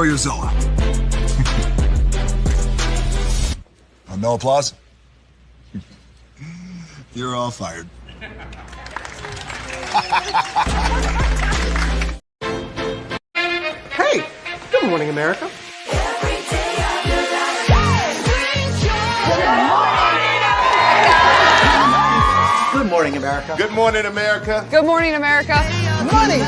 enjoy your Zoa. No applause? You're all fired. Hey, good morning, America. Good morning, America. Good morning, America. Good morning, America. Money!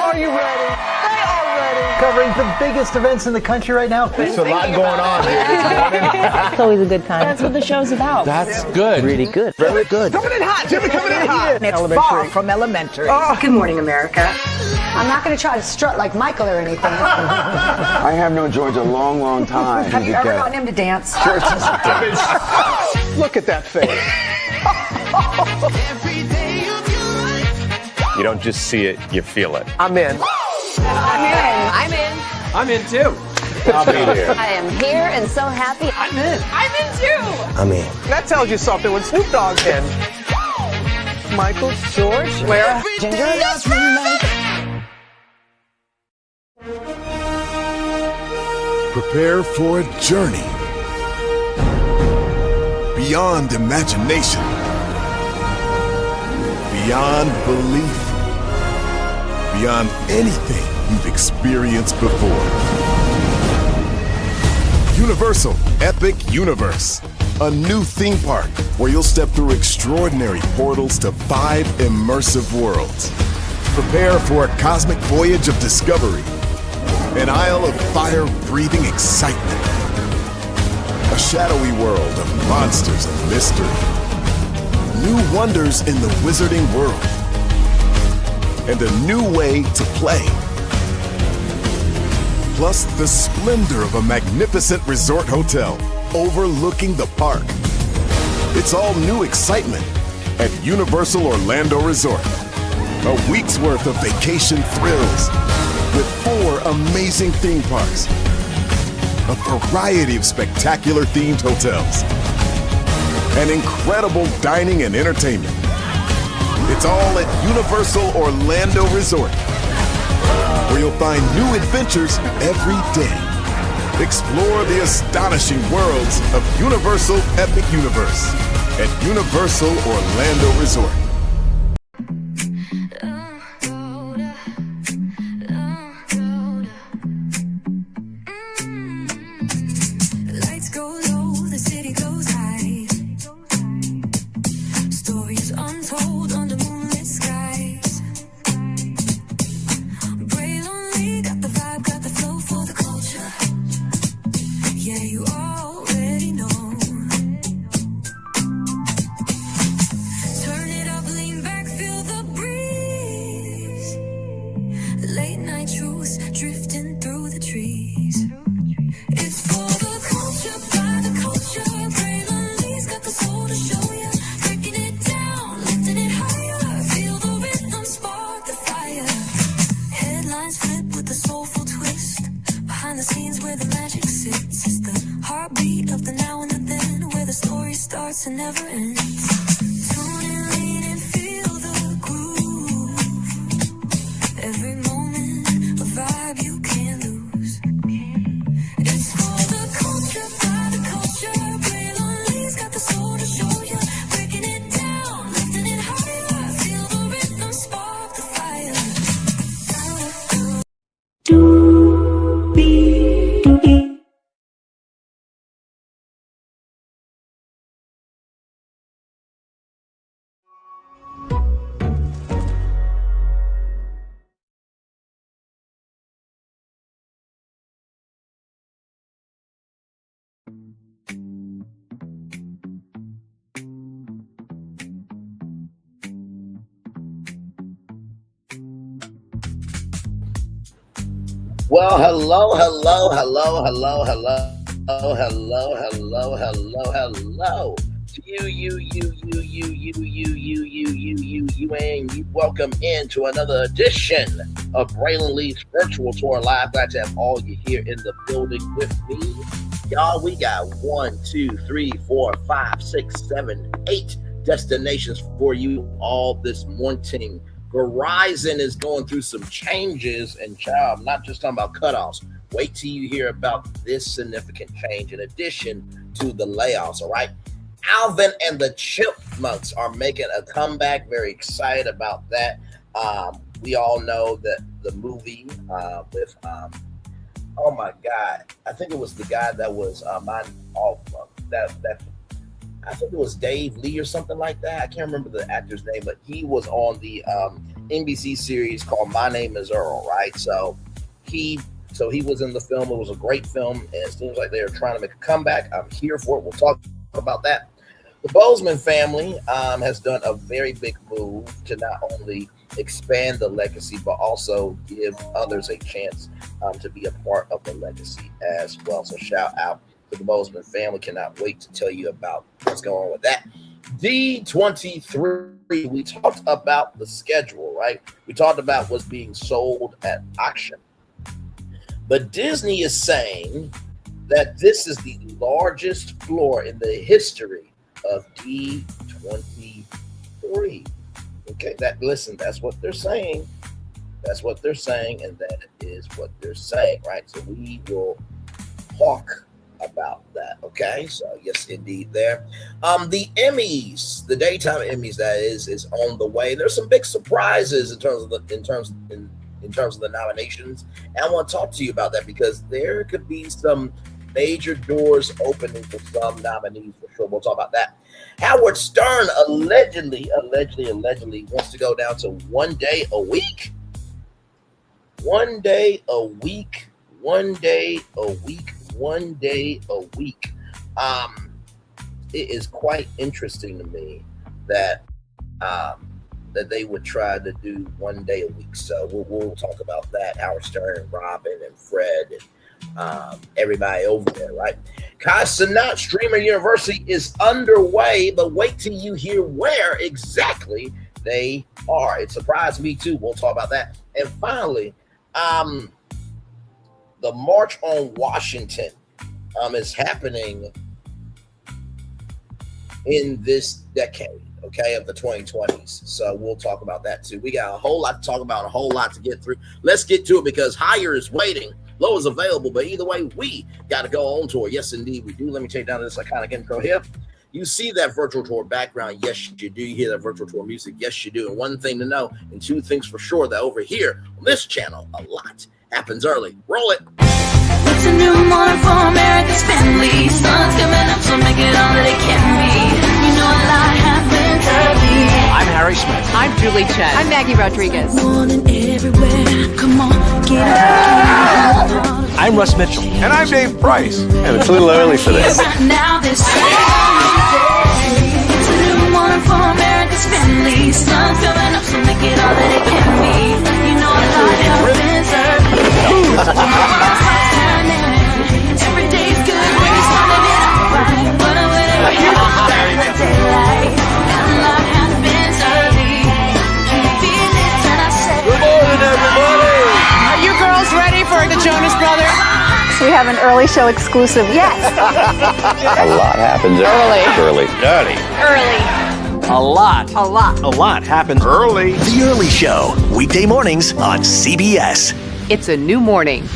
Are you ready? They are ready. Covering the biggest events in the country right now. There's a lot going on here this morning. It's always a good time. That's what the show's about. That's good. Really good. Very good. Coming in hot. Jimmy coming in hot. It's far from elementary. Oh. Good morning, America. I'm not going to try to strut like Michael or anything. I have known George a long, long time. Have you ever gotten him to dance? Look at that face. You don't just see it, you feel it. I'm in. I'm in. I'm in too. I'll be there. I am here and so happy. I'm in. I'm in too. I'm in. That tells you something when Snoop Dogg's in. Michael, George, Lara, Ginger. Prepare for a journey beyond imagination, beyond belief, beyond anything you've experienced before. Universal Epic Universe, a new theme park where you'll step through extraordinary portals to 5 immersive worlds. Prepare for a cosmic voyage of discovery, an isle of fire-breathing excitement, a shadowy world of monsters and mystery, new wonders in the wizarding world, and a new way to play. Plus the splendor of a magnificent resort hotel overlooking the park. It's all new excitement at Universal Orlando Resort. A week's worth of vacation thrills with 4 amazing theme parks, a variety of spectacular themed hotels, and incredible dining and entertainment. It's all at Universal Orlando Resort, where you'll find new adventures every day. Explore the astonishing worlds of Universal Epic Universe at Universal Orlando Resort. Well, hello to you, and you. Welcome into another edition of Braylon Lee's Virtual Tour Live. Glad to have all you here in the building with me. Y'all, we got 1, 2, 3, 4, 5, 6, 7, 8 destinations for you all this morning. Verizon is going through some changes, and child, I'm not just talking about cutoffs. Wait till you hear about this significant change in addition to the layoffs, all right? Alvin and the Chipmunks are making a comeback. Very excited about that. We all know that the movie with, oh my God, I think it was the guy that was I think it was Dave Lee or something like that. I can't remember the actor's name, but he was on the NBC series called My Name is Earl, right? So he was in the film. It was a great film, and it seems like they're trying to make a comeback. I'm here for it. We'll talk about that. The Boseman family has done a very big move to not only expand the legacy, but also give others a chance to be a part of the legacy as well. So shout out to the Boseman family. Cannot wait to tell you about what's going on with that. D23, we talked about the schedule, right? We talked about what's being sold at auction. But Disney is saying that this is the largest floor in the history of D23. Okay, that's what they're saying. That's what they're saying, and that is what they're saying, right? So we will talk about that. Okay, so yes, indeed. There, the Emmys, the daytime Emmys, that is on the way. There's some big surprises in terms of the nominations, and I want to talk to you about that because there could be some major doors opening for some nominees for sure. We'll talk about that. Howard Stern allegedly wants to go down to 1 day a week. 1 day a week. 1 day a week. 1 day a week. It is quite interesting to me that that they would try to do 1 day a week. So we'll talk about that. Howard Stern and Robin and Fred and everybody over there, right? Cenat Streamer University is underway, but wait till you hear where exactly they are. It surprised me too. We'll talk about that. And finally, the March on Washington is happening in this decade, okay, of the 2020s. So we'll talk about that too. We got a whole lot to talk about, a whole lot to get through. Let's get to it because higher is waiting, low is available, but either way, we got to go on tour. Yes, indeed, we do. Let me take down this iconic intro here. You see that virtual tour background? Yes, you do. You hear that virtual tour music? Yes, you do. And one thing to know, and two things for sure, that over here on this channel, a lot happens early. Roll it. It's a new morning for America's family. Sun's coming up, so make it all that it can be. You know a lot happens early. I'm Harry Smith. I'm Julie Chen. I'm Maggie Rodriguez. Morning everywhere. Come on, get up. I'm Russ Mitchell. And I'm Dave Price. And it's a little early for this. Right now, this it's a new morning for America's family. Sun's coming up, so make it all that it can be. You know a lot happens early. Every day's good when you're starting it out right. But whatever you do, the daylight. And a lot happens early. Can you feel it when I say? Good morning, everybody. Are you girls ready for the Jonas Brothers? We have an early show exclusive. Yes. A lot happens early. A lot happens Early. The Early Show, weekday mornings on CBS. It's a new morning.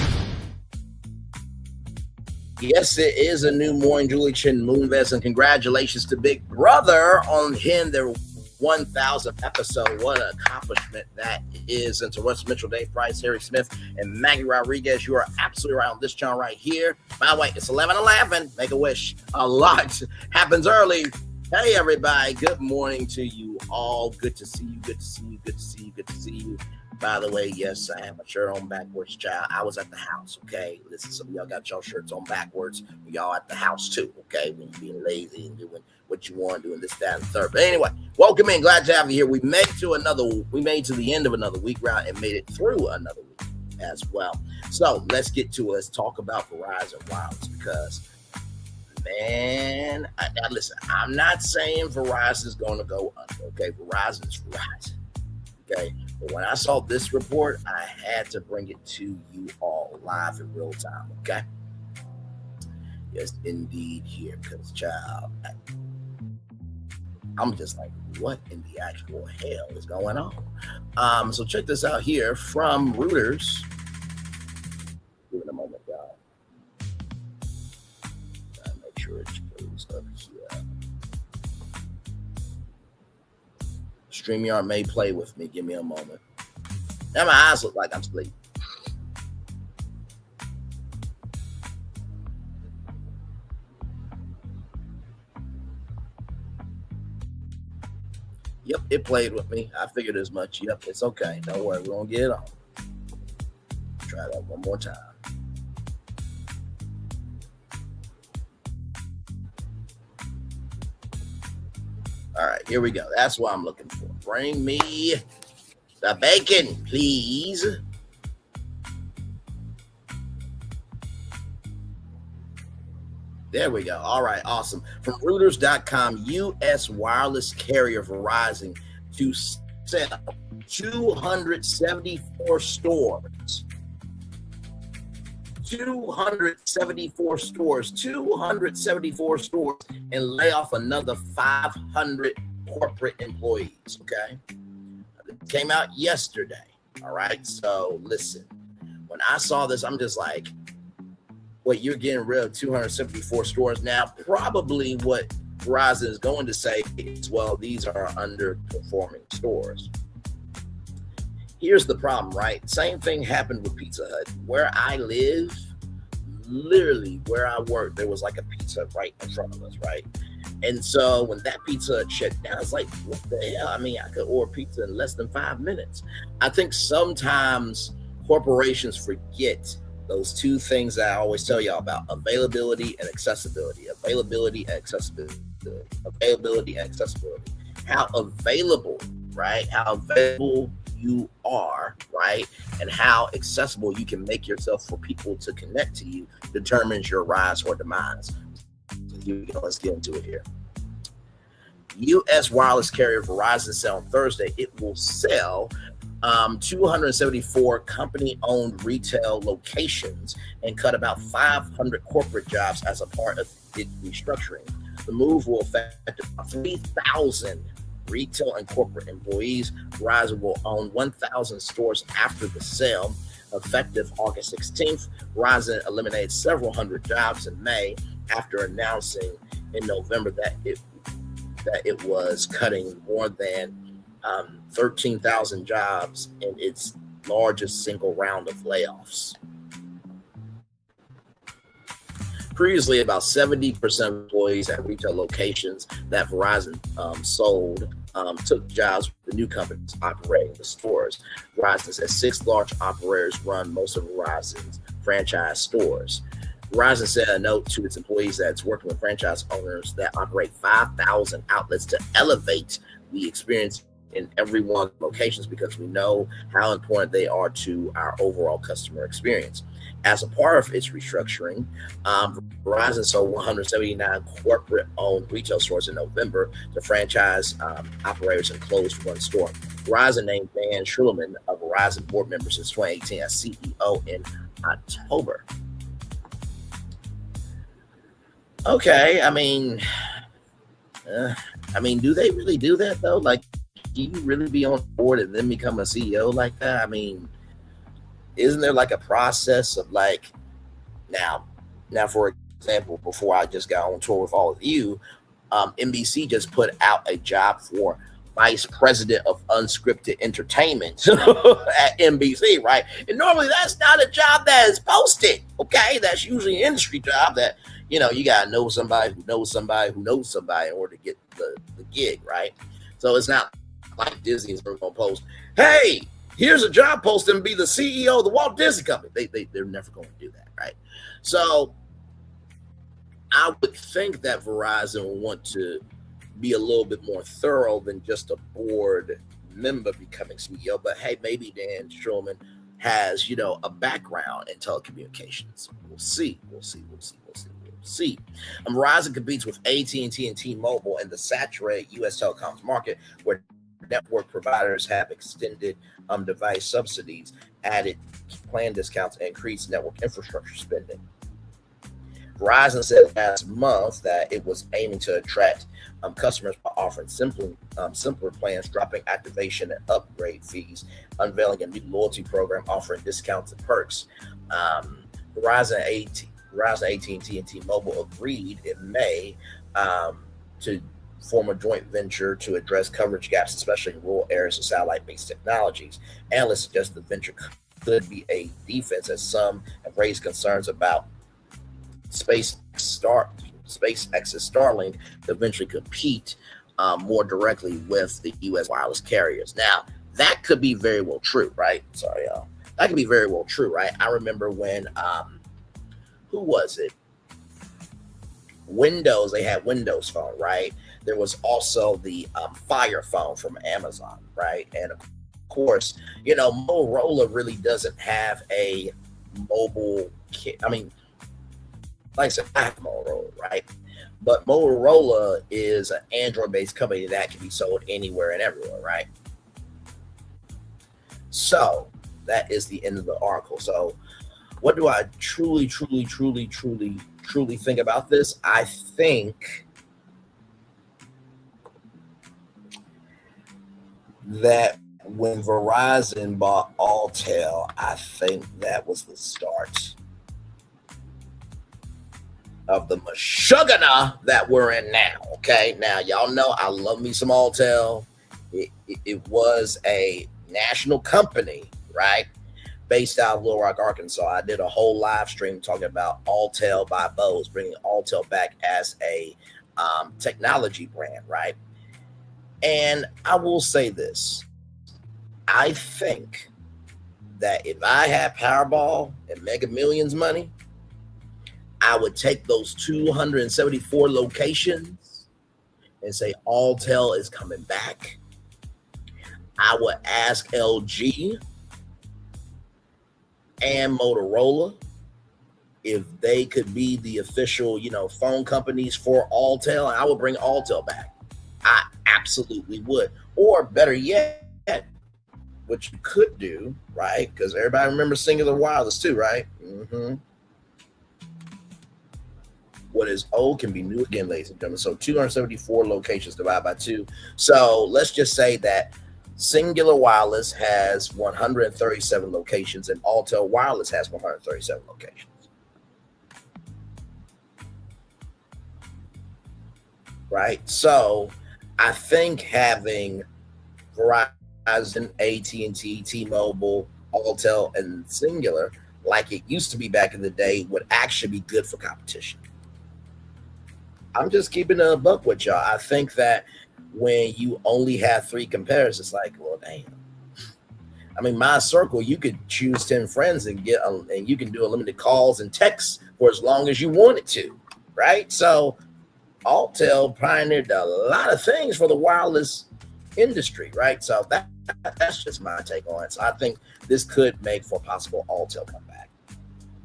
Yes, it is a new morning. Julie Chen Moonves, and congratulations to Big Brother on hitting their 1,000th episode. What an accomplishment that is. And to Russ Mitchell, Dave Price, Harry Smith, and Maggie Rodriguez, you are absolutely right on this channel right here. By the way, it's 11:11. Make a wish. A lot happens early. Hey, everybody. Good morning to you all. Good to see you. Good to see you. Good to see you. Good to see you. By the way, yes, I have my shirt on backwards, child. I was at the house, okay? Listen, some of y'all got your shirts on backwards. Y'all at the house, too, okay? When you're being lazy and doing what you want, doing this, that, and the third. But anyway, welcome in. Glad to have you here. We made to the end of another week round and made it through another week as well. So let's get to it. Let's talk about Verizon Wireless because, man, now listen, I'm not saying Verizon is going to go under, okay? Verizon is Verizon, okay? But when I saw this report, I had to bring it to you all live in real time, okay? Yes, indeed, here, because, child, I'm just like, what in the actual hell is going on? So check this out here from Reuters. Give it a moment, y'all. Gotta make sure it shows up here. StreamYard may play with me. Give me a moment. Now my eyes look like I'm asleep. Yep, it played with me. I figured as much. Yep, it's okay. Don't worry. We're going to get it on. Try that one more time. All right, here we go. That's what I'm looking for. Bring me the bacon, please. There we go. All right, awesome. From Reuters.com, U.S. wireless carrier Verizon to sell 274 stores. 274 stores and lay off another 500 corporate employees, okay? It came out yesterday, all right? So listen, when I saw this, I'm just like, wait, you're getting rid of 274 stores. Now, probably what Verizon is going to say is, well, these are underperforming stores. Here's the problem, right? Same thing happened with Pizza Hut. Where I live, literally where I work, there was like a Pizza Hut right in front of us, right? And so when that Pizza Hut shut down, it's like, what the hell? I mean, I could order pizza in less than 5 minutes. I think sometimes corporations forget those two things that I always tell y'all about: availability and accessibility. Availability and accessibility. Availability and accessibility. How available, right? How available you are, right? And how accessible you can make yourself for people to connect to you determines your rise or demise. So here we go. Let's get into it here. U.S. wireless carrier Verizon said on Thursday it will sell 274 company-owned retail locations and cut about 500 corporate jobs as a part of its restructuring. The move will affect about 3,000 retail and corporate employees. Verizon will own 1,000 stores after the sale. Effective August 16th, Verizon eliminated several hundred jobs in May after announcing in November that it was cutting more than 13,000 jobs in its largest single round of layoffs. Previously, about 70% of employees at retail locations that Verizon sold took jobs with the new companies operating the stores. Verizon says 6 large operators run most of Verizon's franchise stores. Verizon sent a note to its employees that it's working with franchise owners that operate 5,000 outlets to elevate the experience in every one of the locations because we know how important they are to our overall customer experience. As a part of its restructuring, Verizon sold 179 corporate-owned retail stores in November to franchise operators and closed 1 store. Verizon named Dan Schulman, a Verizon board member since 2018, as CEO in October. Okay, I mean, do they really do that though? Like, can you really be on board and then become a CEO like that? I mean, isn't there like a process of like, now for example, before I just got on tour with all of you, NBC just put out a job for vice president of unscripted entertainment at NBC, right? And normally that's not a job that is posted, okay? That's usually an industry job that, you know, you got to know somebody who knows somebody who knows somebody in order to get the gig, right? So it's not like Disney's going to post, hey, here's a job post and be the CEO of the Walt Disney Company. They're never going to do that, right? So I would think that Verizon will want to be a little bit more thorough than just a board member becoming CEO. But hey, maybe Dan Schulman has, you know, a background in telecommunications. We'll see. Verizon competes with AT&T and T-Mobile in the saturated U.S. telecoms market, where network providers have extended device subsidies, added plan discounts, and increased network infrastructure spending. Verizon said last month that it was aiming to attract customers by offering simpler plans, dropping activation and upgrade fees, unveiling a new loyalty program offering discounts and perks. Verizon, AT&T, and T-Mobile agreed in May to form a joint venture to address coverage gaps, especially in rural areas of satellite-based technologies. Analysts suggest the venture could be a defense, as some have raised concerns about SpaceX's Starlink to eventually compete more directly with the U.S. wireless carriers. Now, that could be very well true, right? Sorry, y'all. That could be very well true, right? I remember when, who was it? Windows, they had Windows Phone, right? There was also the Fire Phone from Amazon, right? And of course, you know, Motorola really doesn't have a mobile kit. I mean, like I said, I have Motorola, right? But Motorola is an Android-based company that can be sold anywhere and everywhere, right? So that is the end of the article. So what do I truly think about this? I think that when Verizon bought Alltel, I think that was the start of the mashugana that we're in now. Okay, now y'all know I love me some Alltel. It was a national company, right? Based out of Little Rock, Arkansas. I did a whole live stream talking about Alltel by Bose, bringing Alltel back as a technology brand, right? And I will say this. I think that if I had Powerball and Mega Millions money, I would take those 274 locations and say Alltel is coming back. I would ask LG and Motorola if they could be the official, you know, phone companies for Alltel. I would bring Alltel back. I absolutely would. Or better yet, what you could do, right? Because everybody remembers Singular Wireless too, right? Mm-hmm. What is old can be new again, ladies and gentlemen. So 274 locations divided by 2. So let's just say that Singular Wireless has 137 locations and Alltel Wireless has 137 locations. Right? So I think having Verizon, AT&T, T-Mobile, Alltel, and Singular, like it used to be back in the day, would actually be good for competition. I'm just keeping a buck with y'all. I think that when you only have 3 competitors, it's like, well, damn. I mean, my circle, you could choose 10 friends and and you can do unlimited calls and texts for as long as you wanted to, right? So Alltel pioneered a lot of things for the wireless industry, right? So that's just my take on it. So I think this could make for a possible Alltel comeback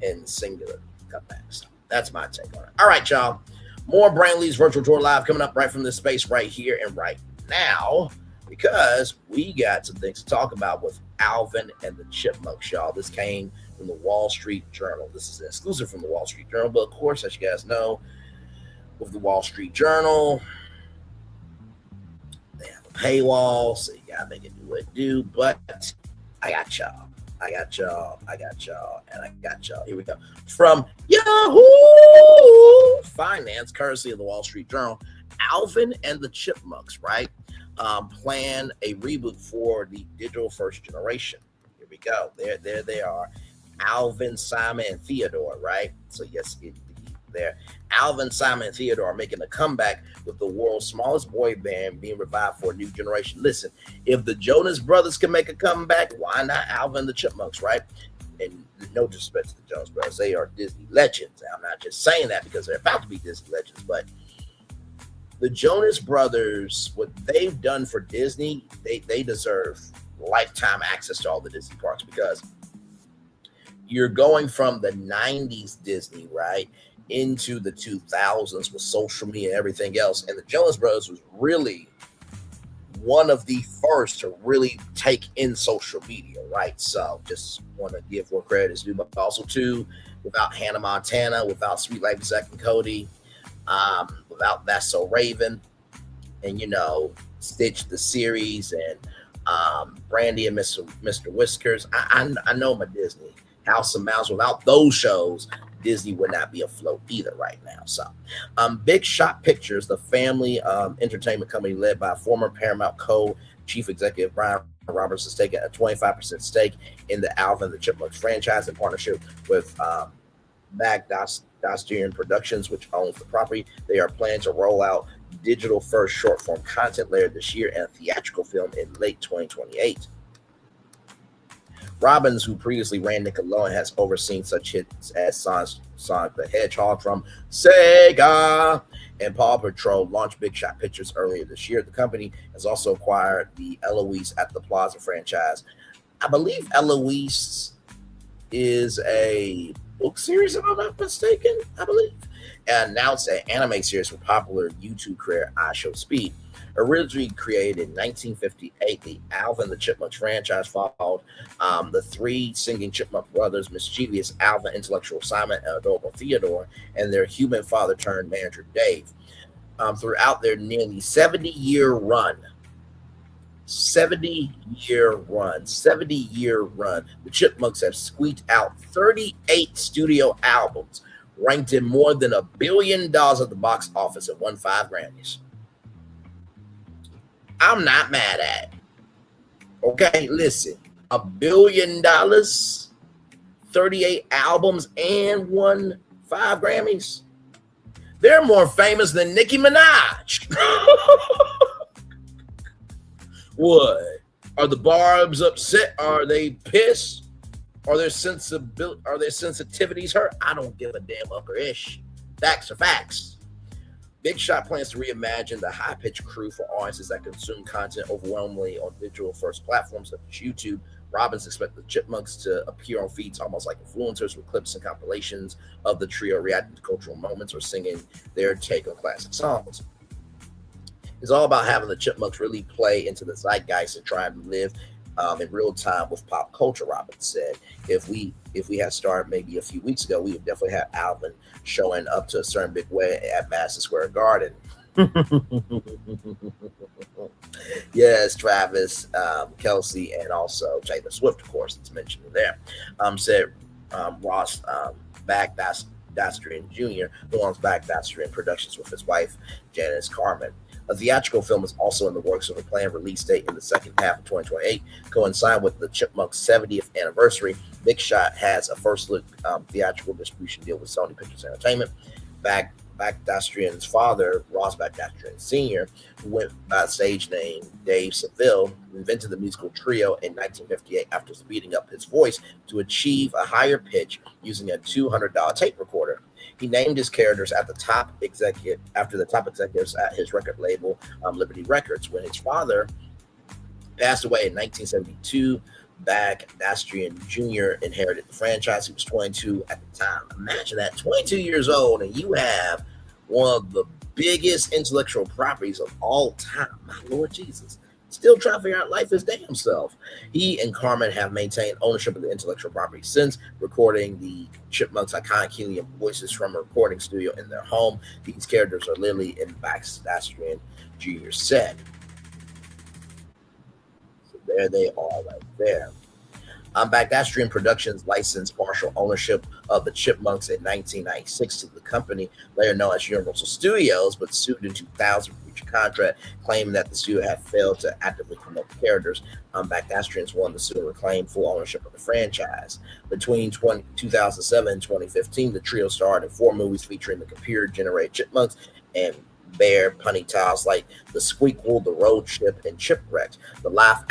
and Singular comeback. So that's my take on it. All right, y'all. More Brain Lee's Virtual Tour Live coming up right from this space right here and right now, because we got some things to talk about with Alvin and the Chipmunks, y'all. This came from the Wall Street Journal. This is an exclusive from the Wall Street Journal, but of course, as you guys know, with the Wall Street Journal, they have a paywall, so you gotta make it do what it do. But I got y'all. I got y'all, and I got y'all. Here we go. From Yahoo Finance, courtesy of the Wall Street Journal, Alvin and the Chipmunks, right, plan a reboot for the digital first generation. Here we go. There they are. Alvin, Simon, and Theodore, right? So yes, indeed. There. Alvin, Simon, and Theodore are making a comeback with the world's smallest boy band being revived for a new generation. Listen, if the Jonas Brothers can make a comeback, why not Alvin and the Chipmunks, right? And no disrespect to the Jonas Brothers, they are Disney legends. I'm not just saying that because they're about to be Disney legends, but the Jonas Brothers, what they've done for Disney, they deserve lifetime access to all the Disney parks, because you're going from the 90s Disney, right, into the 2000s with social media and everything else. And the Jonas Brothers was really one of the first to really take in social media, right? So just want to give more credit is due, but also too, without Hannah Montana, without Sweet Life of Zack and Cody, without That's So Raven, and Stitch the series, and Brandy and Mr. Whiskers. I know my Disney. House of Mouse. Without those shows, Disney would not be afloat either right now. So, Big Shot Pictures, the family entertainment company led by former Paramount co-chief executive Brian Roberts, has taken a 25% stake in the Alvin the Chipmunks franchise in partnership with Bagdastian Productions, which owns the property. They are planning to roll out digital first short form content later this year and a theatrical film in late 2028. Robbins, who previously ran Nickelodeon, has overseen such hits as Sonic the Hedgehog from Sega and Paw Patrol, launched Big Shot Pictures earlier this year. The company has also acquired the Eloise at the Plaza franchise. I believe Eloise is a book series, if I'm not mistaken, I believe. And now it's an anime series for popular YouTube creator iShowSpeed. Originally created in 1958, the Alvin the Chipmunks franchise followed the three singing chipmunk brothers, mischievous Alvin, intellectual Simon, and adorable Theodore, and their human father turned manager Dave. Throughout their nearly 70-year run, the Chipmunks have squeaked out 38 studio albums, ranked in more than $1 billion at the box office, and won 5 Grammys. I'm not mad at it. Okay, listen, $1 billion, 38 albums, and won 5 Grammys. They're more famous than Nicki Minaj. What? Are the Barbs upset? Are they pissed? Are their sensitivities hurt? I don't give a damn, Ucker-ish. Facts are facts. Big Shot plans to reimagine the high-pitched crew for audiences that consume content overwhelmingly on digital-first platforms such as YouTube. Robbins expects the Chipmunks to appear on feeds almost like influencers, with clips and compilations of the trio reacting to cultural moments or singing their take on classic songs. It's all about having the Chipmunks really play into the zeitgeist and try to live in real time with pop culture. Robbins said, if we had started maybe a few weeks ago, we would definitely have Alvin showing up to a certain big way at Madison Square Garden. Yes, Travis, Kelsey, and also Taylor Swift, of course, it's mentioned there. Said Ross Bagdastian Jr., who owns Bagdastian Productions with his wife, Janice Carmen. A theatrical film is also in the works with a planned release date in the second half of 2028, coinciding with the Chipmunks' 70th anniversary. Big Shot has a first look theatrical distribution deal with Sony Pictures Entertainment. Bagdastian's father, Ross Bagdastian Sr., who went by the stage name Dave Seville, invented the musical trio in 1958 after speeding up his voice to achieve a higher pitch using a $200 tape recorder. He named his characters after the top executives at his record label, Liberty Records. When his father passed away in 1972, Bagdastian Jr. inherited the franchise. He was 22 at the time. Imagine that, 22 years old, and you have one of the biggest intellectual properties of all time. My Lord Jesus. Still trying to figure out life his damn self. He and Carmen have maintained ownership of the intellectual property since recording the Chipmunks' iconic helium voices from a recording studio in their home. These characters are literally in Bagdastian Jr. said. So there they are right there. Bagdastian Productions licensed partial ownership of the Chipmunks in 1996 to the company, later known as Universal Studios, but sued in 2000 for breach of contract, claiming that the studio had failed to actively promote the characters. Bagdastians won the suit and reclaimed full ownership of the franchise. Between 2007 and 2015, the trio starred in 4 movies featuring the computer-generated Chipmunks and bear punny titles like The Squeakquel, The Road Trip, and Chipwrecked. The live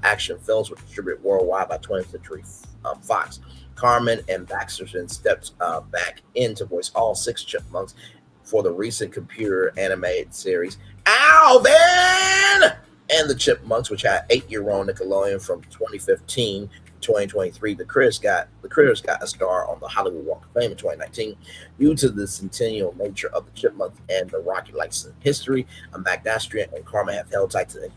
action films were distributed worldwide by 20th Century Fox. Carmen and Bagdastian stepped back in to voice all 6 Chipmunks for the recent computer animated series Alvin and the Chipmunks, which had 8-year-old Nickelodeon from 2015 2023, the Critters got a star on the Hollywood Walk of Fame in 2019 due to the centennial nature of the Chipmunks and the Rocky licensing history. Magdastrian and Karma have held tight to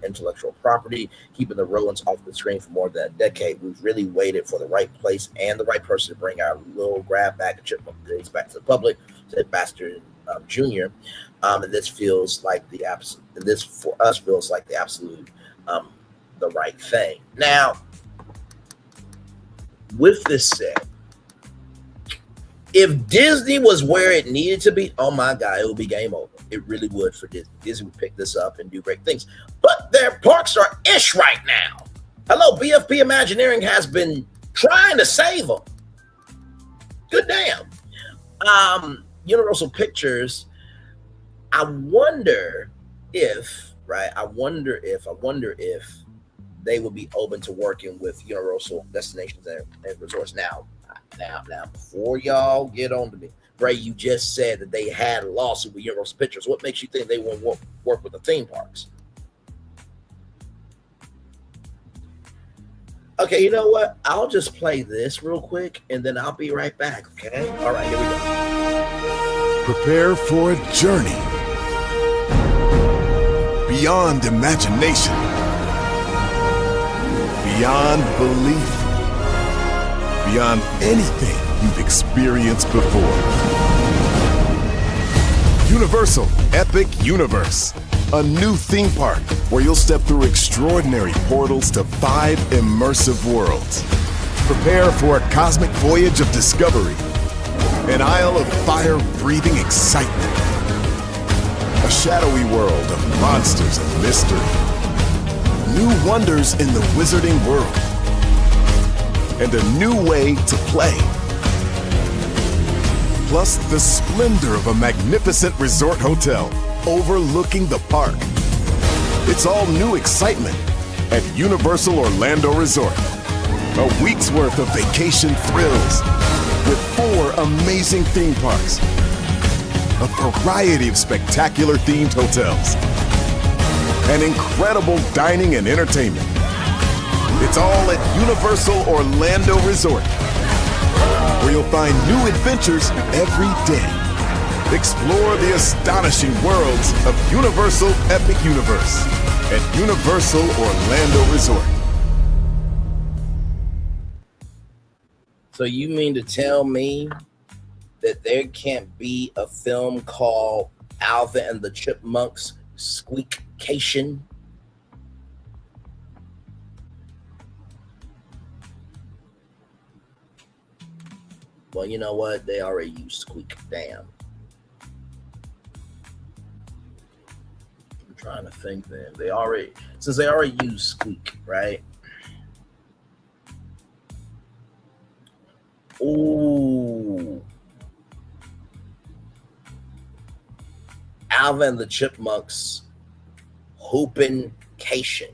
intellectual property, keeping the rodents off the screen for more than a decade. We've really waited for the right place and the right person to bring our little grab bag of chipmunk goodies back to the public, said Baxter Jr. And this feels like the absolute. This for us feels like the absolute, the right thing. Now, with this said, if Disney was where it needed to be, oh my God, it would be game over. It really would for Disney. Disney would pick this up and do great things. But their parks are ish right now. Hello, BFP Imagineering has been trying to save them. Good damn. Universal Pictures, I wonder if they would be open to working with Universal Destinations and Resorts. Now, before y'all get on to me, Bray, you just said that they had a lawsuit with Universal Pictures. What makes you think they won't work with the theme parks? Okay, you know what? I'll just play this real quick, and then I'll be right back, okay? All right, here we go. Prepare for a journey beyond imagination, beyond belief, beyond anything you've experienced before. Universal Epic Universe, a new theme park where you'll step through extraordinary portals to 5 immersive worlds. Prepare for a cosmic voyage of discovery, an isle of fire-breathing excitement, a shadowy world of monsters and mystery, new wonders in the wizarding world, and a new way to play. Plus the splendor of a magnificent resort hotel overlooking the park. It's all new excitement at Universal Orlando Resort. A week's worth of vacation thrills with 4 amazing theme parks, a variety of spectacular themed hotels, and incredible dining and entertainment. It's all at Universal Orlando Resort, where you'll find new adventures every day. Explore the astonishing worlds of Universal Epic Universe at Universal Orlando Resort. So you mean to tell me that there can't be a film called Alvin and the Chipmunks Squeakcation? Well, you know what? They already used Squeak. Damn. I'm trying to think then. Since they already used Squeak, right? Ooh. Alvin the Chipmunks Hoopincation.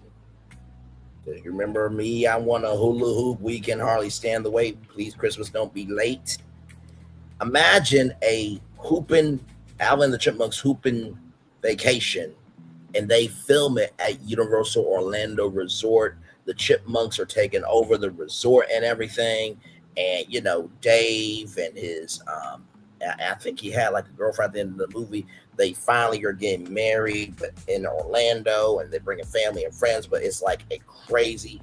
You remember me? I want a hula hoop. We can hardly stand the wait. Please, Christmas, don't be late. Imagine a Alvin the Chipmunks hooping vacation, and they film it at Universal Orlando Resort. The Chipmunks are taking over the resort and everything. And, you know, Dave and his, I think he had like a girlfriend at the end of the movie. They finally are getting married, but in Orlando, and they're bringing family and friends, but it's like a crazy,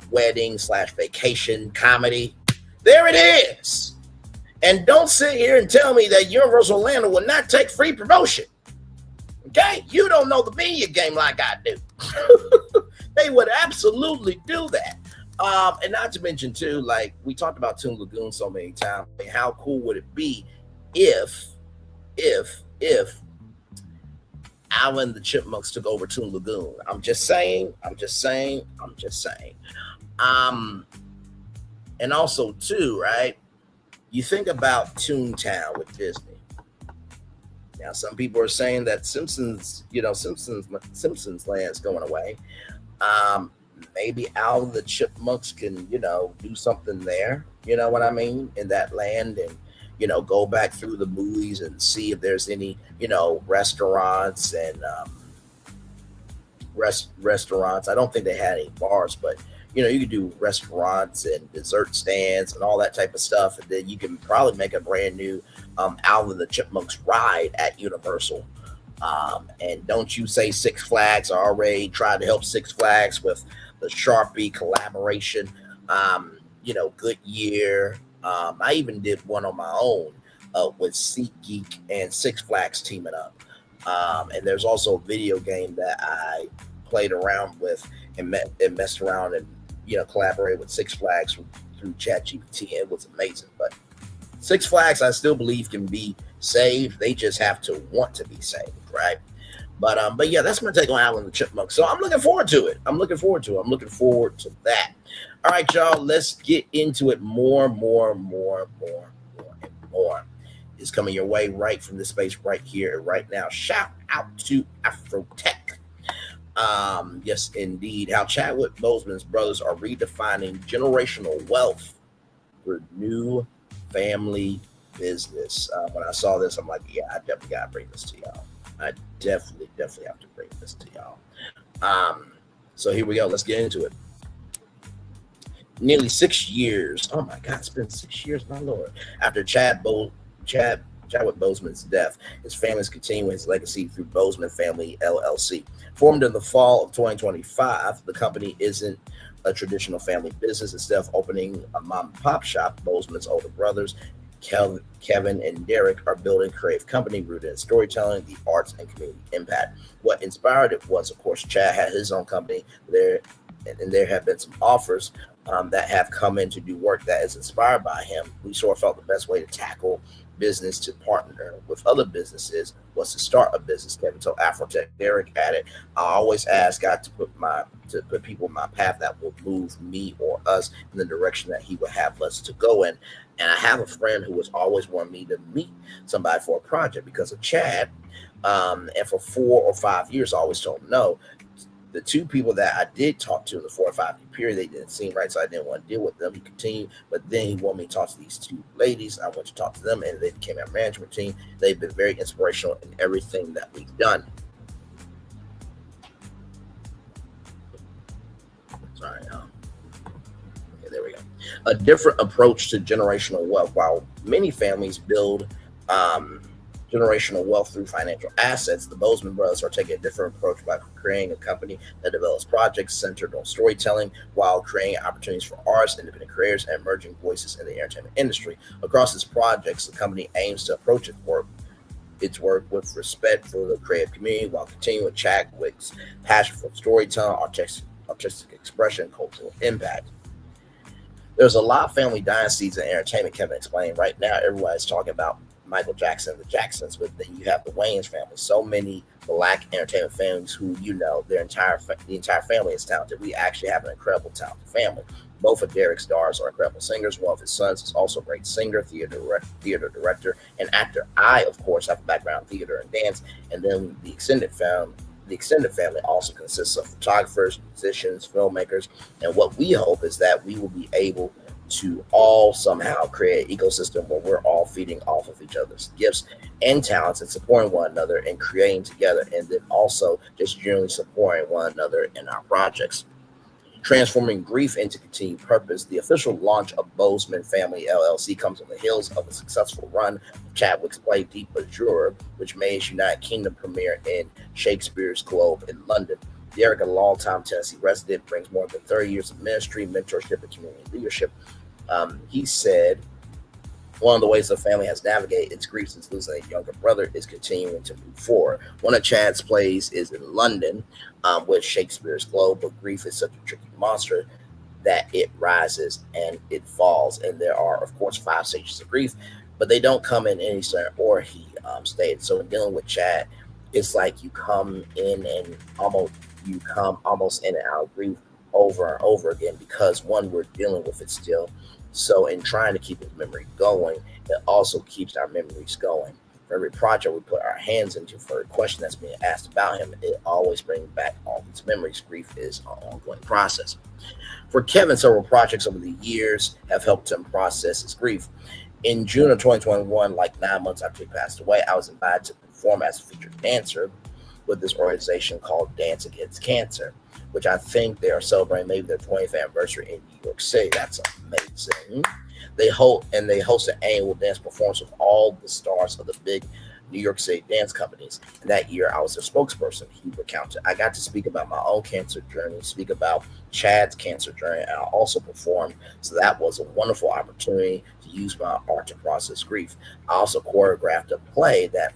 wedding / vacation comedy. There it is. And don't sit here and tell me that Universal Orlando will not take free promotion. Okay? You don't know the media game like I do. They would absolutely do that. And not to mention too, like we talked about Toon Lagoon so many times. I mean, how cool would it be if Alvin the Chipmunks took over Toon Lagoon? I'm just saying. And also too, right? You think about Toontown with Disney. Now, some people are saying that Simpsons Land's going away. Maybe Alvin the Chipmunks can, do something there. You know what I mean? In that land, and go back through the movies and see if there's any, restaurants and restaurants. I don't think they had any bars, but you could do restaurants and dessert stands and all that type of stuff, and then you can probably make a brand new Alvin the Chipmunks ride at Universal. And don't you say Six Flags already tried to help Six Flags with the Sharpie collaboration. Goodyear. I even did one on my own with SeatGeek and Six Flags teaming up. And there's also a video game that I played around with and messed around and collaborated with Six Flags through ChatGPT. It was amazing. But Six Flags, I still believe, can be saved. They just have to want to be saved, right? But yeah, that's my take on Alvin the Chipmunks. So I'm looking forward to it. I'm looking forward to that. All right, y'all, let's get into it. More is coming your way right from this space right here and right now. Shout out to Afrotech. Yes, indeed. How Chadwick Boseman's brothers are redefining generational wealth for new family business. When I saw this, I'm like, yeah, I definitely got to bring this to y'all. I definitely have to bring this to y'all. So here we go. Let's get into it. Nearly 6 years. Oh my God, it's been 6 years, my Lord. After Chadwick Boseman's death, his family's continuing his legacy through Boseman Family LLC. Formed in the fall of 2025, the company isn't a traditional family business. Instead of opening a mom and pop shop, Boseman's older brothers, Kevin and Derek, are building a creative company rooted in storytelling, the arts, and community impact. What inspired it was, of course, Chad had his own company there, and there have been some offers that have come in to do work that is inspired by him. We sort of felt the best way to tackle business to partner with other businesses was to start a business. Kevin told Afrotech. Derek added, I always ask God to put people in my path that will move me or us in the direction that he would have us to go in. And I have a friend who has always wanted me to meet somebody for a project because of Chad. And for 4 or 5 years, I always told him no. The two people that I did talk to in the 4 or 5 year period, they didn't seem right, so I didn't want to deal with them. He continued, but then he wanted me to talk to these two ladies. I went to talk to them, and they became our management team. They've been very inspirational in everything that we've done. Sorry. Okay, there we go. A different approach to generational wealth. While many families build generational wealth through financial assets, the Boseman brothers are taking a different approach by creating a company that develops projects centered on storytelling while creating opportunities for artists, independent creators, and emerging voices in the entertainment industry. Across its projects, the company aims to approach its work with respect for the creative community while continuing with Chadwick's passion for storytelling, artistic expression, and cultural impact. There's a lot of family dynasties in entertainment, Kevin explained. Right now, everybody's talking about Michael Jackson, the Jacksons, but then you have the Wayans family. So many Black entertainment families who, the entire family is talented. We actually have an incredible talented family. Both of Derek's daughters are incredible singers. One of his sons is also a great singer, theater director, and actor. I, of course, have a background in theater and dance. And then the extended family also consists of photographers, musicians, filmmakers. And what we hope is that we will be able to all somehow create an ecosystem where we're all feeding off of each other's gifts and talents and supporting one another and creating together, and then also just generally supporting one another in our projects. Transforming grief into continued purpose. The official launch of Boseman Family LLC comes on the heels of a successful run of Chadwick's play Deep Azure, which made its United Kingdom premiere in Shakespeare's Globe in London. Derek, a longtime Tennessee resident, brings more than 30 years of ministry, mentorship, and community leadership. He said, one of the ways the family has navigated its grief since losing a younger brother is continuing to move forward. One of Chad's plays is in London with Shakespeare's Globe, but grief is such a tricky monster that it rises and it falls. And there are, of course, 5 stages of grief, but they don't come in any certain order, he stated. So in dealing with Chad, it's like you come in and almost in and out of grief over and over again because, one, we're dealing with it still. So in trying to keep his memory going, it also keeps our memories going. For every project we put our hands into, for a question that's being asked about him, it always brings back all these memories. Grief is an ongoing process. For Kevin, several projects over the years have helped him process his grief. In June of 2021, like 9 months after he passed away, I was invited to perform as a featured dancer with this organization called Dance Against Cancer. which I think they are celebrating maybe their 20th anniversary in New York City. That's amazing. They host an annual dance performance with all the stars of the big New York City dance companies. And that year, I was their spokesperson. He recounted. I got to speak about my own cancer journey, speak about Chad's cancer journey, and I also performed. So that was a wonderful opportunity to use my art to process grief. I also choreographed a play that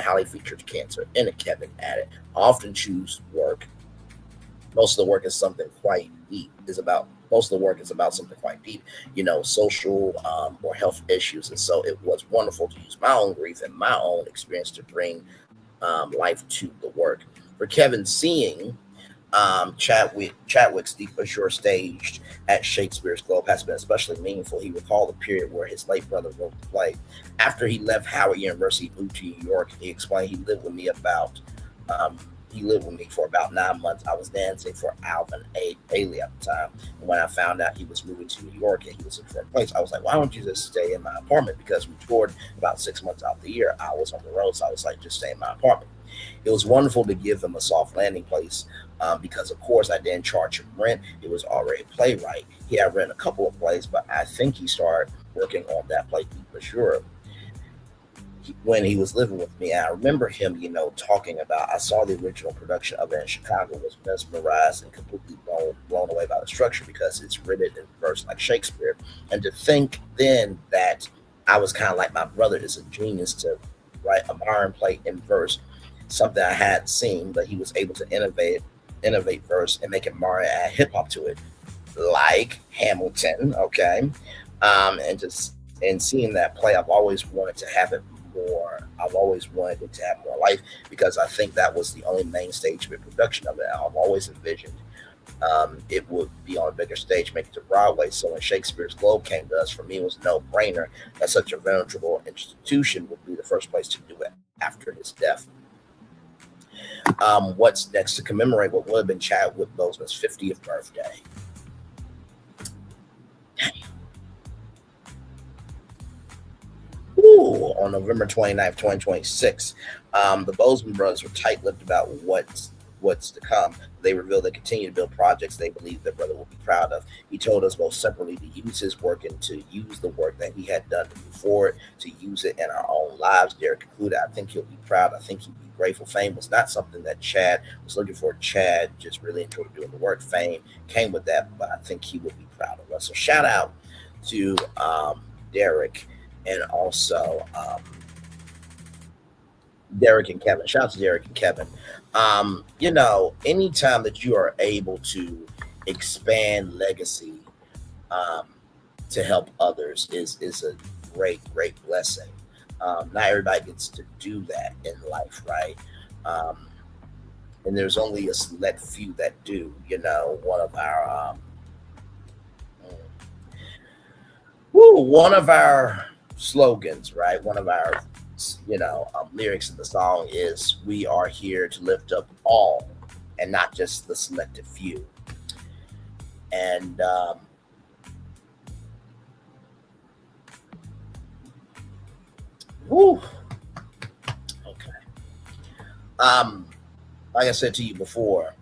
highly featured cancer in it. Kevin added, I often choose work. Most of the work is something quite deep. Most of the work is about something quite deep, social or health issues. And so it was wonderful to use my own grief and my own experience to bring life to the work. For Kevin, seeing Chadwick's Deep Azure staged at Shakespeare's Globe has been especially meaningful. He recalled the period where his late brother wrote the play. After he left Howard University, moved to New York, he explained he lived with me for about 9 months. I was dancing for Alvin Ailey at the time. And when I found out he was moving to New York and he was looking for a place, I was like, why don't you just stay in my apartment? Because we toured about 6 months out of the year. I was on the road, so I was like, just stay in my apartment. It was wonderful to give him a soft landing place because, of course, I didn't charge him rent. It was already a playwright. He had written a couple of plays, but I think he started working on that play for sure when he was living with me. I remember him, talking about, I saw the original production of it in Chicago, was mesmerized and completely blown away by the structure because it's written in verse like Shakespeare. And to think then that I was kind of like my brother is a genius to write a modern play in verse, something I hadn't seen, but he was able to innovate verse and make it modern and add hip hop to it, like Hamilton, okay? And seeing that play, I've always wanted to have it more. I've always wanted it to have more life because I think that was the only main stage of the production of it. I've always envisioned it would be on a bigger stage, make it to Broadway. So when Shakespeare's Globe came to us, for me, it was no brainer that such a venerable institution would be the first place to do it after his death. What's next to commemorate what would have been Chadwick Boseman's 50th birthday? On November 29th, 2026, the Boseman brothers were tight-lipped about what's to come. They revealed they continue to build projects they believe their brother will be proud of. He told us both separately to use his work and to use the work that he had done to move forward, to use it in our own lives. Derek concluded, I think he'll be proud. I think he'd be grateful. Fame was not something that Chad was looking for. Chad just really enjoyed doing the work. Fame came with that, but I think he would be proud of us. So shout out to Derek and also Derek and Kevin. Shout out to Derek and Kevin. Anytime that you are able to expand legacy to help others is a great blessing. Not everybody gets to do that in life, right? And there's only a select few that do. One of our slogans, right? One of our lyrics in the song is, we are here to lift up all and not just the selected few. And okay. Like I said to you before,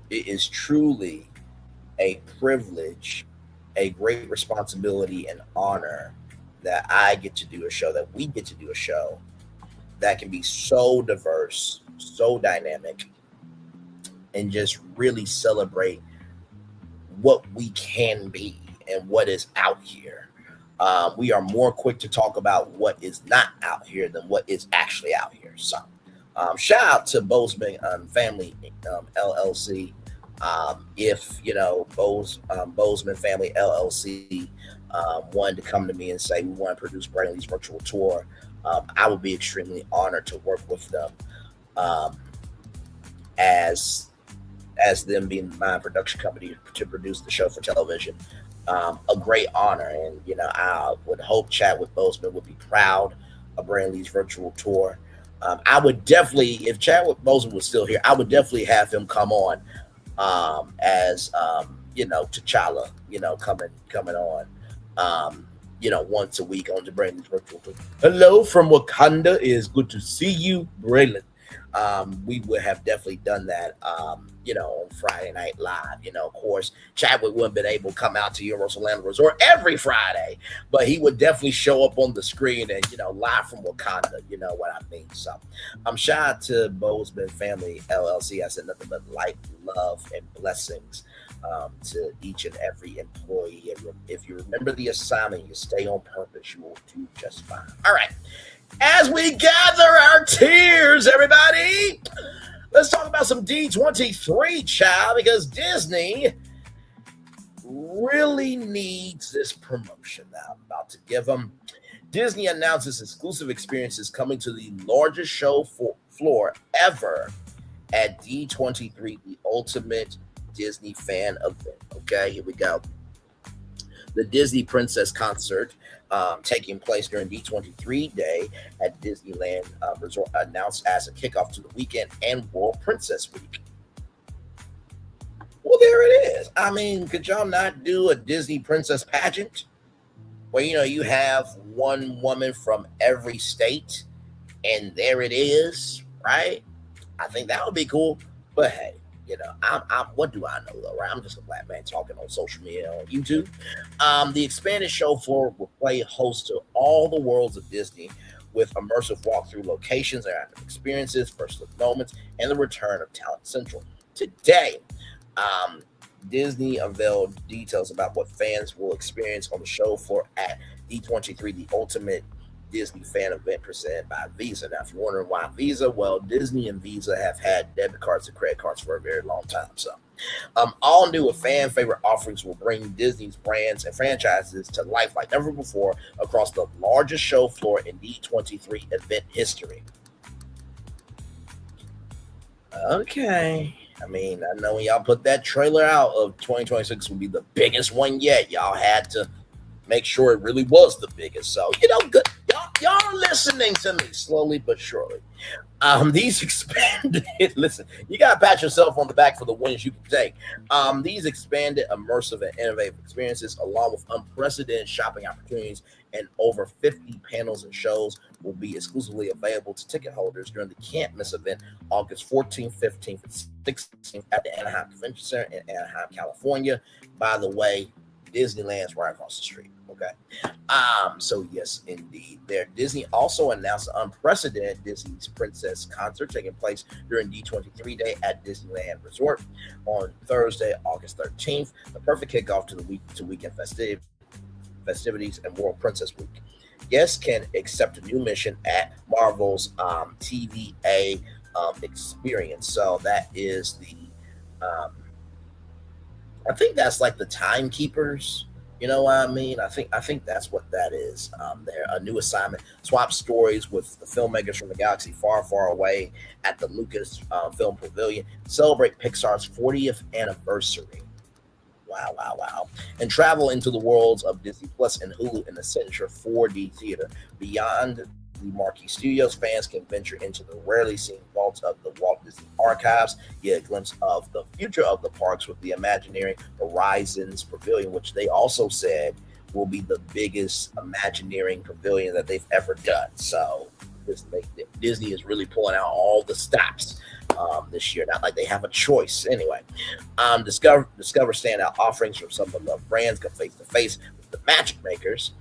it is truly a privilege, a great responsibility and honor that I get to do a show, that we get to do a show that can be so diverse, so dynamic, and just really celebrate what we can be and what is out here. We are more quick to talk about what is not out here than what is actually out here. So shout out to Boseman Family LLC. If Boseman Family LLC wanted to come to me and say, we want to produce Brainley's virtual tour, I would be extremely honored to work with them as them being my production company to produce the show for television. A great honor. And, I would hope Chadwick Boseman would be proud of Brainley's virtual tour. I would definitely, if Chadwick Boseman was still here, I would definitely have him come on as T'Challa, coming on, once a week on the Brainley's virtual tour. Hello from Wakanda. It is good to see you, Braylon. we would have definitely done that, on Friday Night Live. Of course, Chadwick wouldn't have been able to come out to Universal Orlando Resort every Friday, but he would definitely show up on the screen and, live from Wakanda, you know what I mean? So shout out to Boseman Family LLC. I said nothing but light, love, and blessings to each and every employee. And if you remember the assignment, you stay on purpose, you will do just fine. All right. As we gather our tears, everybody, let's talk about some D23, child, because Disney really needs this promotion that I'm about to give them. Disney announces exclusive experiences coming to the largest show floor ever at D23, the ultimate Disney fan event. Okay, here we go. The Disney Princess Concert taking place during D23 Day at Disneyland Resort, announced as a kickoff to the weekend and World Princess Week. Well, there it is. I mean, could y'all not do a Disney Princess pageant where, you have one woman from every state and there it is, right? I think that would be cool. But hey, I'm what do I know though, right? I'm just a black man talking on social media on YouTube. The expanded show floor will play host to all the worlds of Disney with immersive walkthrough locations, interactive experiences, personal moments, and the return of Talent Central. Today, Disney unveiled details about what fans will experience on the show floor at D23, the ultimate Disney fan event presented by Visa. Now, if you're wondering why Visa, well, Disney and Visa have had debit cards and credit cards for a very long time. So, all new and fan favorite offerings will bring Disney's brands and franchises to life like never before across the largest show floor in D23 event history. Okay. I mean, I know when y'all put that trailer out of 2026 will be the biggest one yet. Y'all had to make sure it really was the biggest. So, good. Y'all are listening to me slowly but surely. These expanded, listen, you got to pat yourself on the back for the wins you can take. These expanded, immersive, and innovative experiences, along with unprecedented shopping opportunities and over 50 panels and shows, will be exclusively available to ticket holders during the Can't Miss event August 14th, 15th, and 16th at the Anaheim Convention Center in Anaheim, California. By the way, Disneyland's right across the street. Okay. So yes, indeed. Disney also announced an unprecedented Disney's Princess Concert taking place during D23 Day at Disneyland Resort on Thursday, August 13th. The perfect kickoff to the weekend festivities and World Princess Week. Guests can accept a new mission at Marvel's TVA experience. So that is the I think that's like the timekeepers. You know what I mean? I think that's what that is. There, a new assignment. Swap stories with the filmmakers from the galaxy far, far away at the Lucas Film Pavilion. Celebrate Pixar's 40th anniversary. Wow. And travel into the worlds of Disney Plus and Hulu in the signature 4D theater. Beyond the marquee studios, fans can venture into the rarely seen vaults of the Walt Disney Archives, get a glimpse of the future of the parks with the Imagineering Horizons Pavilion, which they also said will be the biggest Imagineering pavilion that they've ever done. So Disney is really pulling out all the stops this year. Not like they have a choice. Anyway, discover standout offerings from some of the brands, go face to face with the Magic Makers,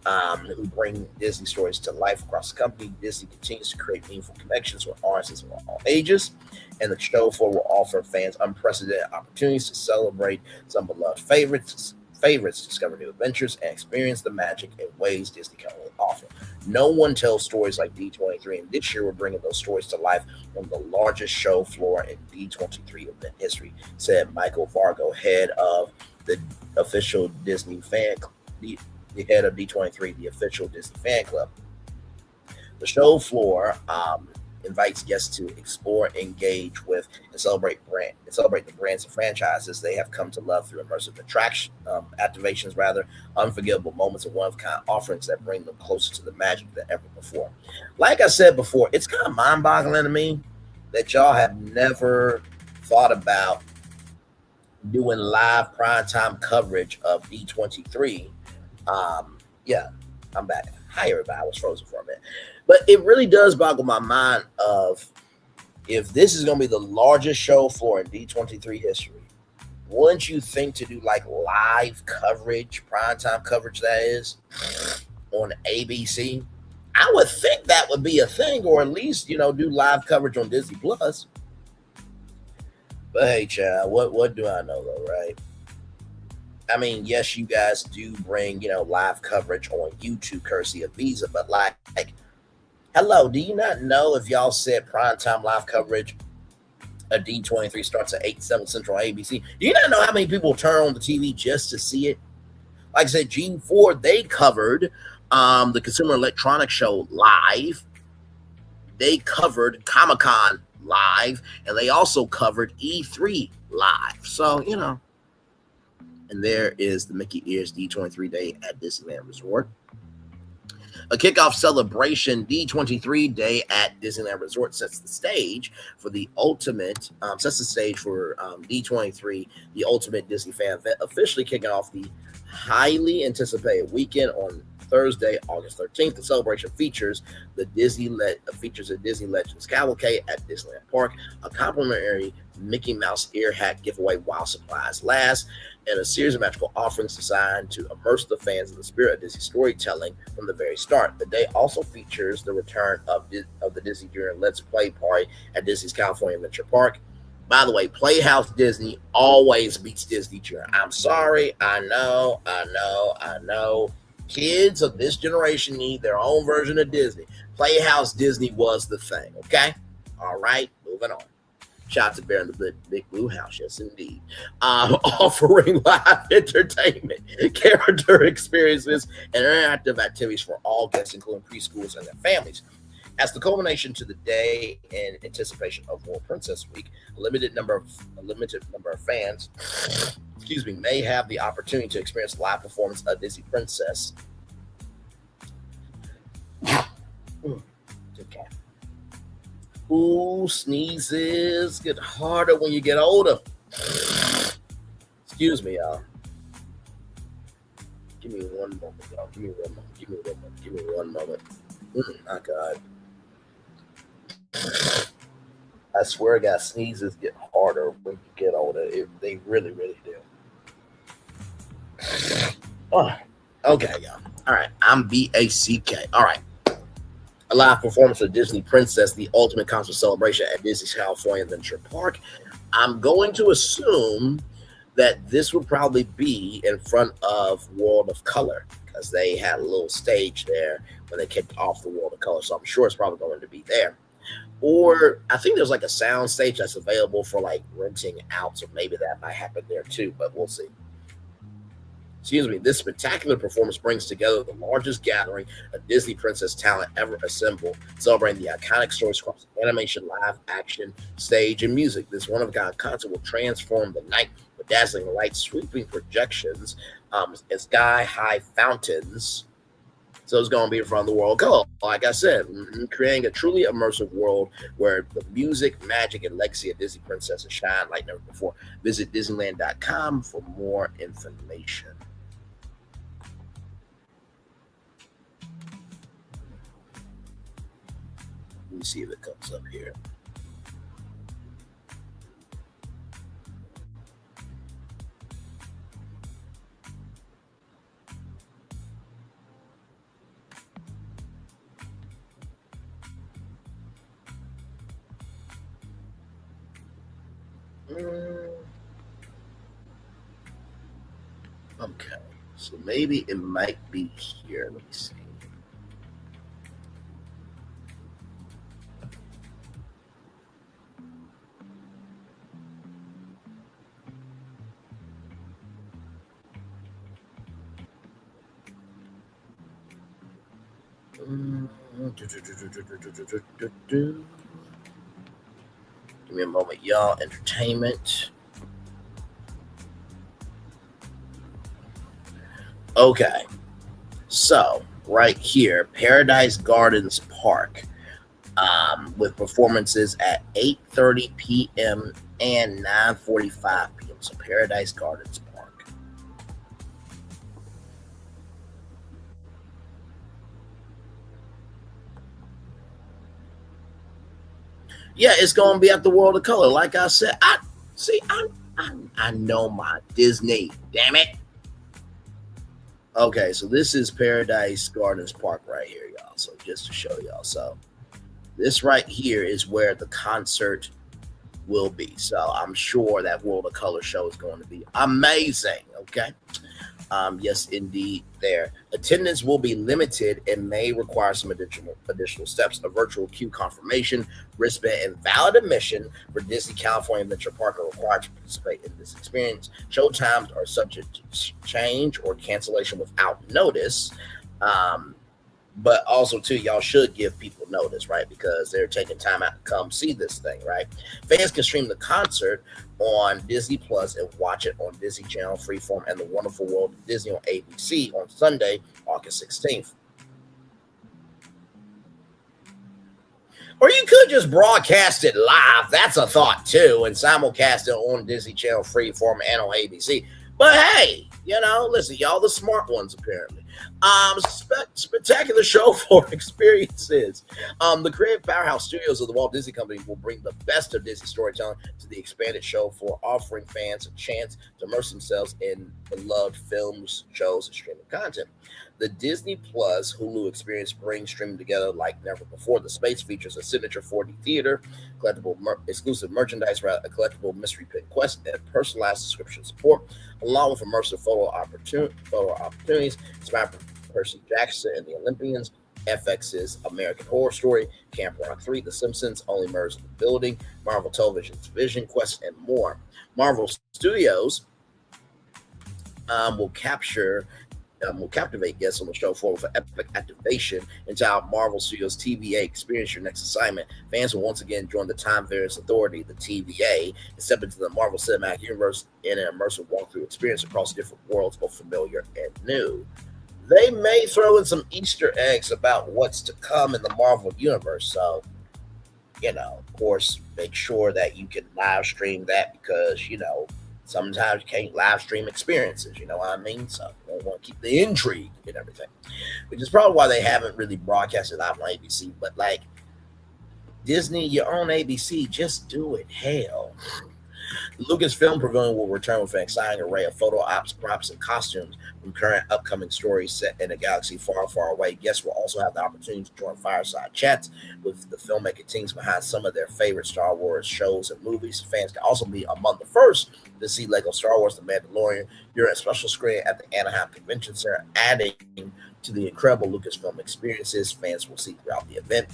who bring Disney stories to life across the company. Disney continues to create meaningful connections with artists of all ages, and the show floor will offer fans unprecedented opportunities to celebrate some beloved favorites, discover new adventures, and experience the magic in ways Disney can only offer. No one tells stories like D23, and this year we're bringing those stories to life on the largest show floor in D23 event history, said Michael Vargo, head of the official Disney fan club. The head of D23, the official Disney fan club. The show floor invites guests to explore, engage with, and celebrate the brands and franchises they have come to love through immersive activations, unforgettable moments, and one-of-a-kind offerings that bring them closer to the magic than ever before. Like I said before, it's kind of mind-boggling to me that y'all have never thought about doing live primetime coverage of D23. Yeah, I'm back. Hi, everybody. I was frozen for a minute. But it really does boggle my mind of if this is going to be the largest show floor in D23 history, wouldn't you think to do like live coverage, primetime coverage that is, on ABC? I would think that would be a thing, or at least, do live coverage on Disney Plus. But hey, child, what do I know though, right? I mean, yes, you guys do bring, live coverage on YouTube courtesy of Visa, but like, hello, do you not know if y'all said primetime live coverage a D23 starts at 8, 7 Central ABC? Do you not know how many people turn on the TV just to see it? Like I said, G4, they covered the Consumer Electronics Show live. They covered Comic-Con live, and they also covered E3 live. So, and there is the Mickey Ears D23 Day at Disneyland Resort. A kickoff celebration D23 Day at Disneyland Resort sets the stage for D23, the ultimate Disney fan event, officially kicking off the highly anticipated weekend on Thursday, August 13th. The celebration features a Disney Legends Cavalcade at Disneyland Park, a complimentary Mickey Mouse ear hat giveaway while supplies last, and a series of magical offerings designed to immerse the fans in the spirit of Disney storytelling from the very start. The day also features the return of the Disney Junior Let's Play party at Disney's California Adventure Park. By the way, Playhouse Disney always beats Disney Junior. I'm sorry. I know. Kids of this generation need their own version of Disney. Playhouse Disney was the thing, okay? All right, moving on. Shout out to Bear in the Big Blue House, yes indeed. Offering live entertainment, character experiences, and interactive activities for all guests, including preschoolers and their families. As the culmination to the day in anticipation of Royal Princess Week, a limited number of fans, may have the opportunity to experience live performance of Disney Princess. Okay. Ooh, sneezes get harder when you get older. Excuse me, y'all. Give me one moment, y'all. Give me one moment. My God. I swear, guys, sneezes get harder when you get older. They really, really do. Oh, okay, y'all. All right, I'm BACK. All right. A live performance of Disney Princess, the ultimate concert celebration at Disney's California Adventure Park. I'm going to assume that this would probably be in front of World of Color, because they had a little stage there when they kicked off the World of Color. So I'm sure it's probably going to be there. Or I think there's like a sound stage that's available for like renting out. So maybe that might happen there too, but we'll see. This spectacular performance brings together the largest gathering of Disney Princess talent ever assembled, celebrating the iconic stories across animation, live action, stage, and music. This one-of-a-kind concert will transform the night with dazzling lights, sweeping projections, and sky-high fountains. So it's going to be in front of the World Color, like I said, creating a truly immersive world where the music, magic, and legacy of Disney Princesses shine like never before. Visit Disneyland.com for more information. Let me see if it comes up here. Okay, so maybe it might be here. Let me see. Give me a moment, y'all. Entertainment. Okay, so right here, Paradise Gardens Park, with performances at 8:30 p.m. and 9:45 p.m. So Paradise Gardens Park. Yeah, it's gonna be at the World of Color. Like I said, I know my Disney. Damn it. Okay, so this is Paradise Gardens Park right here, y'all. So just to show y'all, so this right here is where the concert will be. So I'm sure that World of Color show is going to be amazing. Okay. Yes, indeed. There, attendance will be limited and may require some additional steps: a virtual queue confirmation, wristband, and valid admission for Disney California Adventure Park are required to participate in this experience. Show times are subject to change or cancellation without notice. But also, too, y'all should give people notice, right? Because they're taking time out to come see this thing, right? Fans can stream the concert on Disney Plus and watch it on Disney Channel, Freeform, and The Wonderful World of Disney on ABC on Sunday, August 16th. Or you could just broadcast it live. That's a thought, too, and simulcast it on Disney Channel, Freeform, and on ABC. But hey, you know, listen, y'all the smart ones, apparently. Spectacular show for experiences. The creative powerhouse studios of the Walt Disney Company will bring the best of Disney storytelling to the expanded show for offering fans a chance to immerse themselves in beloved films, shows, and streaming content. The Disney Plus Hulu experience brings streaming together like never before. The space features a signature 4D theater, collectible exclusive merchandise, a collectible mystery pin quest, and personalized subscription support, along with immersive photo opportunities inspired by Percy Jackson and the Olympians, FX's American Horror Story, Camp Rock 3, The Simpsons, Only Murders in the Building, Marvel Television's Vision Quest, and more. Marvel Studios will captivate guests on the show for epic activation into our Marvel Studios TVA Experience Your Next Assignment. Fans will once again join the Time Variance Authority, the TVA, and step into the Marvel Cinematic Universe in an immersive walkthrough experience across different worlds, both familiar and new. They may throw in some Easter eggs about what's to come in the Marvel Universe, so, you know, of course, make sure that you can live stream that because, you know, sometimes you can't live stream experiences, you know what I mean? So we want to keep the intrigue and everything, which is probably why they haven't really broadcasted live on ABC. But like Disney, you're on ABC, just do it. Hell. The Lucasfilm Pavilion will return with an exciting array of photo ops, props, and costumes from current upcoming stories set in a galaxy far, far away. Guests will also have the opportunity to join fireside chats with the filmmaker teams behind some of their favorite Star Wars shows and movies. Fans can also be among the first to see Lego Star Wars The Mandalorian during a special screening at the Anaheim Convention Center, adding to the incredible Lucasfilm experiences fans will see throughout the event.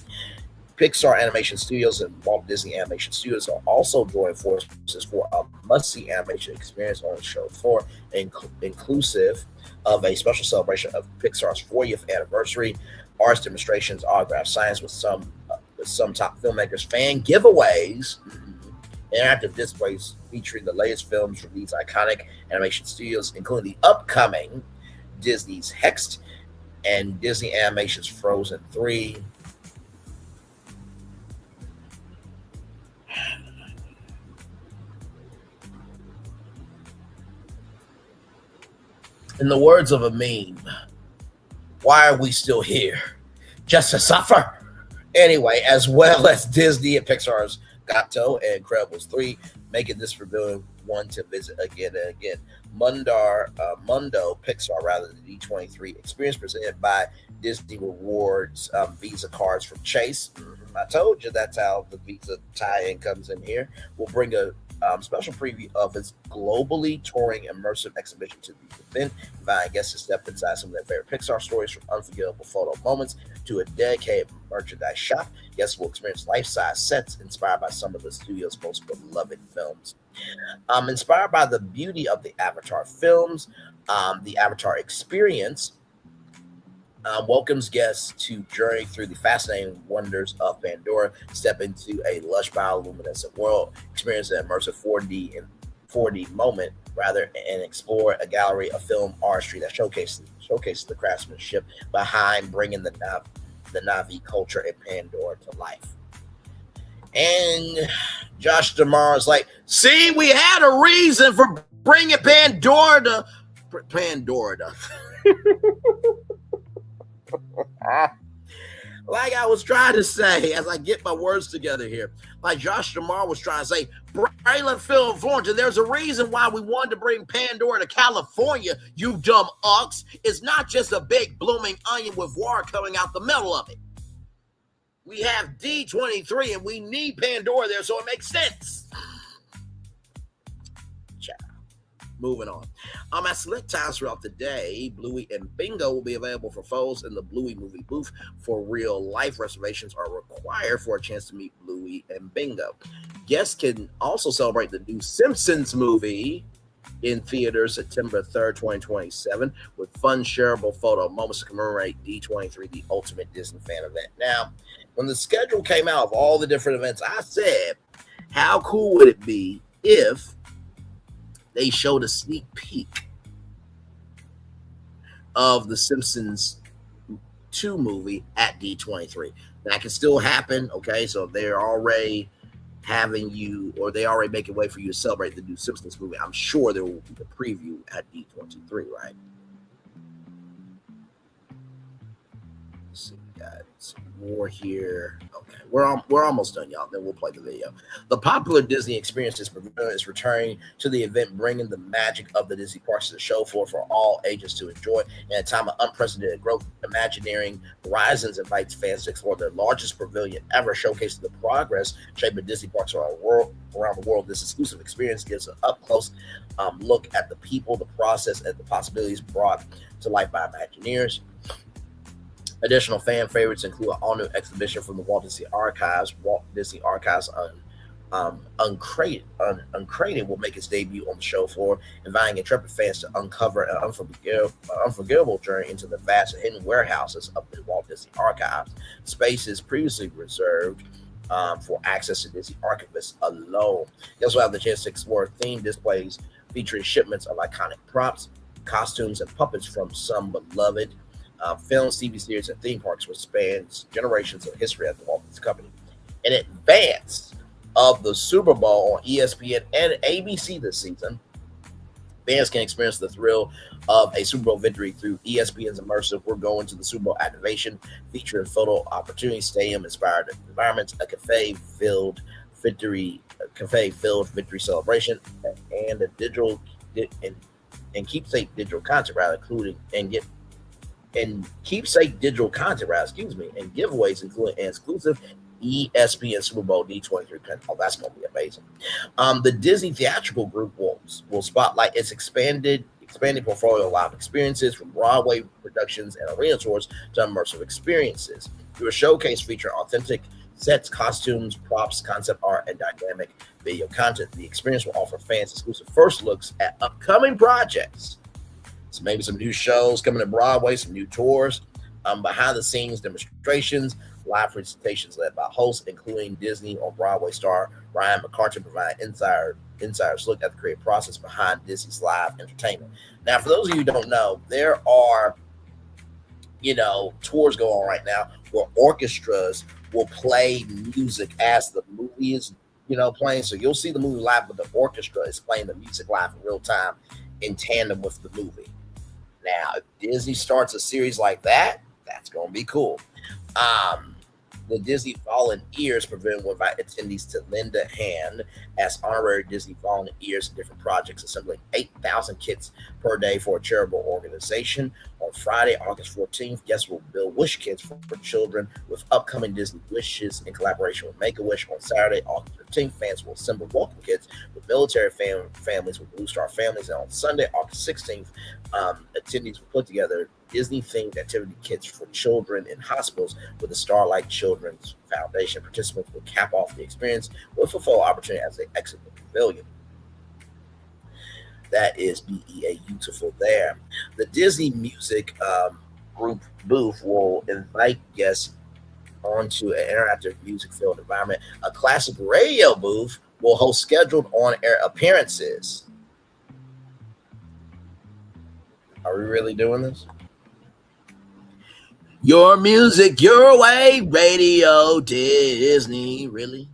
Pixar Animation Studios and Walt Disney Animation Studios are also joining forces for a must-see animation experience on the show floor, inclusive of a special celebration of Pixar's 40th anniversary, arts demonstrations, autograph signs with some top filmmakers, fan giveaways, interactive displays featuring the latest films from these iconic animation studios, including the upcoming Disney's Hexed and Disney Animation's Frozen 3. In the words of a meme, why are we still here? Just to suffer? Anyway, as well as Disney and Pixar's Gato and Incredibles 3, making this pavilion one to visit again and again. Mundo Pixar, rather than the D23 experience presented by Disney Rewards Visa cards from Chase. I told you that's how the Visa tie-in comes in here. We'll bring a special preview of its globally touring immersive exhibition to the event, inviting guests to step inside some of their favorite Pixar stories, from unforgettable photo moments to a dedicated merchandise shop. Guests will experience life-size sets inspired by some of the studio's most beloved films. Inspired by the beauty of the Avatar films, the Avatar experience welcomes guests to journey through the fascinating wonders of Pandora, step into a lush bioluminescent world, experience an immersive 4D moment, and explore a gallery of film artistry that showcases the craftsmanship behind bringing the Na'vi culture in Pandora to life. And Josh DeMar is like, see, we had a reason for bringing Pandora to Like I was trying to say, as I get my words together here, like Josh Jamar was trying to say, Braylon, Phil, and Florence, there's a reason why we wanted to bring Pandora to California, you dumb ucks. It's not just a big blooming onion with water coming out the middle of it. We have D23 and we need Pandora there, so it makes sense. Moving on. At select times throughout the day, Bluey and Bingo will be available for foes in the Bluey movie booth. For real life, reservations are required for a chance to meet Bluey and Bingo. Guests can also celebrate the new Simpsons movie in theaters September 3rd, 2027, with fun, shareable photo moments to commemorate D23, the ultimate Disney fan event. Now, when the schedule came out of all the different events, I said, how cool would it be if they showed a sneak peek of the Simpsons 2 movie at D23. That can still happen, okay? So they're already having you, or they already making way for you to celebrate the new Simpsons movie. I'm sure there will be a preview at D23, right? Let's see, we got some more here. Okay, we're almost done, y'all. Then we'll play the video. The popular Disney Experience is returning to the event, bringing the magic of the Disney parks to the show floor for all ages to enjoy. In a time of unprecedented growth, Imagineering Horizons invites fans to explore their largest pavilion ever, showcasing the progress shaping Disney parks around the world. This exclusive experience gives an up-close look at the people, the process, and the possibilities brought to life by Imagineers. Additional fan favorites include an all-new exhibition from the Walt Disney Archives. Walt Disney Archives Uncrated will make its debut on the show floor, inviting intrepid fans to uncover an unforgettable journey into the vast and hidden warehouses of the Walt Disney Archives. Spaces previously reserved for access to Disney archivists alone. You also have the chance to explore themed displays featuring shipments of iconic props, costumes, and puppets from some beloved films, TV series, and theme parks, which spans generations of history at the Walt Disney Company. In advance of the Super Bowl on ESPN and ABC this season, fans can experience the thrill of a Super Bowl victory through ESPN's immersive We're Going to the Super Bowl activation, featuring photo opportunities, stadium-inspired environments, a cafe-filled victory celebration, and a digital and keepsake digital content, and giveaways, including an exclusive ESPN Super Bowl D23 pin. Oh, that's going to be amazing. The Disney Theatrical Group will spotlight its expanding portfolio of live experiences, from Broadway productions and arena tours to immersive experiences. Through a showcase featuring authentic sets, costumes, props, concept art, and dynamic video content, the experience will offer fans exclusive first looks at upcoming projects. So maybe some new shows coming to Broadway, some new tours, behind-the-scenes demonstrations, live presentations led by hosts, including Disney on Broadway star Ryan McCartan, provide insiders look at the creative process behind Disney's live entertainment. Now, for those of you who don't know, there are, tours go on right now where orchestras will play music as the movie is, playing. So you'll see the movie live, but the orchestra is playing the music live in real time in tandem with the movie. Now, if Disney starts a series like that, that's going to be cool. The Disney Volunteers Pavilion will invite attendees to lend a hand as honorary Disney volunteers in different projects, assembling 8,000 kits per day for a charitable organization. On Friday, August 14th, guests will build wish kits for children with upcoming Disney wishes in collaboration with Make-A-Wish. On Saturday, August 15th, fans will assemble welcome kits with military families, with Blue Star families. And on Sunday, August 16th, attendees will put together Disney-themed activity kits for children in hospitals with the Starlight Children's Foundation. Participants will cap off the experience with a full opportunity as they exit the pavilion. That is beautiful there. The Disney Music Group booth will invite guests onto an interactive music-filled environment. A classic radio booth will host scheduled on-air appearances. Are we really doing this? Your music, your way, Radio Disney, really?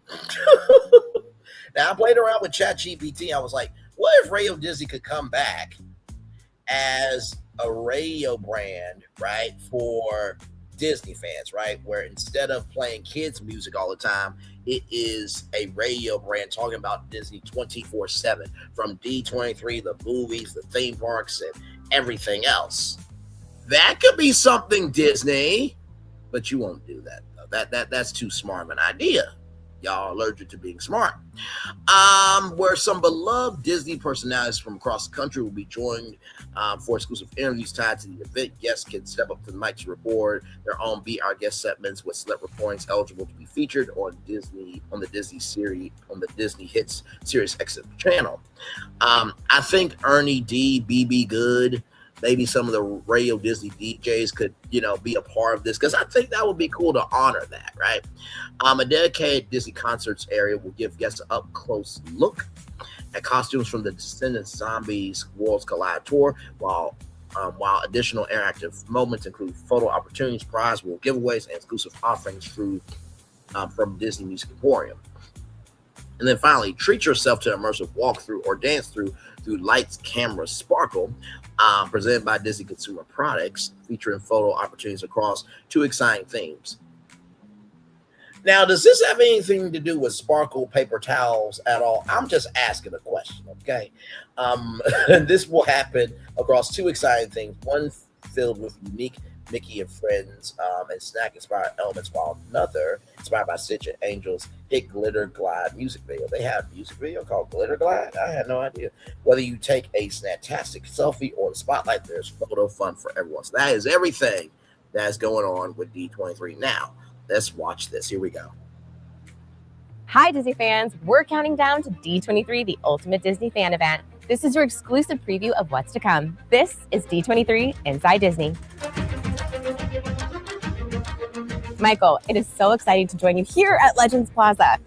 Now, I played around with ChatGPT. I was like, what if Radio Disney could come back as a radio brand, right, for Disney fans, right? Where instead of playing kids music all the time, it is a radio brand talking about Disney 24/7, from D23, the movies, the theme parks, and everything else. That could be something, Disney, but you won't do that though. That's too smart of an idea. Y'all are allergic to being smart. Where some beloved Disney personalities from across the country will be joined for exclusive interviews tied to the event. Guests can step up to the mic to record their own Be Our Guest segments with select recordings eligible to be featured on the Disney Hits Sirius XM channel. I think Ernie D, BB Good, maybe some of the radio Disney DJs could, be a part of this, because I think that would be cool to honor that, right? A dedicated Disney concerts area will give guests an up-close look at costumes from the Descendants Zombies Worlds Collide tour, while additional interactive moments include photo opportunities, prize pool giveaways, and exclusive offerings from Disney Music Emporium. And then finally, treat yourself to an immersive walkthrough or dance through Lights, Camera, Sparkle, presented by Disney Consumer Products, featuring photo opportunities across 2 exciting themes. Now, does this have anything to do with sparkle paper towels at all? I'm just asking a question, okay? This will happen across 2 exciting themes, one filled with unique Mickey and Friends and snack-inspired elements, while another inspired by Stitch and Angel's hit Glitter Glide music video. They have a music video called Glitter Glide? I had no idea. Whether you take a Snatastic selfie or the spotlight, there's photo fun for everyone. So that is everything that's going on with D23. Now, let's watch this. Here we go. Hi, Disney fans. We're counting down to D23, the ultimate Disney fan event. This is your exclusive preview of what's to come. This is D23 Inside Disney. Michael, it is so exciting to join you here at Legends Plaza.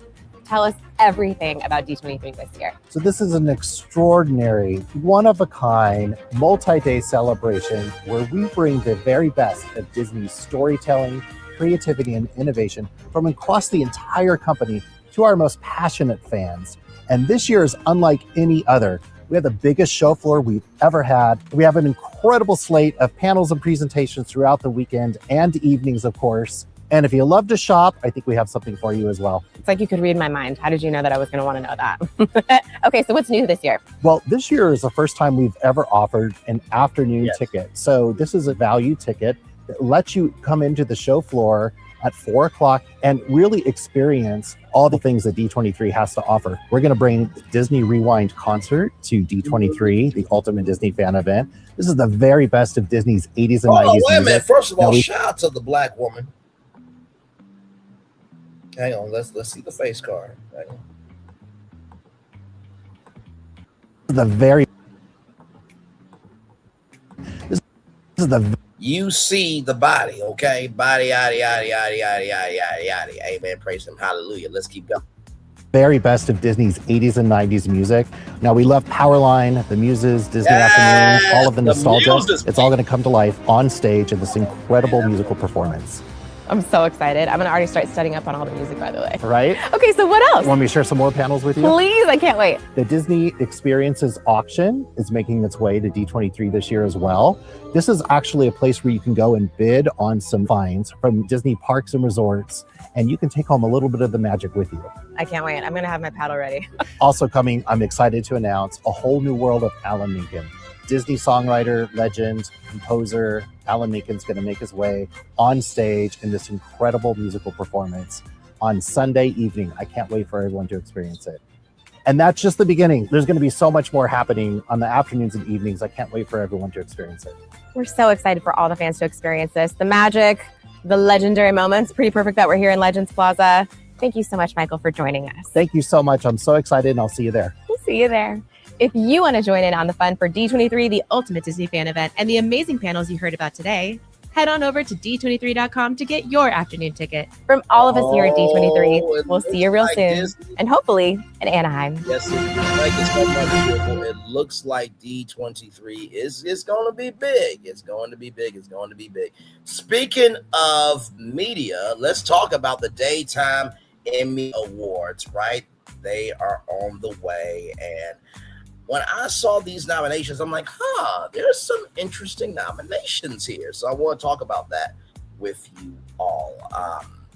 Tell us everything about D23 this year. So this is an extraordinary, one-of-a-kind, multi-day celebration where we bring the very best of Disney's storytelling, creativity, and innovation from across the entire company to our most passionate fans. And this year is unlike any other. We have the biggest show floor we've ever had. We have an incredible slate of panels and presentations throughout the weekend and evenings, of course. And if you love to shop, I think we have something for you as well. It's like you could read my mind. How did you know that I was going to want to know that? Okay, so what's new this year? Well, this year is the first time we've ever offered an afternoon ticket. So this is a value ticket that lets you come into the show floor at 4 o'clock and really experience all the things that D23 has to offer. We're going to bring the Disney Rewind concert to D23, the ultimate Disney fan event. This is the very best of Disney's 80s and 90s Wait a minute. music. First of all, shout out to the black woman. Hang on, let's see the face card. Hang on. This is the You see the body, okay? Body, yada, yada, yada, yada, yada, yada, yada. Amen. Praise him. Hallelujah. Let's keep going. very best of Disney's 80s and 90s music. Now, we love Powerline, the Muses, Disney Afternoon, all of the nostalgia. It's all going to come to life on stage in this incredible musical performance. I'm so excited. I'm going to already start studying up on all the music, by the way. Right? Okay, so what else? Want me to share some more panels with you? Please, I can't wait. The Disney Experiences auction is making its way to D23 this year as well. This is actually a place where you can go and bid on some finds from Disney parks and resorts, and you can take home a little bit of the magic with you. I can't wait. I'm going to have my paddle ready. Also coming, I'm excited to announce a whole new world of Alan Menken. Disney songwriter, legend, composer, Alan Menken's going to make his way on stage in this incredible musical performance on Sunday evening. I can't wait for everyone to experience it. And that's just the beginning. There's going to be so much more happening on the afternoons and evenings. I can't wait for everyone to experience it. We're so excited for all the fans to experience this. The magic, the legendary moments. Pretty perfect that we're here in Legends Plaza. Thank you so much, Michael, for joining us. Thank you so much. I'm so excited, and I'll see you there. We'll see you there. If you want to join in on the fun for D23, the ultimate Disney fan event, and the amazing panels you heard about today, head on over to D23.com to get your afternoon ticket. From all of us here at D23, we'll see you real soon. Disney. And hopefully in Anaheim. Yes, it looks like D23 is going to be big. It's going to be big. It's going to be big. Speaking of media, let's talk about the Daytime Emmy Awards, right? They are on the way, and when I saw these nominations, I'm like, there's some interesting nominations here. So I want to talk about that with you all.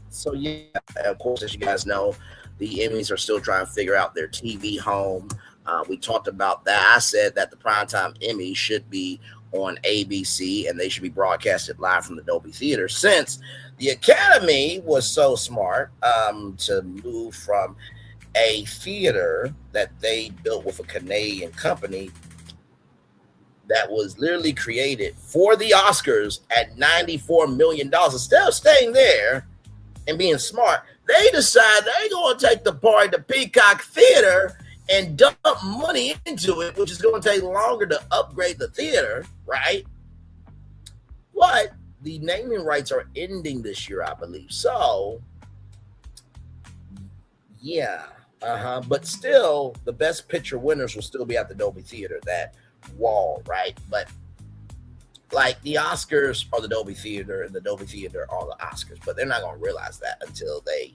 So yeah, of course, as you guys know, the Emmys are still trying to figure out their TV home. We talked about that. I said that the primetime Emmys should be on ABC and they should be broadcasted live from the Dolby Theater, since the Academy was so smart to move from a theater that they built with a Canadian company that was literally created for the Oscars at $94 million. Instead of staying there and being smart, they decide they're going to take the part of the Peacock Theater and dump money into it, which is going to take longer to upgrade the theater, right? But the naming rights are ending this year, I believe. So, yeah. But still, the Best Picture winners will still be at the Dolby Theater, that wall, right? But like the Oscars are the Dolby Theater and the Dolby Theater are the Oscars, but they're not going to realize that until they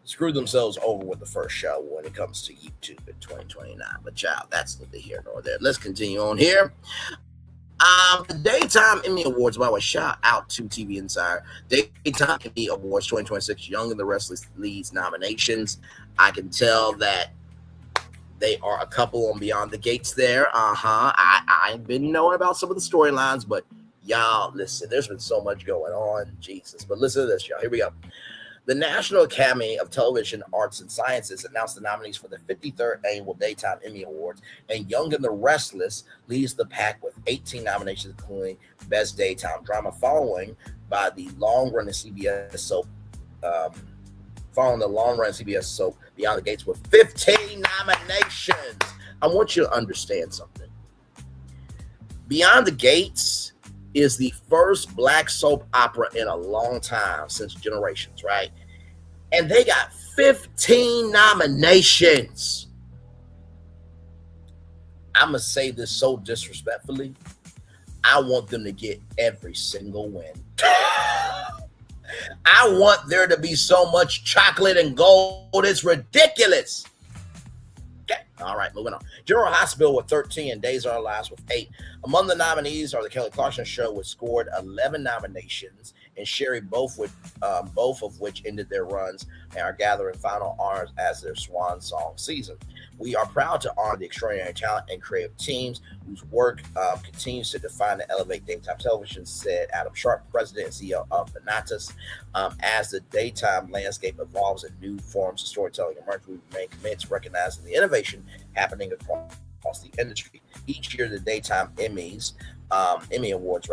screw themselves over with the first show when it comes to YouTube in 2029. But child, that's neither here nor there. Let's continue on here. The Daytime Emmy Awards, by the way, shout out to TV Insider. Daytime Emmy Awards 2026, Young and the Restless leads nominations. I can tell that they are a couple on Beyond the Gates there. I've been knowing about some of the storylines, but y'all, listen, there's been so much going on. Jesus. But listen to this, y'all. Here we go. The National Academy of Television Arts and Sciences announced the nominees for the 53rd Annual Daytime Emmy Awards, and Young and the Restless leads the pack with 18 nominations, including Best Daytime Drama, following the long-running CBS soap Beyond the Gates with 15 nominations. I want you to understand something. Beyond the Gates is the first black soap opera in a long time, since Generations, right? And they got 15 nominations. I'm going to say this so disrespectfully. I want them to get every single win. I want there to be so much chocolate and gold. It's ridiculous. Okay. All right, moving on. General Hospital with 13 and Days of Our Lives with 8. Among the nominees are The Kelly Clarkson Show, which scored 11 nominations, and Sherry, both of which ended their runs and are gathering final honors as their swan song season. We are proud to honor the extraordinary talent and creative teams whose work continues to define and elevate daytime television, said Adam Sharp, president and CEO of Thanatos. As the daytime landscape evolves and new forms of storytelling emerge, we remain committed to recognizing the innovation happening across the industry. Each year, the Daytime Emmy Awards,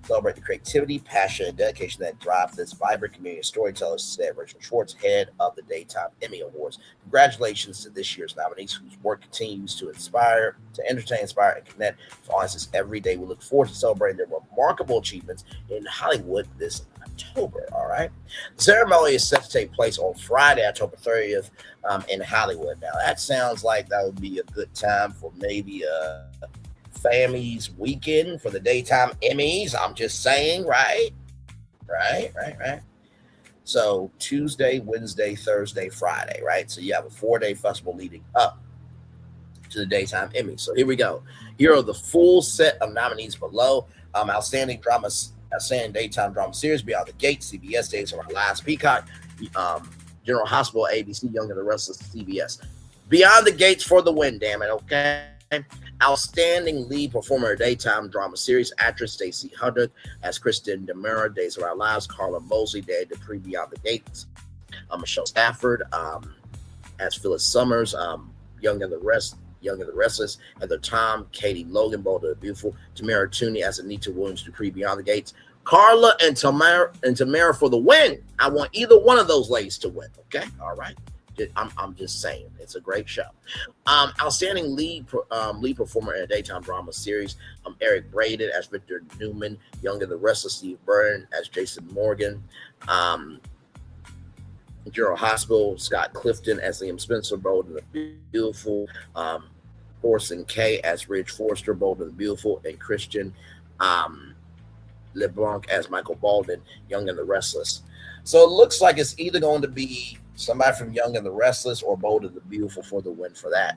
celebrate the creativity, passion, and dedication that drive this vibrant community of storytellers, said Rachel Schwartz, head of the Daytime Emmy Awards. Congratulations to this year's nominees, whose work continues to inspire, to entertain, inspire, and connect with audiences every day. We look forward to celebrating their remarkable achievements in Hollywood this October. All right. The ceremony is set to take place on Friday, October 30th, in Hollywood. Now, that sounds like that would be a good time for maybe a family's weekend for the Daytime Emmys. I'm just saying, right? So Tuesday, Wednesday, Thursday, Friday, right? So you have a 4-day festival leading up to the Daytime Emmys. So here we go. Here are the full set of nominees below. Outstanding Daytime Drama Series, Beyond the Gates, CBS, Days of Our Lives, Peacock, General Hospital, ABC, Young and the Restless, CBS. Beyond the Gates for the win, damn it, okay? Outstanding lead performer of Daytime Drama Series, actress Stacey Huddock as Kristen Demura, Days of Our Lives, Carla Mosley, Day Dupree, Beyond the Gates, Michelle Stafford as Phyllis Summers, Young and the Restless, Heather Tom, Katie Logan, Bold and the Beautiful, Tamara Tooney as Anita Williams Dupree, Beyond the Gates, Carla and Tamara for the win. I want either one of those ladies to win. Okay, all right. I'm just saying, it's a great show. Outstanding lead performer in a daytime drama series, Eric Braeden as Victor Newman, Young and the Restless, Steve Byrne as Jason Morgan, General Hospital, Scott Clifton as Liam Spencer, Bold and the Beautiful, Orson Kay as Ridge Forrester, Bold and the Beautiful, and Christian LeBlanc as Michael Baldwin, Young and the Restless. So it looks like it's either going to be somebody from Young and the Restless or Bold and the Beautiful for the win for that.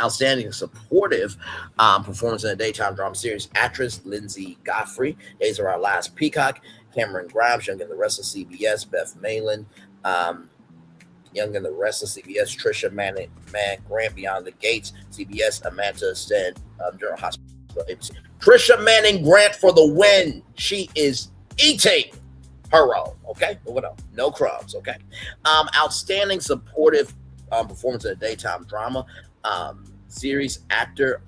Outstanding supportive performance in a daytime drama series, actress Lindsay Godfrey. Days of Our Lives, Peacock. Cameron Grimes, Young and the Rest of CBS. Beth Malin, Young and the Rest of CBS. Trisha Manning, Grant, Beyond the Gates, CBS. Amanda Stead, General Hospital, ABC. Trisha Manning Grant for the win. She is eating her role. Okay, moving on. No crumbs. Okay. Outstanding supportive performance in a daytime drama series, actor.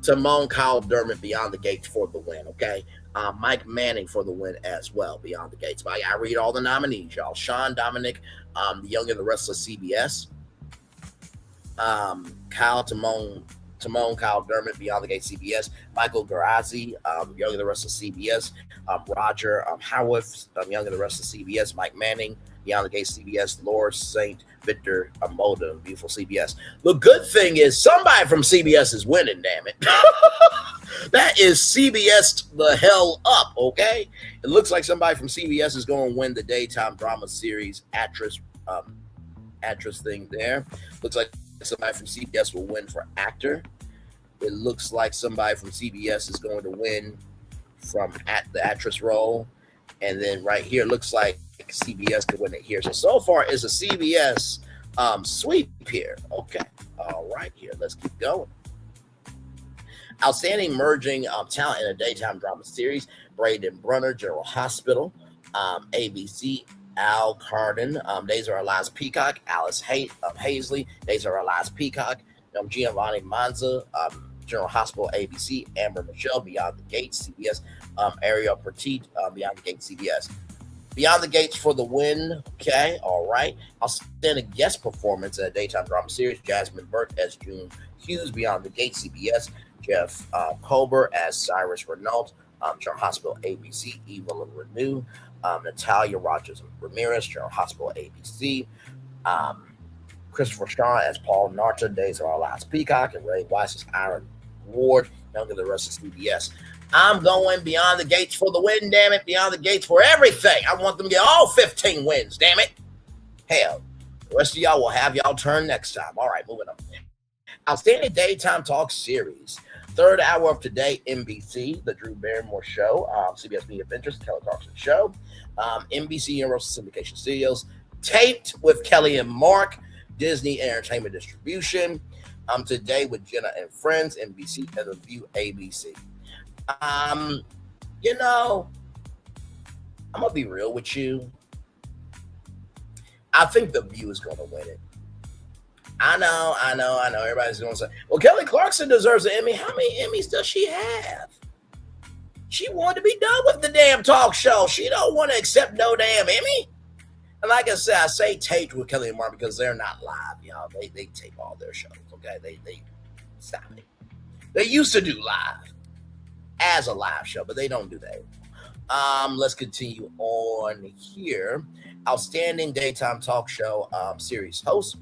Timon Kyle Dermott, Beyond the Gates for the win. Okay. Mike Manning for the win as well, Beyond the Gates. But I read all the nominees, y'all. Sean Dominic, The Young and the Restless, CBS. Timon Kyle Dermott, Beyond the Gates, CBS. Michael Garazzi, Young and the Restless, CBS. Roger Howarth, Young and the Restless, CBS. Mike Manning, Beyond the Gates, CBS. Laura St. Victor Amoda, beautiful CBS. The good thing is somebody from CBS is winning, damn it. That is CBS the hell up, okay? It looks like somebody from CBS is going to win the daytime drama series actress thing there. Looks like somebody from CBS will win for actor. It looks like somebody from CBS is going to win from the actress role. And then right here, looks like CBS could win it here. So far is a CBS sweep here. Okay. All right, here. Let's keep going. Outstanding merging talent in a daytime drama series. Braden Brunner, General Hospital. ABC, Al Carden, Days of Our Lives, Peacock. Alice Hazley, Days of Our Lives, Peacock. Giovanni Manza, General Hospital, ABC. Amber Michelle, Beyond the Gates, CBS. Ariel Petit, Beyond the Gates, CBS. Beyond the Gates for the win. Okay, all right. Outstanding guest performance in a daytime drama series. Jasmine Burke as June Hughes, Beyond the Gates, CBS. Jeff Colbert as Cyrus Renault, General Hospital, ABC. Eva Renew, Natalia Rogers Ramirez, General Hospital, ABC. Christopher Shaw as Paul Narta, Days of Our Lives, Peacock. And Ray Weiss as Aaron Ward, Young and the Rest of CBS. I'm going Beyond the Gates for the win, damn it. Beyond the Gates for everything. I want them to get all 15 wins, damn it. Hell, the rest of y'all will have y'all turn next time. All right, moving on. Outstanding daytime talk series. Third hour of Today, NBC, The Drew Barrymore Show, CBS Media of Interest, Kelly Clarkson Show, NBC Universal Syndication Studios, Taped with Kelly and Mark, Disney Entertainment Distribution, Today with Jenna and Friends, NBC, and The View, ABC. You know, I'm going to be real with you. I think The View is going to win it. I know. Everybody's going to say, well, Kelly Clarkson deserves an Emmy. How many Emmys does she have? She wanted to be done with the damn talk show. She don't want to accept no damn Emmy. And like I said, I say taped with Kelly and Mark because they're not live, y'all. They tape all their shows, okay? They stop it. They used to do live as a live show, but they don't do that anymore. Let's continue on here. Outstanding daytime talk show series host.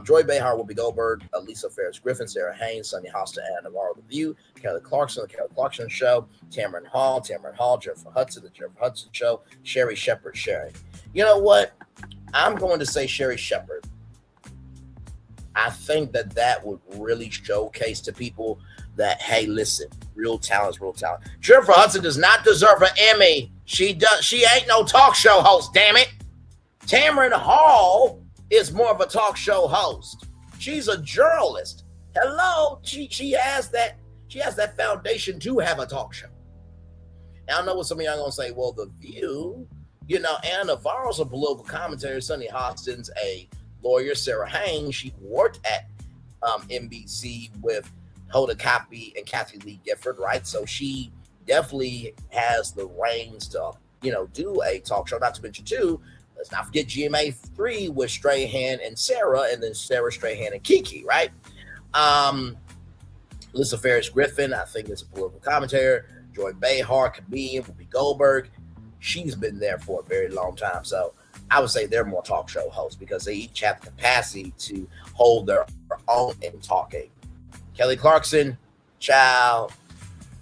Joy Behar, Whoopi Goldberg, Lisa Ferris Griffin, Sarah Haynes, Sunny Hosta, and Navarro The View, Kelly Clarkson, The Kelly Clarkson Show, Tamron Hall, Jennifer Hudson, The Jennifer Hudson Show, Sherry Shepherd, Sherry. You know what? I'm going to say Sherry Shepherd. I think that would really showcase to people that, hey, listen, real talent is real talent. Jennifer Hudson does not deserve an Emmy. She ain't no talk show host, damn it. Tamron Hall is more of a talk show host. She's a journalist. Hello, she has that foundation to have a talk show. Now I know what some of y'all gonna say. Well, The View, Anna Navarro's a political commentator. Sunny Hostin's a lawyer. Sarah Haynes, she worked at NBC with Hoda Kotb and Kathy Lee Gifford, right? So she definitely has the reins to, do a talk show. Not to mention too, let's not forget GMA3 with Strahan and Sarah, and then Sarah, Strahan, and Kiki, right? Lisa Ferris Griffin, I think, is a political commentator. Joy Behar, comedian, Whoopi Goldberg. She's been there for a very long time. So I would say they're more talk show hosts because they each have the capacity to hold their own in talking. Kelly Clarkson, child,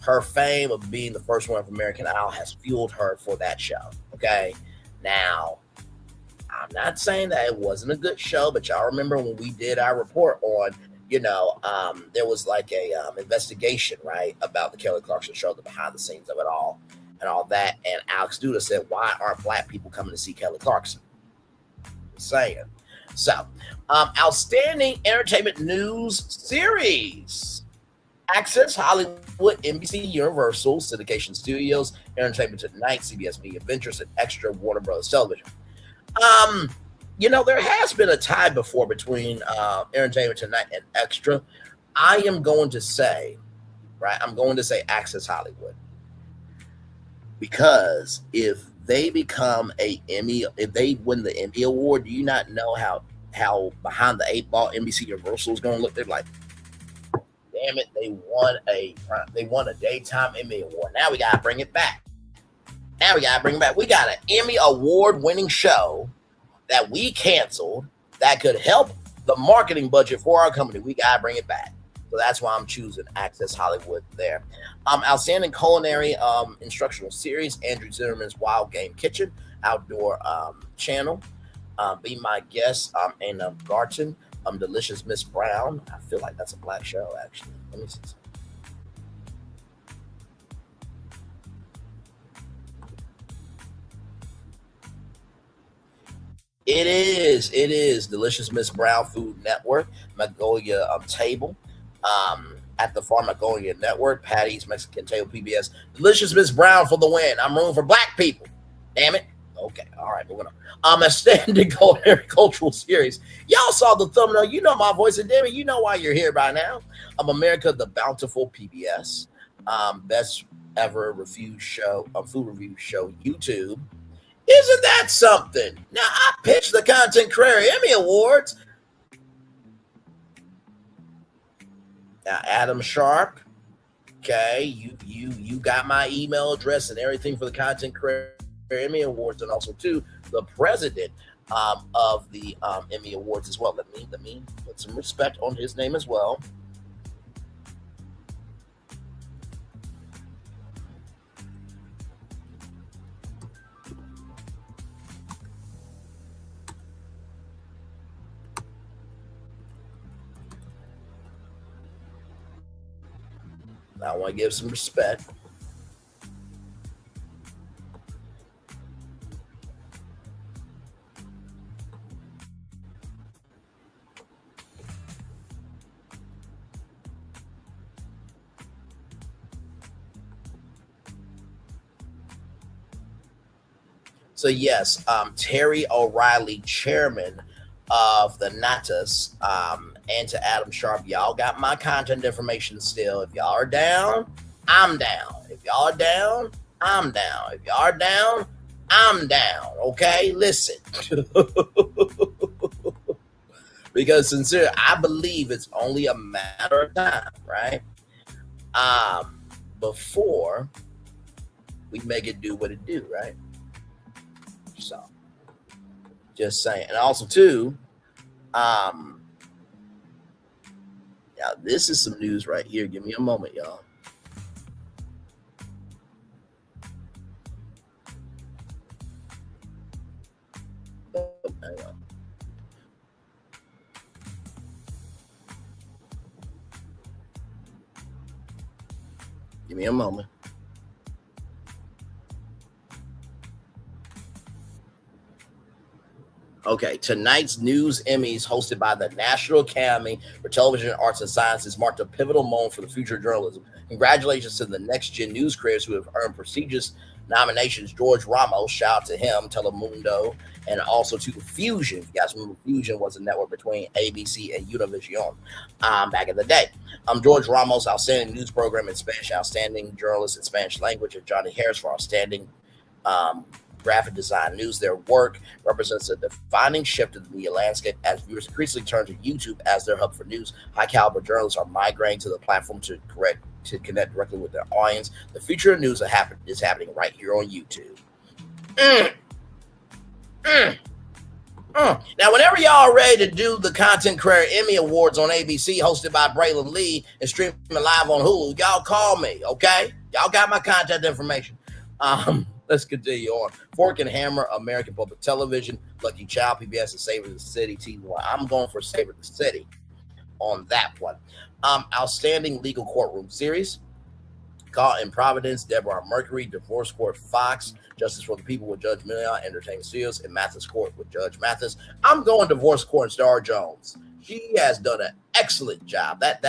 her fame of being the first one of American Idol has fueled her for that show, okay? Now, I'm not saying that it wasn't a good show, but y'all remember when we did our report on there was like a investigation, right, about the Kelly Clarkson show, the behind the scenes of it all, and all that. And Alex Duda said, "Why aren't black people coming to see Kelly Clarkson?" Just saying. So, outstanding entertainment news series: Access Hollywood, NBC Universal, Syndication Studios, Entertainment Tonight, CBS Media Ventures, and Extra, Warner Brothers Television. There has been a tie before between Entertainment Tonight and Extra. I am going to say, right, Access Hollywood. Because if they become if they win the Emmy Award, do you not know how behind the eight ball NBC Universal is going to look? They're like, damn it, they won a daytime Emmy Award. Now we got to bring it back. We got an Emmy Award winning show that we canceled that could help the marketing budget for our company. We got to bring it back. So that's why I'm choosing Access Hollywood there. Outstanding culinary instructional series, Andrew Zimmerman's Wild Game Kitchen, outdoor channel. Be My Guest, Anna Garton, Delicious Miss Brown. I feel like that's a black show, actually. Let me see something. It is Delicious Miss Brown Food Network, Magnolia Table, at the Farm Magnolia Network, Patty's Mexican Table, PBS. Delicious Miss Brown for the win. I'm rooting for black people. Damn it. Okay, all right, moving on. A standing cultural series. Y'all saw the thumbnail. You know my voice, and damn it, you know why you're here by now. America the Bountiful, PBS. Best ever review show, food review show, YouTube. Isn't that something? Now, I pitched the Content Creator Emmy Awards. Now, Adam Sharp, okay, you got my email address and everything for the Content Creator Emmy Awards, and also, too, the president of the Emmy Awards as well. Let me put some respect on his name as well. I want to give some respect. So yes, Terry O'Reilly, chairman of the Natas, and to Adam Sharp, y'all got my content information still. If y'all are down, I'm down. If y'all are down, I'm down. If y'all are down, I'm down. Okay, listen. Because sincerely, I believe it's only a matter of time, right? Before we make it do what it do, right? So, just saying. And also, too, now, this is some news right here. Give me a moment, y'all. Oh, hang on. Give me a moment. Okay, tonight's News Emmys, hosted by the National Academy for Television, Arts, and Sciences, marked a pivotal moment for the future of journalism. Congratulations to the next-gen news creators who have earned prestigious nominations. George Ramos, shout out to him, Telemundo, and also to Fusion. If you guys remember, Fusion was a network between ABC and Univision back in the day. George Ramos, outstanding news program in Spanish, outstanding journalist in Spanish language, and Johnny Harris for outstanding graphic design news. Their work represents a defining shift in the media landscape as viewers increasingly turn to YouTube as their hub for news. High caliber journalists are migrating to the platform to connect directly with their audience. The future of news is happening right here on YouTube. Now, whenever y'all are ready to do the Content Creator Emmy Awards on ABC, hosted by Braylon Lee and streaming live on Hulu, y'all call me, okay? Y'all got my contact information. Let's continue on. Fork and Hammer, American Public Television, Lucky Child, PBS, and Savor the City, T1. I'm going for Savor the City. on that one. Outstanding legal courtroom series. Caught in Providence, Deborah Mercury, Divorce Court, Fox, Justice for the People with Judge Million, Entertainment Studios, and Mathis Court with Judge Mathis. I'm going Divorce Court and Star Jones. She has done an excellent job. That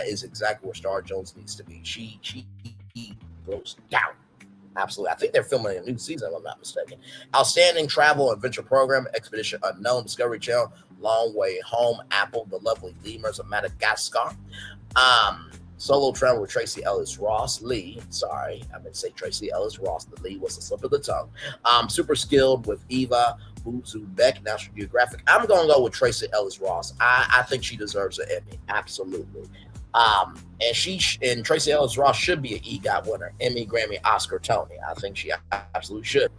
is exactly where Star Jones needs to be. She goes down. Absolutely. I think they're filming a new season, if I'm not mistaken. Outstanding travel adventure program, Expedition Unknown, Discovery Channel, Long Way Home, Apple, The Lovely Lemurs of Madagascar. Solo travel with Tracy Ellis Ross. Lee, sorry, I meant to say Tracy Ellis Ross. The Lee was a slip of the tongue. Super Skilled with Eva Beck, National Geographic. I'm going to go with Tracy Ellis Ross. I think she deserves an Emmy. Absolutely. And Tracy Ellis Ross should be an EGOT winner. Emmy, Grammy, Oscar, Tony. I think she absolutely should.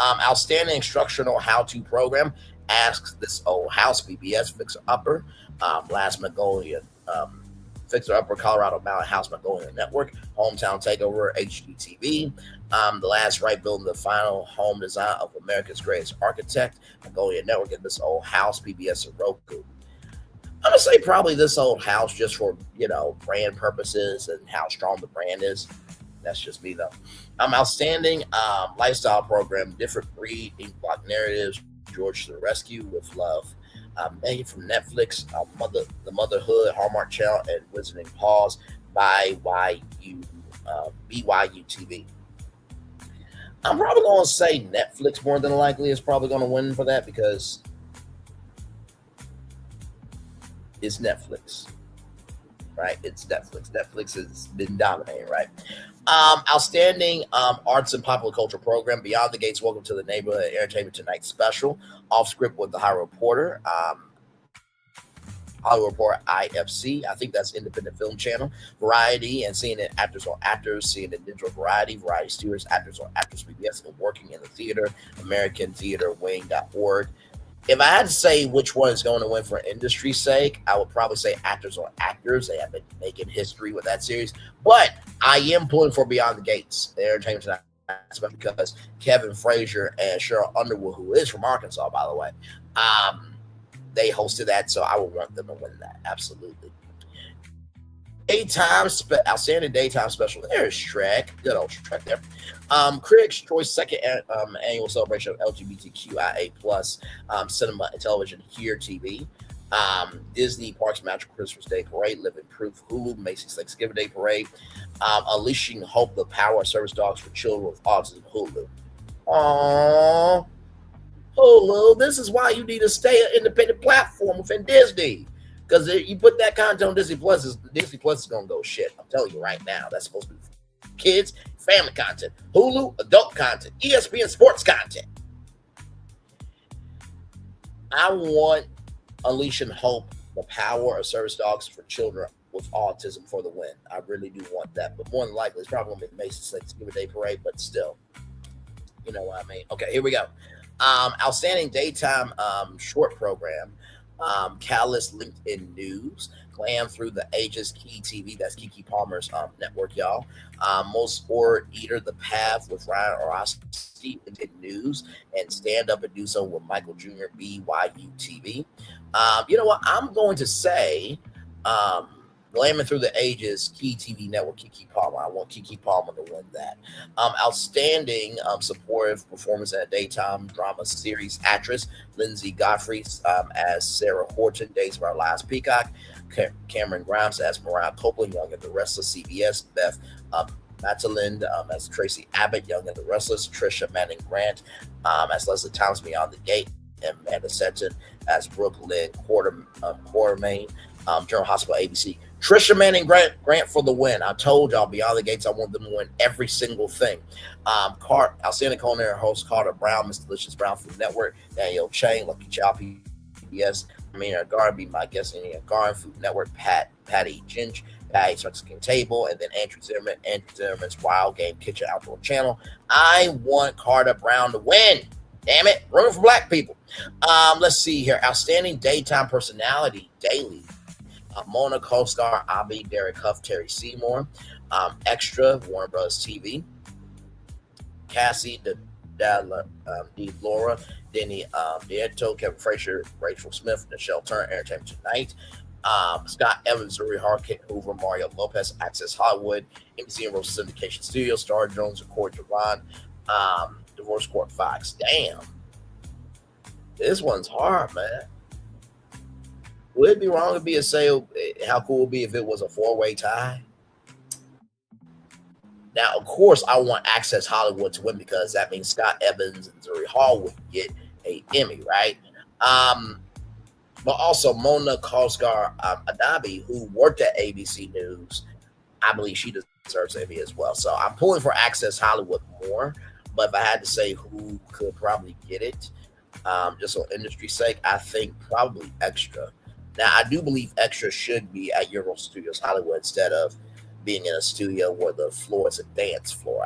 Outstanding instructional how-to program. Ask This Old House, PBS, Fixer Upper. Last Magnolia, Fixer Upper, Colorado Mountain House, Magnolia Network. Hometown Takeover, HGTV. The Last Right, Building the Final Home Design of America's Greatest Architect, Magnolia Network, and This Old House, PBS, and Roku. I'm going to say probably This Old House just for, brand purposes and how strong the brand is. That's just me, though. Outstanding lifestyle program, Different Breed, Ink Block Narratives, George to the Rescue with Love. Megan from Netflix, The Motherhood, Hallmark Channel, and Wizarding Paws by BYU TV. I'm probably going to say Netflix more than likely is probably going to win for that because it's Netflix, right? It's Netflix. Netflix has been dominating, right? Outstanding arts and popular culture program, Beyond the Gates, Welcome to the Neighborhood, Entertainment Tonight special, Off Script with the Hollywood Reporter, Hollywood Reporter IFC, I think that's Independent Film Channel, Variety, and CNN Actors on Actors, CNN Digital Variety Stewards, Actors on Actors, PBS, and Working in the Theater, American Theater Wing.org. If I had to say which one is going to win for industry's sake, I would probably say Actors on Actors. They have been making history with that series. But I am pulling for Beyond the Gates, the Entertainment Tonight, because Kevin Frazier and Cheryl Underwood, who is from Arkansas, by the way, they hosted that, so I would want them to win that. Absolutely. Outstanding daytime special. There's Shrek. Good old Shrek there. Critics' Choice second annual celebration of LGBTQIA plus cinema and television here TV. Disney Parks Magical Christmas Day Parade, Living Proof, Hulu, Macy's Thanksgiving Day Parade, Unleashing Hope, the Power of Service Dogs for Children with Autism, Hulu. Aww. Hulu, this is why you need to stay an independent platform within Disney. Because you put that content on Disney Plus is going to go shit. I'm telling you right now. That's supposed to be kids, family content. Hulu, adult content. ESPN sports content. I want Unleashing Hope, the Power of Service Dogs for Children with Autism for the win. I really do want that. But more than likely, it's probably going to be Macy's Thanksgiving Day Parade, but still. You know what I mean? Okay, here we go. Outstanding daytime short program. Catalyst LinkedIn News, Glam Through the Ages, Key TV, that's Keke Palmer's network, y'all. Most Sport Eater, The Path with Ryan Orozsky in News, and Stand Up and Do So with Michael Jr., BYU TV. You know what? I'm going to say Glamming Through the Ages, Key TV Network, Keke Palmer. I want Keke Palmer to win that. Outstanding supportive performance in a daytime drama series actress, Lindsay Godfrey as Sarah Horton, Days of Our Lives Peacock. Cameron Grimes as Mariah Copeland, Young and the Restless, CBS. Beth Matalind as Tracy Abbott, Young and the Restless. Trisha Manning Grant as Leslie Thomas, Beyond the Gate. And Amanda Seton as Brooklyn Quartermain, General Hospital, ABC. Trisha Manning Grant for the win. I told y'all Beyond the Gates, I want them to win every single thing. Outstanding culinary host Carter Brown, Mr. Delicious Brown Food Network, Danielle Chang, Lucky Chow, PBS. Amina Garden be my guest in the Garden Food Network, Patty Ginge, Patty's Mexican Table, and then Andrew Zimmerman's Wild Game Kitchen Outdoor Channel. I want Carter Brown to win. Damn it, room for black people. Let's see here. Outstanding daytime personality, daily. Mona co-star Abby, Derek Huff, Terry Seymour. Extra, Warner Bros. TV. Cassie, Laura, Denny Nieto, Kevin Frazier, Rachel Smith, Nichelle Turner, Entertainment Tonight. Scott Evans, Zuri Hart, Kent Hoover, Mario Lopez, Access Hollywood, MC and Rose Syndication Studios, Star Jones, Record Javon, Divorce Court Fox. Damn. This one's hard, man. Would it be wrong to be a sale? How cool it would be if it was a 4-way tie? Now, of course, I want Access Hollywood to win because that means Scott Evans and Zuri Hall would get an Emmy, right? But also Mona Kosgar Adabi, who worked at ABC News, I believe she deserves an Emmy as well. So I'm pulling for Access Hollywood more. But if I had to say who could probably get it, just on industry's sake, I think probably Extra. Now, I do believe Extra should be at Universal Studios Hollywood instead of being in a studio where the floor is a dance floor.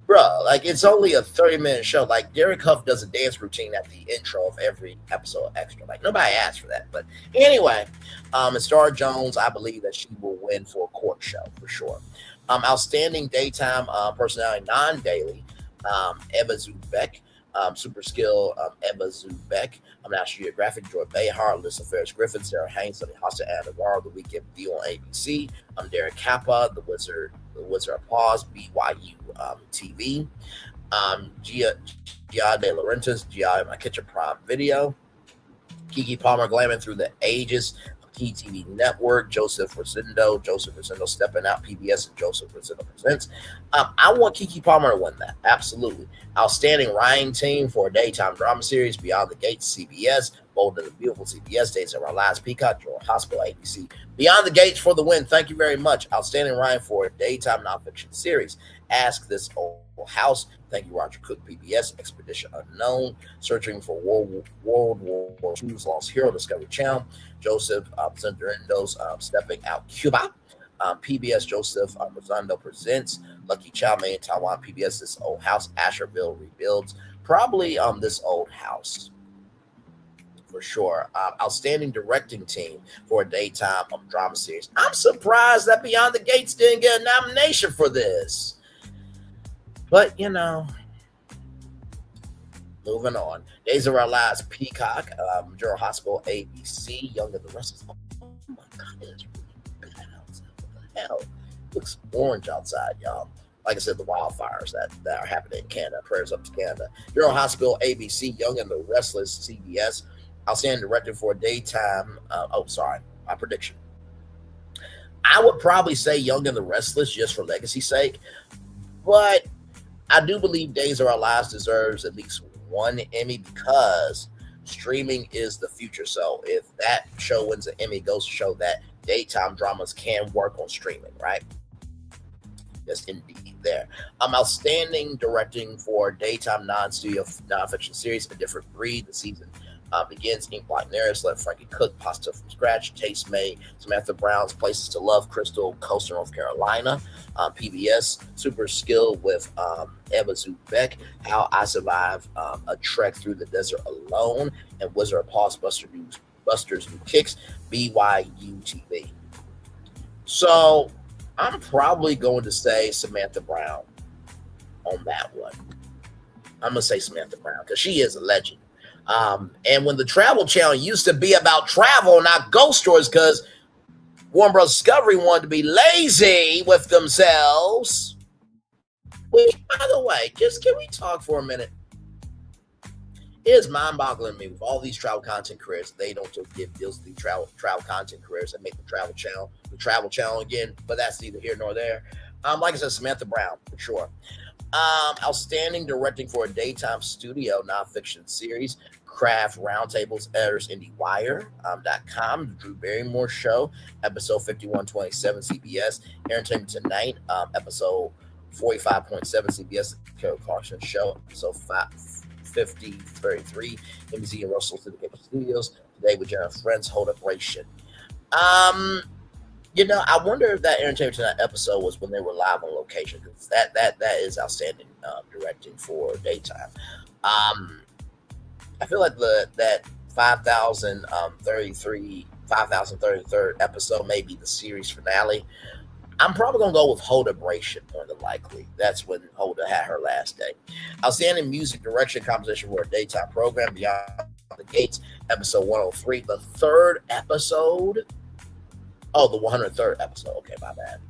Bro, like, it's only a 30-minute show. Like, Derek Huff does a dance routine at the intro of every episode of Extra. Like, nobody asked for that. But anyway, and Star Jones, I believe that she will win for a court show for sure. Outstanding daytime personality, non-daily, Eva Zubek. Super skill, Eva Zubek. National Geographic, Joy Behar, Alyssa Ferris Griffin, Sarah Haynes, Sonny Hosta, Anna Navarro, The Weekend View on ABC. Derek Kappa, The Wizard of Pause, BYU TV. Gia De Laurentiis, Gia My Kitchen Prime Video. Kiki Palmer, Glamming Through the Ages, Key TV Network, Joseph Rosendo Stepping Out, PBS, and Joseph Rosendo Presents. I want Kiki Palmer to win that, absolutely. Outstanding writing team for a daytime drama series, Beyond the Gates, CBS, Bold and the Beautiful, CBS, Days of Our Lives, Peacock, General Hospital, ABC. Beyond the Gates for the win, thank you very much. Outstanding writing for a daytime nonfiction series, Ask This Old House, thank you, Roger Cook, PBS, Expedition Unknown, Searching for World War II's Lost Hero, Discovery Channel, Joseph Centerindos, Stepping Out, Cuba, PBS, Joseph Rosando Presents, Lucky Chow Made in Taiwan, PBS, This Old House, Asherville Rebuilds, probably This Old House for sure. Outstanding directing team for a daytime drama series. I'm surprised that Beyond the Gates didn't get a nomination for this. But, you know, moving on. Days of Our Lives, Peacock, General Hospital, ABC, Young and the Restless. Oh my God, it's really bad outside. What the hell? It looks orange outside, y'all. Like I said, the wildfires that are happening in Canada. Prayers up to Canada. General Hospital, ABC, Young and the Restless, CBS. Outstanding director for a daytime. My prediction. I would probably say Young and the Restless just for legacy's sake. But I do believe Days of Our Lives deserves at least one Emmy because streaming is the future. So if that show wins an Emmy, it goes to show that daytime dramas can work on streaming, right? Yes, indeed. There. Outstanding directing for daytime non-studio non-fiction series, A Different Breed. The season begins. Ink Black Neris, Let Frankie Cook, Pasta from Scratch, Taste Made, Samantha Brown's Places to Love, Crystal, Coastal, North Carolina. PBS, Super Skill with Eva Zubek, How I Survive a Trek Through the Desert Alone, and Wizard of Pause, Buster's New Kicks, BYU TV. So I'm probably going to say Samantha Brown on that one. I'm going to say Samantha Brown because she is a legend. And when the Travel Channel used to be about travel, not ghost stories, because Warner Bros. Discovery wanted to be lazy with themselves. Which, by the way, just can we talk for a minute? It is mind-boggling to me with all these travel content careers. They don't just give deals to the travel content careers and make the Travel Channel again. But that's neither here nor there. Like I said, Samantha Brown for sure. Outstanding directing for a daytime studio nonfiction series, Craft Roundtables, editors IndieWire.com, The Drew Barrymore Show, episode 5127 CBS, Entertainment Tonight, episode 45.7 CBS, The Carol Clarkson Show, episode 5033, NBC and Russell Syndication Studios, Today with Jenna Friends, Hold Up Ration. You know, I wonder if that Entertainment Tonight episode was when they were live on location, because that is outstanding directing for daytime. I feel like that 5,033rd episode may be the series finale. I'm probably going to go with Hoda Bration, more than likely. That's when Hoda had her last day. Outstanding music direction composition for a daytime program, Beyond the Gates, episode 103, the third episode. Oh, the 103rd episode. Okay, my bad.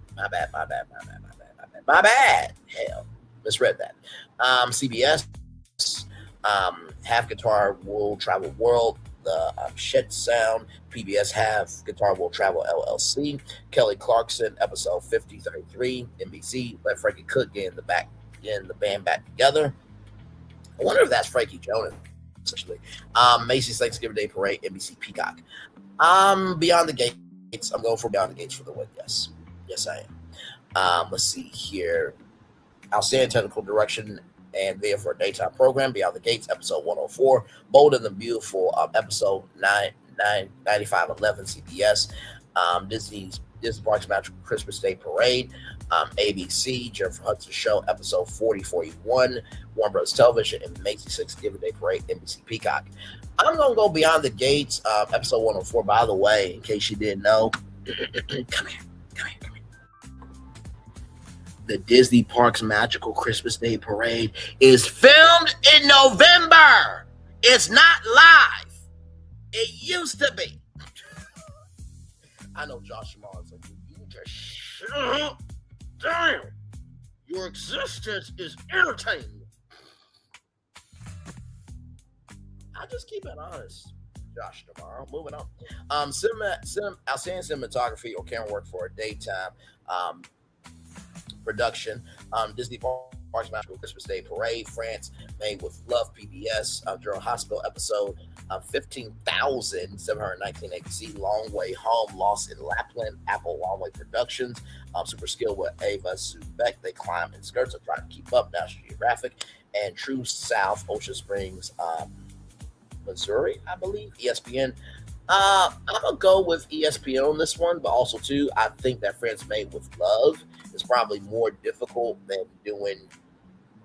Hell, misread that. CBS, Half Guitar Will Travel World, the Shed Sound, PBS Half Guitar Will Travel LLC, Kelly Clarkson, episode 5033, NBC, Let Frankie Cook get in the band back together. I wonder if that's Frankie Jonas, essentially. Macy's Thanksgiving Day Parade, NBC Peacock. Beyond the Gates. I'm going for Beyond the Gates for the win. Yes, I am. Let's see here. Outstanding technical direction and video for a daytime program. Beyond the Gates, episode 104. Bold and the Beautiful, episode 9511, CBS. Disney Parks Magical Christmas Day Parade. ABC, Jennifer Hudson Show, episode 4041. Warner Bros. Television and Macy's Thanksgiving Day Parade, NBC Peacock. I'm going to go Beyond the Gates, episode 104. By the way, in case you didn't know, come here. The Disney Parks Magical Christmas Day Parade is filmed in November. It's not live. It used to be. I know Josh Jamal is like, you just shut up. Damn. Your existence is irritating. I just keep it honest, Josh tomorrow. Moving on. Outstanding cinematography or camera work for a daytime production. Disney Parks Magical Christmas Day Parade, France, Made with Love, PBS, General Hospital episode 15,719 ABC, Long Way Home, Lost in Lapland, Apple Long Way Productions, Super Skill with Ava Subeck, They Climb in Skirts, I'm trying to keep up, National Geographic, and True South, Ocean Springs, Missouri, I believe, ESPN. I'm going to go with ESPN on this one, but also, too, I think that France Made with Love is probably more difficult than doing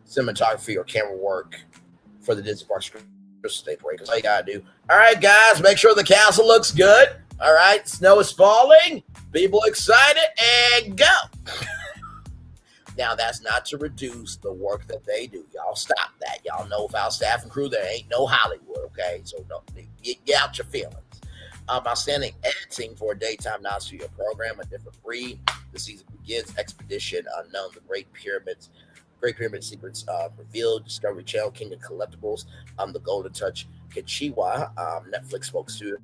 cinematography or camera work for the Disney Parks Christmas Day Parade. Because all you got to do, all right, guys, make sure the castle looks good. All right, snow is falling. People excited, and go. Now, that's not to reduce the work that they do. Y'all stop that. Y'all know without staff and crew, there ain't no Hollywood, okay? So don't get out your feelings. Outstanding editing for a daytime non-studio program, a different breed. The season begins. Expedition Unknown, the Great Pyramid Secrets revealed. Discovery Channel, King of Collectibles, The Golden Touch, Kichiwa, Netflix spoke to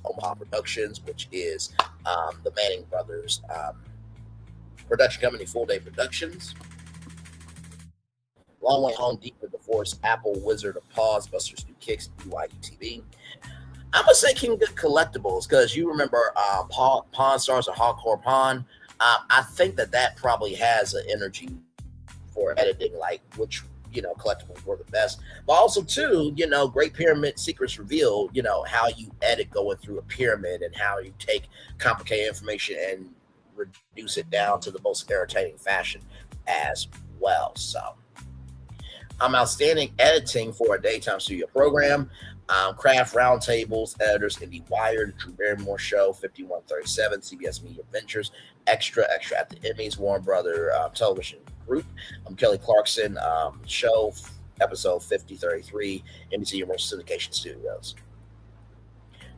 Omaha Productions, which is the Manning Brothers production company, Full Day Productions. Long Way Home, Deep in the Forest, Apple, Wizard of Paws, Buster's New Kicks, BYU TV. I'm going to say King of Collectibles because you remember Pawn Stars or Hardcore Pawn. I think that probably has an energy for editing, like which, collectibles were the best. But also, too, Great Pyramid Secrets reveal, how you edit going through a pyramid and how you take complicated information and reduce it down to the most entertaining fashion as well. So, outstanding editing for a daytime studio program. Craft Roundtables, editors, Indie Wired, Drew Barrymore Show, 5137, CBS Media Ventures, Extra at the Emmys, Warner Brother Television Group, Kelly Clarkson Show, episode 5033, NBC Universal Syndication Studios.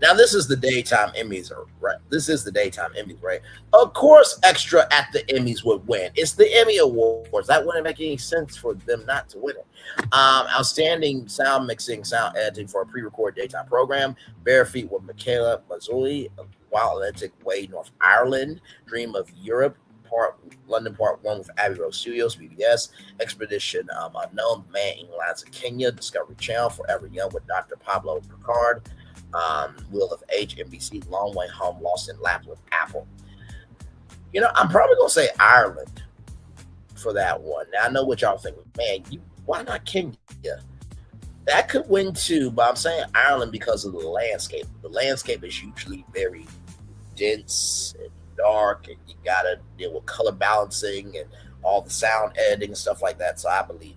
Now, this is the daytime Emmys, right? Right? Of course, Extra at the Emmys would win. It's the Emmy Awards. That wouldn't make any sense for them not to win it. Outstanding sound mixing, sound editing for a pre-recorded daytime program. Bare Feet with Michaela Mazzulli, Wild Atlantic Way, North Ireland. Dream of Europe, London Part 1 with Abbey Road Studios, BBS. Expedition Unknown, Man in Lines of Kenya, Discovery Channel, Forever Young with Dr. Pablo Picard. Wheel of Age, NBC, Long Way Home, Lost in Lapland with Apple. I'm probably going to say Ireland for that one. Now, I know what y'all think. Man, why not Kenya? That could win too, but I'm saying Ireland because of the landscape. The landscape is usually very dense and dark, and you got to deal with color balancing and all the sound editing and stuff like that, so I believe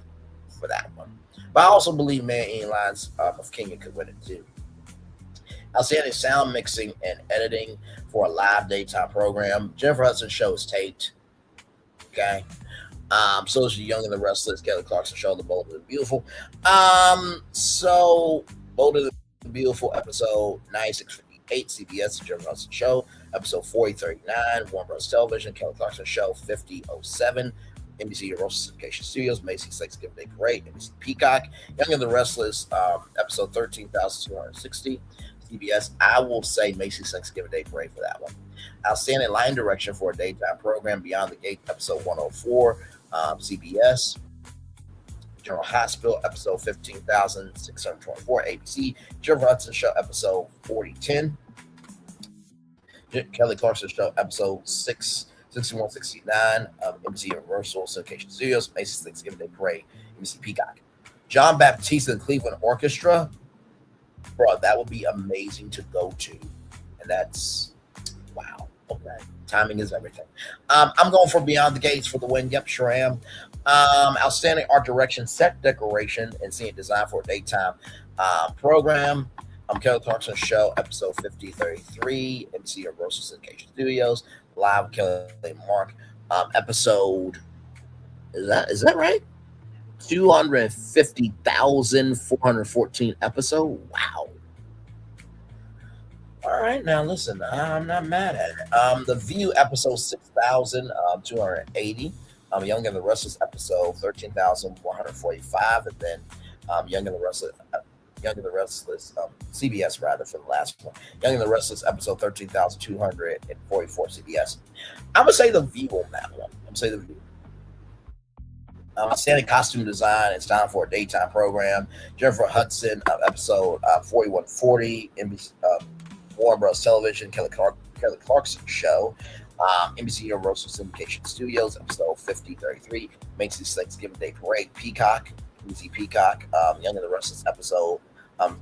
for that one. But I also believe Man in Lines of Kenya could win it too. Outstanding sound mixing and editing for a live daytime program. Jennifer Hudson Show is taped. Okay. So is The Young and the Restless, Kelly Clarkson Show, The Bold and the Beautiful. So Bold and the Beautiful, episode 9658, CBS, The Jim Russell Show, episode 4039, Warner Bros. Television, Kelly Clarkson Show, 5007, NBC Universal Syndication Studios, Macy's Thanksgiving Day Parade, NBC Peacock, Young and the Restless, episode 13,260, CBS. I will say Macy's Thanksgiving Day Parade for that one. Outstanding Line Direction for a Daytime Program, Beyond the Gate, episode 104, CBS. General Hospital, episode 15,624, ABC. Jim Hudson Show, episode 4010. Kelly Clarkson Show, episode 6169, NBC Universal Syndication Studios, Macy's Thanksgiving Day Parade, NBC Peacock. John Baptiste and Cleveland Orchestra, bro, that would be amazing to go to. And that's, wow, okay. Timing is everything. I'm going for Beyond the Gates for the win. Yep, sure am. Outstanding art direction, set decoration, and scene design for a daytime program. Kelly Clarkson Show, episode 5033, NBC Universal Syndication Studios, live Kelly and Mark. Episode, is that right? 250,414 episode. Wow. All right, now listen, I'm not mad at it. The View episode 6,280. Young and the Restless episode 13,145, and then Young and the Restless, CBS rather for the last one. Young and the Restless episode 13,244, CBS. I'm gonna say the View on that one. I'm gonna say the View. Outstanding costume design and style for a daytime program. Jennifer Hudson episode 4140, NBC, Warner Bros. Television, Kelly Clarkson Show, NBC Universal Syndication Studios, episode 5033, Macy's Thanksgiving Day Parade, Peacock, NBC Peacock, Young and the Restless episode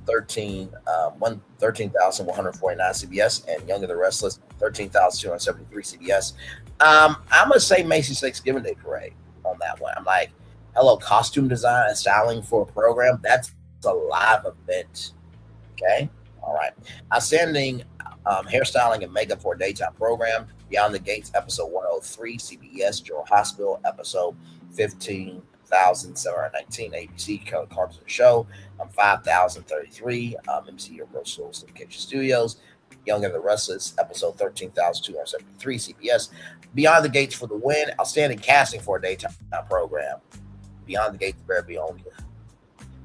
13,149 CBS, and Young and the Restless 13,273 CBS. I'm gonna say Macy's Thanksgiving Day Parade on that one. I'm like, hello, costume design and styling for a program. That's a live event. Okay. All right. Outstanding hairstyling and makeup for a daytime program. Beyond the Gates, episode 103, CBS. General Hospital, episode 15,719, ABC. Kelly Clarkson Show, 5,033, MC Universal Syndication Studios. Young and the Restless, episode 13,273, CBS. Beyond the Gates for the win. Outstanding casting for a daytime program. Beyond the Gates, better be on you.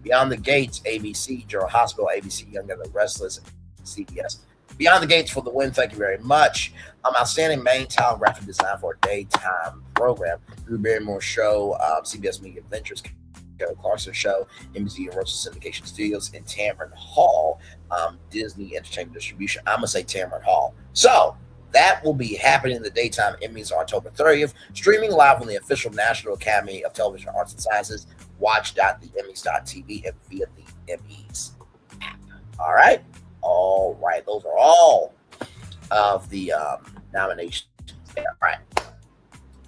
Beyond the Gates, ABC, General Hospital, ABC, Young and the Restless, CBS. Beyond the Gates for the win. Thank you very much. Outstanding main talent graphic design for a daytime program. Drew Barrymore Show, CBS Media Ventures, Kelly Clarkson Show, NBC Universal Syndication Studios, and Tamron Hall, Disney Entertainment Distribution. I'm going to say Tamron Hall. So that will be happening in the daytime Emmys on October 30th, streaming live on the official National Academy of Television Arts and Sciences, watch.theemmys.tv, and via the Emmys app. All right. All right. Those are all of the nominations there. All right.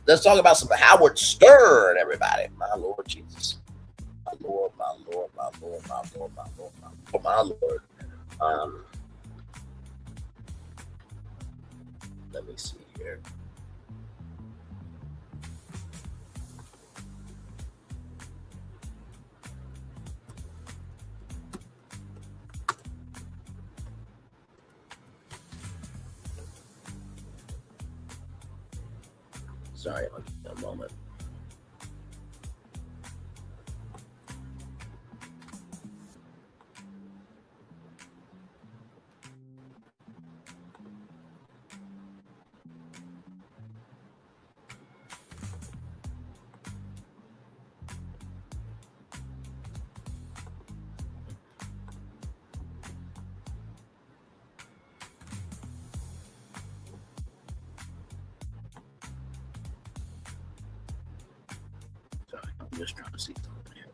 Let's talk about some Howard Stern, everybody. My Lord Jesus. My Lord, my Lord, my Lord, my Lord, my Lord, my Lord. Let me see here. Sorry, I'll give you a moment. I'm just trying to see something here.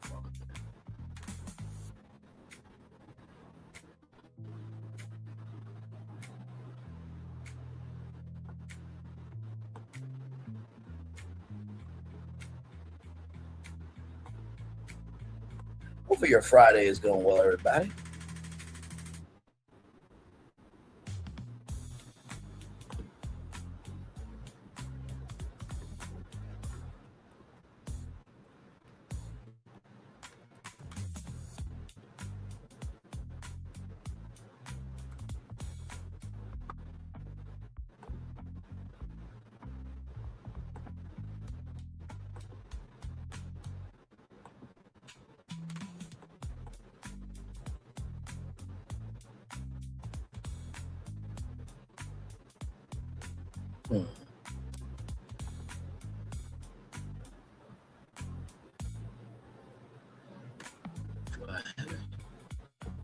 Hopefully your Friday is going well, everybody.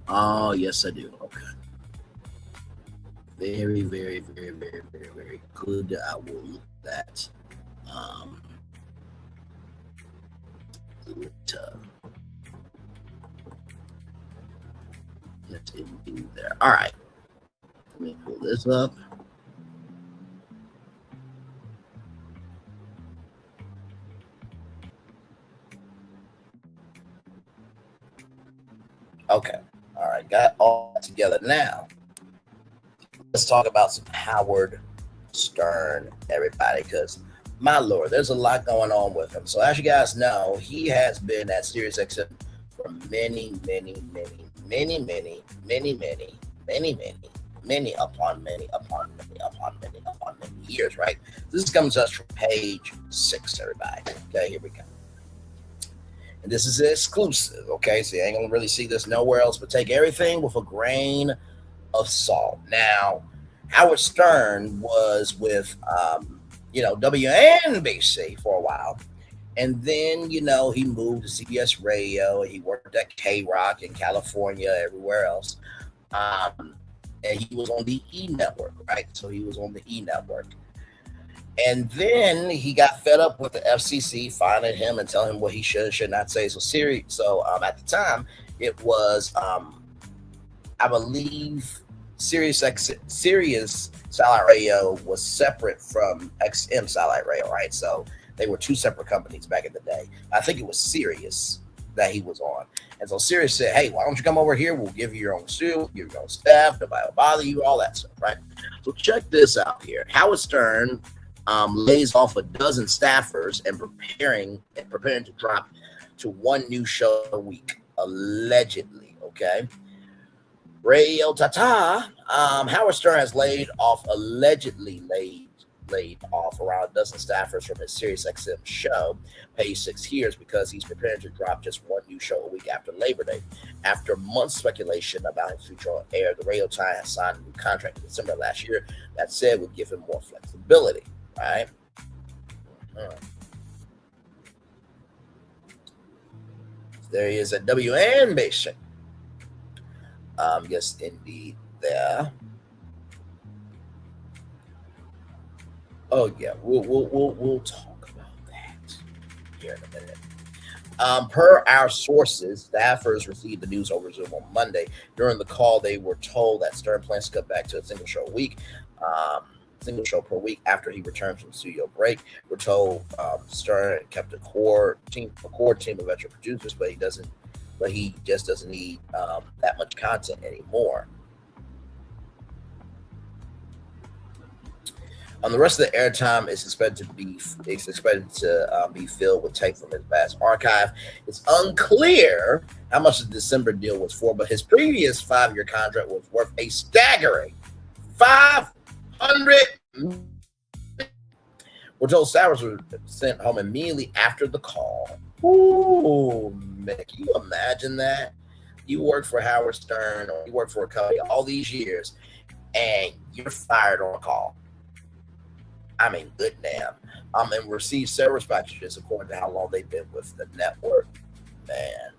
Oh, yes, I do. Okay. Very, very, very, very, very, very good. I will look at that. Let's do there. All right. Let me pull this up. Okay. All right. Got all that together now. Let's talk about some Howard Stern, everybody, because my Lord, there's a lot going on with him. So as you guys know, he has been at SiriusXM for many years, right? This comes us from page 6, everybody. Okay, here we go. And this is exclusive, okay? So you ain't gonna really see this nowhere else, but take everything with a grain of salt. Now, Howard Stern was with WNBC for a while. And then, he moved to CBS Radio. He worked at K-Rock in California, everywhere else. And he was on the E Network, right? So he was on the E Network. And then he got fed up with the FCC fining him and telling him what he should and should not say. So at the time, it was, I believe, Sirius Satellite Radio was separate from XM Satellite Radio, right? So they were two separate companies back in the day. I think it was Sirius that he was on. And so Sirius said, hey, why don't you come over here? We'll give you your own studio, your own staff, nobody will bother you, all that stuff, right? So check this out here. Howard Stern lays off a dozen staffers and preparing to drop to one new show a week, allegedly, okay? Radio Tata, Howard Stern has allegedly laid off around a dozen staffers from his SiriusXM show, page 6 here, because he's preparing to drop just one new show a week after Labor Day. After months of speculation about his future on air, the Radio Times has signed a new contract in December last year that said would give him more flexibility, right? There he is at WNBC. Yes, indeed, there. Oh yeah, we'll talk about that here in a minute. Per our sources, staffers received the news over Zoom on Monday. During the call, they were told that Stern plans to cut back to a single show per week after he returned from studio break. We're told Stern kept a core team of veteran producers, but he just doesn't need that much content anymore. The rest of the airtime is expected to be filled with tape from his vast archive. It's unclear how much the December deal was for, but his previous 5-year contract was worth a staggering $500 million. We're told staffers were sent home immediately after the call. Ooh, man, can you imagine that? You work for Howard Stern or you work for a company all these years and you're fired on a call. I mean, good damn. And received severance packages according to how long they've been with the network. Man.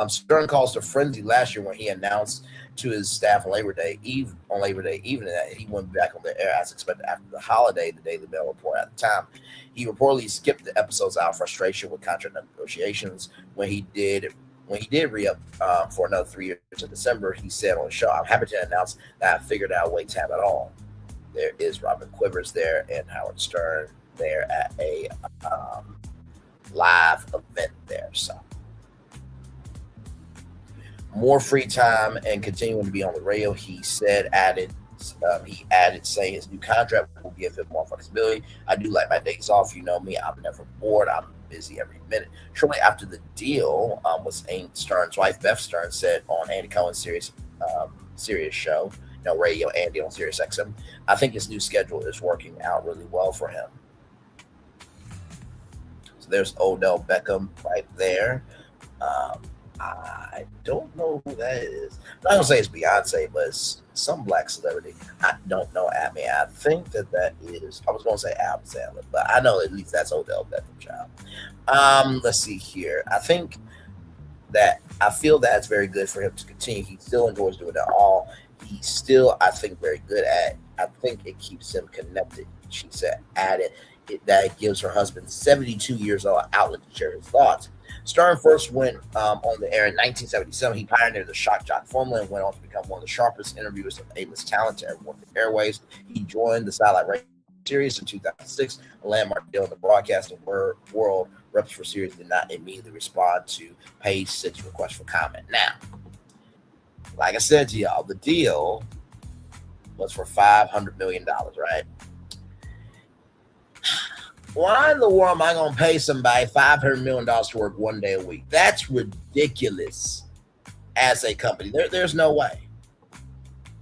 Stern caused a frenzy last year when he announced to his staff on Labor Day evening that he went back on the air as expected after the holiday, the Daily Mail reported at the time. He reportedly skipped the episodes out of frustration with contract negotiations. When he did re-up for another 3 years in December, he said on the show, I'm happy to announce that I figured out a way to have it all. There is Robin Quivers there and Howard Stern there at a live event there. So more free time and continuing to be on the radio, he added saying his new contract will give him more flexibility. I do like my days off. You know me, I'm never bored. I'm busy every minute. Shortly after the deal was Stern's wife, Beth Stern, said on Andy Cohen's Sirius show, Radio Andy on Sirius XM, I think his new schedule is working out really well for him. So there's Odell Beckham right there. I don't know who that is. I'm not gonna say it's Beyonce, but it's some black celebrity. I don't know. I mean, I think that is. I was gonna say Alvin Sandler, but I know at least that's Odell Beckham Child. Let's see here. I feel that's very good for him to continue. He still enjoys doing it all. He's still, I think, very good at it. I think it keeps him connected. She said, added that gives her husband, 72 years old, outlet to share his thoughts. Stern first went on the air in 1977. He pioneered the shock jock formula and went on to become one of the sharpest interviewers of A-list talent to ever work the airways. He joined the Satellite Radio series in 2006, a landmark deal in the broadcasting world. Reps for series did not immediately respond to Page 6 request for comment. Now, like I said to y'all, the deal was for $500 million, right? Why in the world am I going to pay somebody $500 million to work 1 day a week? That's ridiculous as a company. There's no way.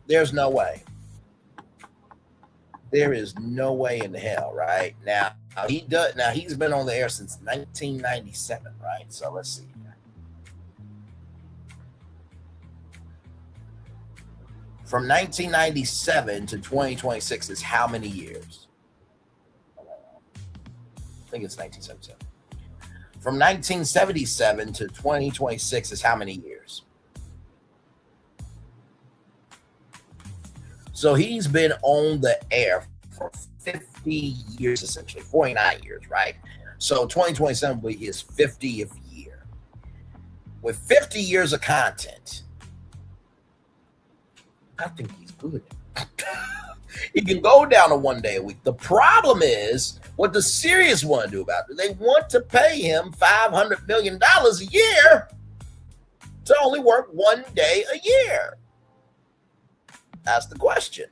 There's no way. There is no way in hell, right? Now, he's been on the air since 1997, right? So let's see. From 1997 to 2026 is how many years? I think it's 1977. From 1977 to 2026 is how many years? So he's been on the air for 50 years, essentially, 49 years, right? So 2027 will be his 50th year. With 50 years of content, I think he's good. He can go down to 1 day a week. The problem is what the Sirius want to do about it. They want to pay him $500 million a year to only work 1 day a year. That's the question.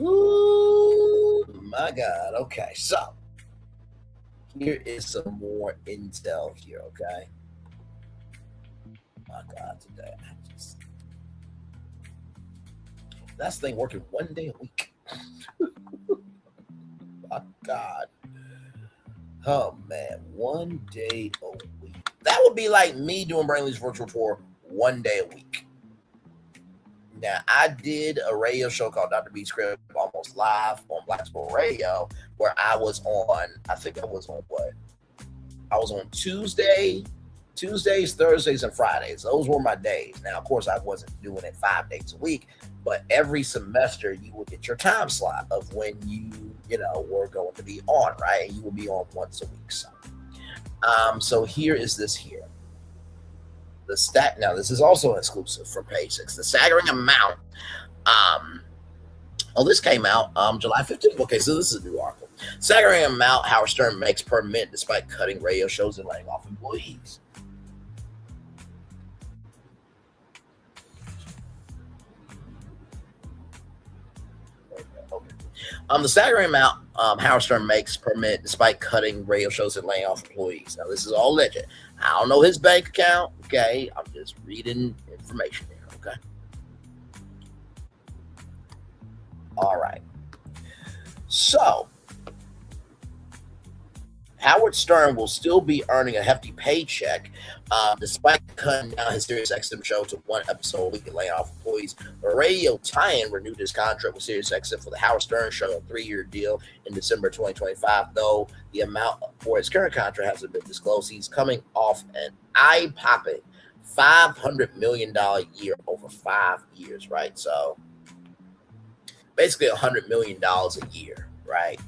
Ooh, my God. Okay, so here is some more intel here, okay? My God, today. That's the thing, working 1 day a week. My God. Oh, man. 1 day a week. That would be like me doing Brainley's virtual tour 1 day a week. Now, I did a radio show called Dr. B's Crib almost live on Black School Radio, where I was on, I think I was on what? I was on Tuesdays, Thursdays, and Fridays. Those were my days. Now, of course, I wasn't doing it 5 days a week, but every semester you would get your time slot of when you were going to be on, right? And you will be on once a week. So here is this here. The stat. Now, this is also exclusive from Page 6. The staggering amount. This came out July 15th. Okay, so this is a new article. Staggering amount Howard Stern makes per minute despite cutting radio shows and laying off employees. The staggering amount Howard Stern makes per minute despite cutting radio shows and laying off employees. Now, this is all legend. I don't know his bank account, okay? I'm just reading information here, okay? All right. So, Howard Stern will still be earning a hefty paycheck despite cutting down his SiriusXM show to one episode a week and laying off employees. The radio tie-in renewed his contract with SiriusXM for the Howard Stern show, a 3-year deal in December 2025, though the amount for his current contract hasn't been disclosed. He's coming off an eye-popping $500 million year over 5 years, right? So basically $100 million a year, right?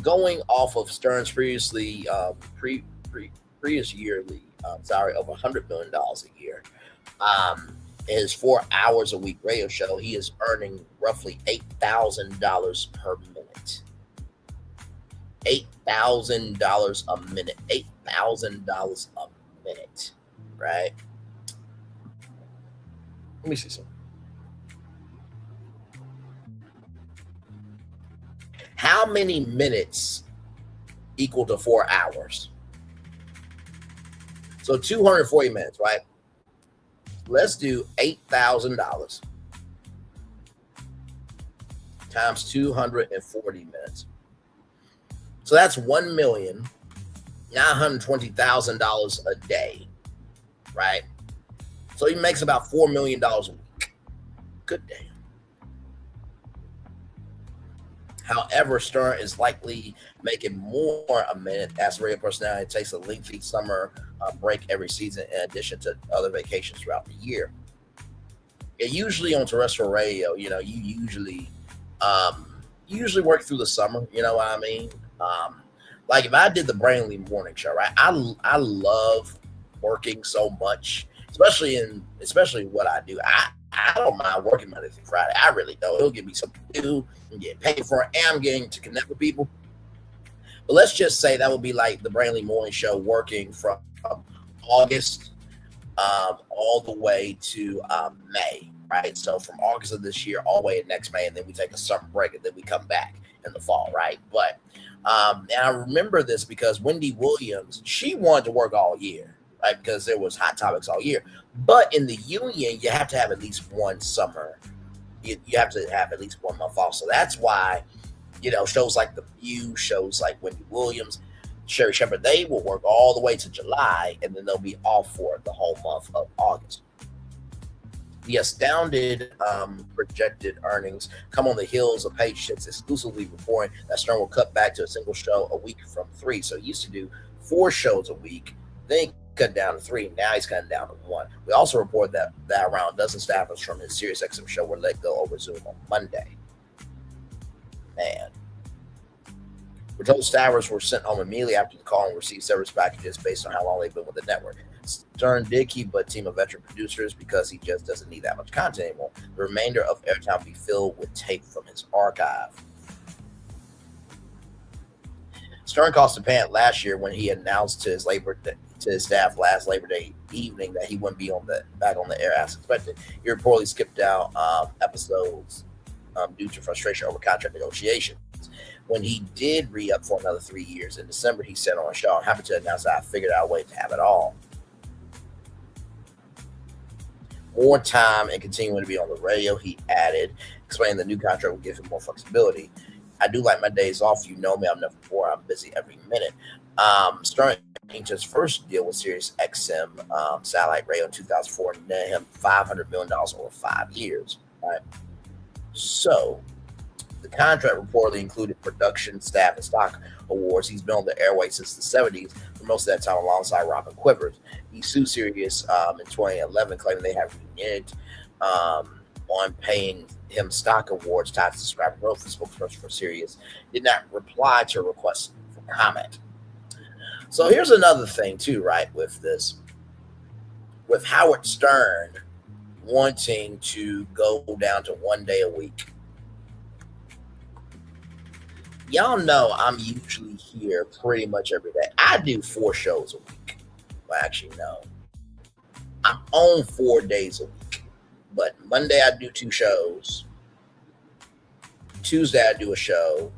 Going off of Stern's previous yearly salary of $100 million a year, his 4 hours a week radio show, he is earning roughly $8,000 per minute. $8,000 a minute. $8,000 a minute, right? Let me see something. How many minutes equal to 4 hours? So 240 minutes, right? Let's do $8,000 times 240 minutes. So that's 1 million $920,000 a day, right? So he makes about $4 million a week. Good day. However, Stern is likely making more a minute as radio personality takes a lengthy summer break every season in addition to other vacations throughout the year. And usually on terrestrial radio, you usually work through the summer, you know what I mean? Like if I did the Brainley morning show, right? I love working so much, especially what I do. I don't mind working Monday through Friday. I really don't. It'll give me something to do and get paid for it. And I'm getting to connect with people. But let's just say that would be like the Brainley morning show working from August all the way to May, right? So from August of this year all the way to next May, and then we take a summer break, and then we come back in the fall, right? But and I remember this because Wendy Williams, she wanted to work all year, right? Because there was hot topics all year. But in the union, you have to have at least one summer. You have to have at least 1 month off. So that's why, shows like The View, shows like Wendy Williams, Sherry Shepherd, they will work all the way to July, and then they'll be off for the whole month of August. The astounded projected earnings come on the heels of Page Six exclusively reporting that Stern will cut back to a single show a week from 3. So he used to do 4 shows a week, then he cut down to 3. Now he's cutting down to 1. We also report that around a dozen staffers from his SiriusXM show were let go over Zoom on Monday. Man. We're told staffers were sent home immediately after the call and received severance packages based on how long they've been with the network. Stern did keep a team of veteran producers because he just doesn't need that much content anymore. The remainder of airtime will be filled with tape from his archive. Stern cost a pant last year when he announced to his staff last Labor Day evening that he wouldn't be back on the air as expected. He reportedly skipped out episodes due to frustration over contract negotiations. When he did re-up for another 3 years in December, he said on a show, "I'm happy to announce that I figured out a way to have it all. More time and continuing to be on the radio," he added, explaining the new contract will give him more flexibility. "I do like my days off. You know me, I'm never bored. I'm busy every minute." Stern inked his first deal with SiriusXM satellite radio in 2004 and net him $500 million over 5 years. Right? So the contract reportedly included production, staff, and stock awards. He's been on the airways since the 70s, for most of that time alongside Robin Quivers. He sued Sirius in 2011, claiming they had reneged on paying him stock awards tied to subscriber growth. The spokesperson for Sirius did not reply to a request for comment. So here's another thing too, right, with this. With Howard Stern wanting to go down to 1 day a week. Y'all know I'm usually here pretty much every day. I do 4 shows a week. Well, actually, no. I'm on 4 days a week. But Monday I do 2 shows. Tuesday I do a show.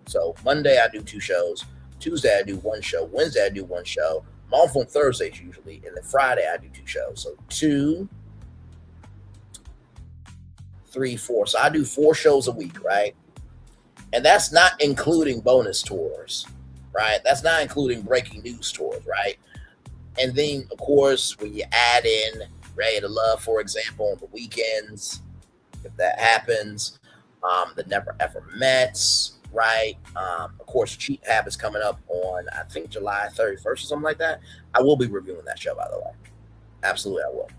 So Monday I do 2 shows. Tuesday I do 1 show. Wednesday I do 1 show. I'm off on Thursdays usually. And then Friday I do 2 shows. So 2, 3, 4. So I do 4 shows a week, right? And that's not including bonus tours, right? That's not including breaking news tours, right? And then, of course, when you add in Ready to Love, for example, on the weekends, if that happens, the Never Ever Mets, right? Of course, Cheat Habits coming up on, I think, July 31st or something like that. I will be reviewing that show, by the way. Absolutely, I will.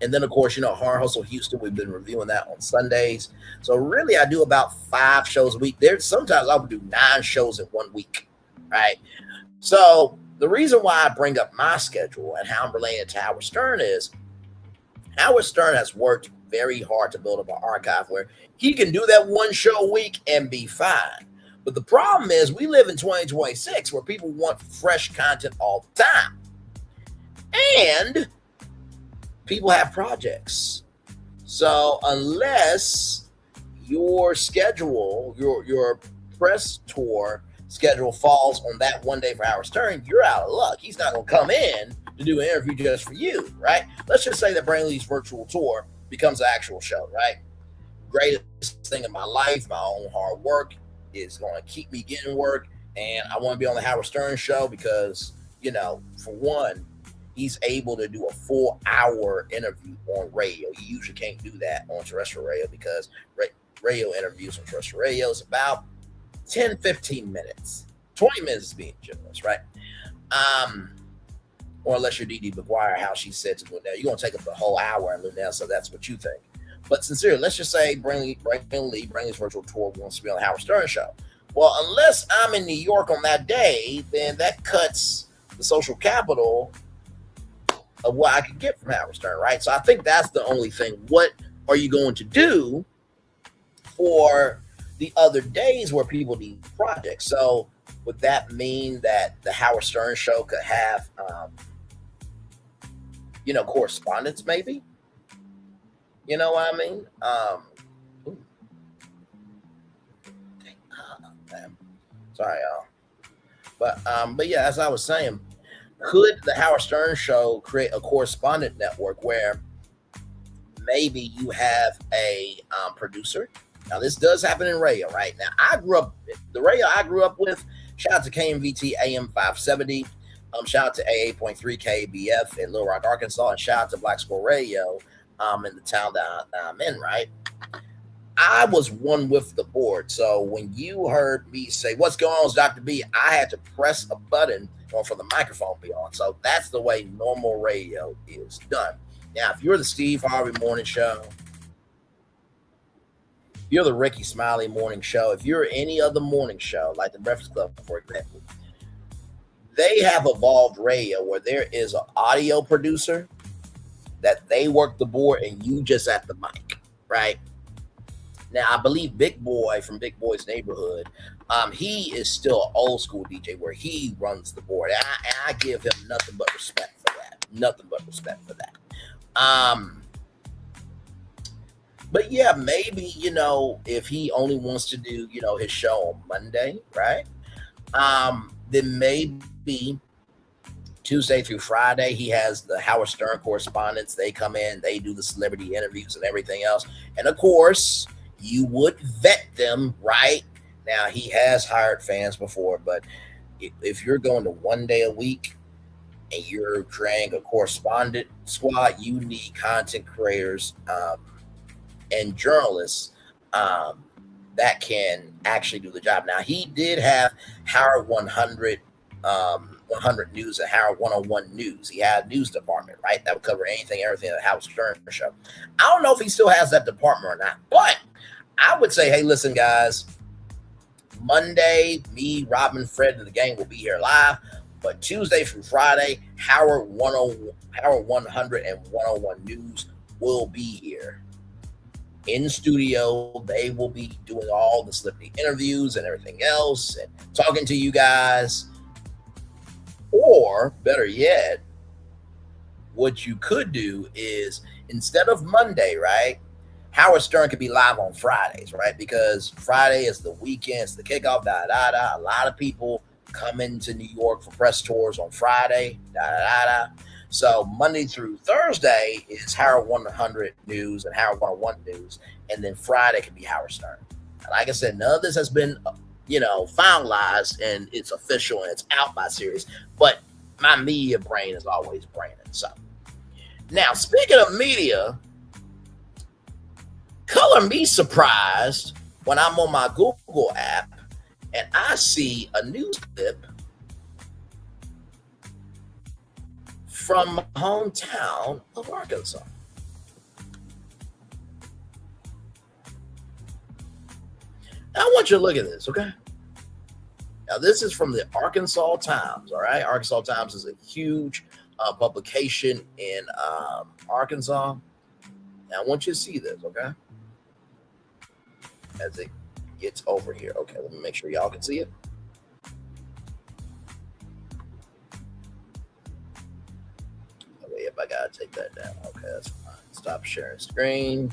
And then, of course, Hard Hustle Houston, we've been reviewing that on Sundays. So really, I do about 5 shows a week. Sometimes I would do 9 shows in 1 week, right? So the reason why I bring up my schedule and how I'm related to Howard Stern is Howard Stern has worked very hard to build up an archive where he can do that 1 show a week and be fine. But the problem is we live in 2026 where people want fresh content all the time. And people have projects. So unless your schedule, your press tour schedule falls on that 1 day for Howard Stern, you're out of luck. He's not going to come in to do an interview just for you, right? Let's just say that Brainley's virtual tour becomes an actual show, right? Greatest thing in my life, my own hard work is going to keep me getting work. And I want to be on the Howard Stern show because, for one, he's able to do a full hour interview on radio. You usually can't do that on terrestrial radio because radio interviews on terrestrial radio is about 10, 15 minutes. 20 minutes is being generous, right? Or unless you're Dee McGuire, how she said to Lunell, you're going to take up the whole hour, and Lunell, so that's what you think. But sincerely, let's just say Brainley's virtual tour wants to be on the Howard Stern show. Well, unless I'm in New York on that day, then that cuts the social capital of what I could get from Howard Stern, right? So I think that's the only thing. What are you going to do for the other days where people need projects? So would that mean that the Howard Stern show could have, correspondence maybe? You know what I mean? Sorry, y'all. But yeah, as I was saying, could the Howard Stern show create a correspondent network where maybe you have a producer? Now, this does happen in radio, right? Now, the radio I grew up with, shout out to KMVT AM 570, shout out to AA.3 KBF in Little Rock, Arkansas, and shout out to Black Squirrel Radio in the town that I'm in, right? I was one with the board. So when you heard me say, what's going on, Dr. B, I had to press a button for the microphone to be on. So that's the way normal radio is done. Now, if you're the Steve Harvey Morning Show, if you're the Ricky Smiley Morning Show, if you're any other morning show, like the Breakfast Club, for example, they have evolved radio where there is an audio producer that they work the board and you just at the mic, right? Now, I believe Big Boy from Big Boy's Neighborhood, he is still an old school DJ where he runs the board. And I give him nothing but respect for that. Nothing but respect for that. But yeah, maybe, if he only wants to do, his show on Monday, right? Then maybe Tuesday through Friday, he has the Howard Stern correspondents. They come in, they do the celebrity interviews and everything else. And of course, you would vet them, right? Now, he has hired fans before, but if you're going to 1 day a week and you're creating a correspondent squad, you need content creators and journalists that can actually do the job. Now, he did have Howard 100 News and Howard 101 News. He had a news department, right? That would cover anything, everything that Howard Stern show. I don't know if he still has that department or not, but I would say, hey, listen, guys, Monday, me, Robin, Fred, and the gang will be here live. But Tuesday through Friday, Howard 100 and 101 News will be here in studio. They will be doing all the celebrity interviews and everything else and talking to you guys. Or better yet, what you could do is instead of Monday, right? Howard Stern could be live on Fridays, right? Because Friday is the weekend, it's the kickoff, A lot of people come into New York for press tours on Friday, So Monday through Thursday is Howard 100 News and Howard 101 News. And then Friday can be Howard Stern. And like I said, none of this has been, finalized and it's official and it's out by series. But my media brain is always braining. So now, speaking of media, color me surprised when I'm on my Google app and I see a news clip from my hometown of Arkansas. Now, I want you to look at this, okay? Now, this is from the Arkansas Times, all right? Arkansas Times is a huge publication in Arkansas. Now, I want you to see this, okay? As it gets over here. Okay, let me make sure y'all can see it. Okay, yep, I gotta take that down. Okay, that's fine. Stop sharing screen.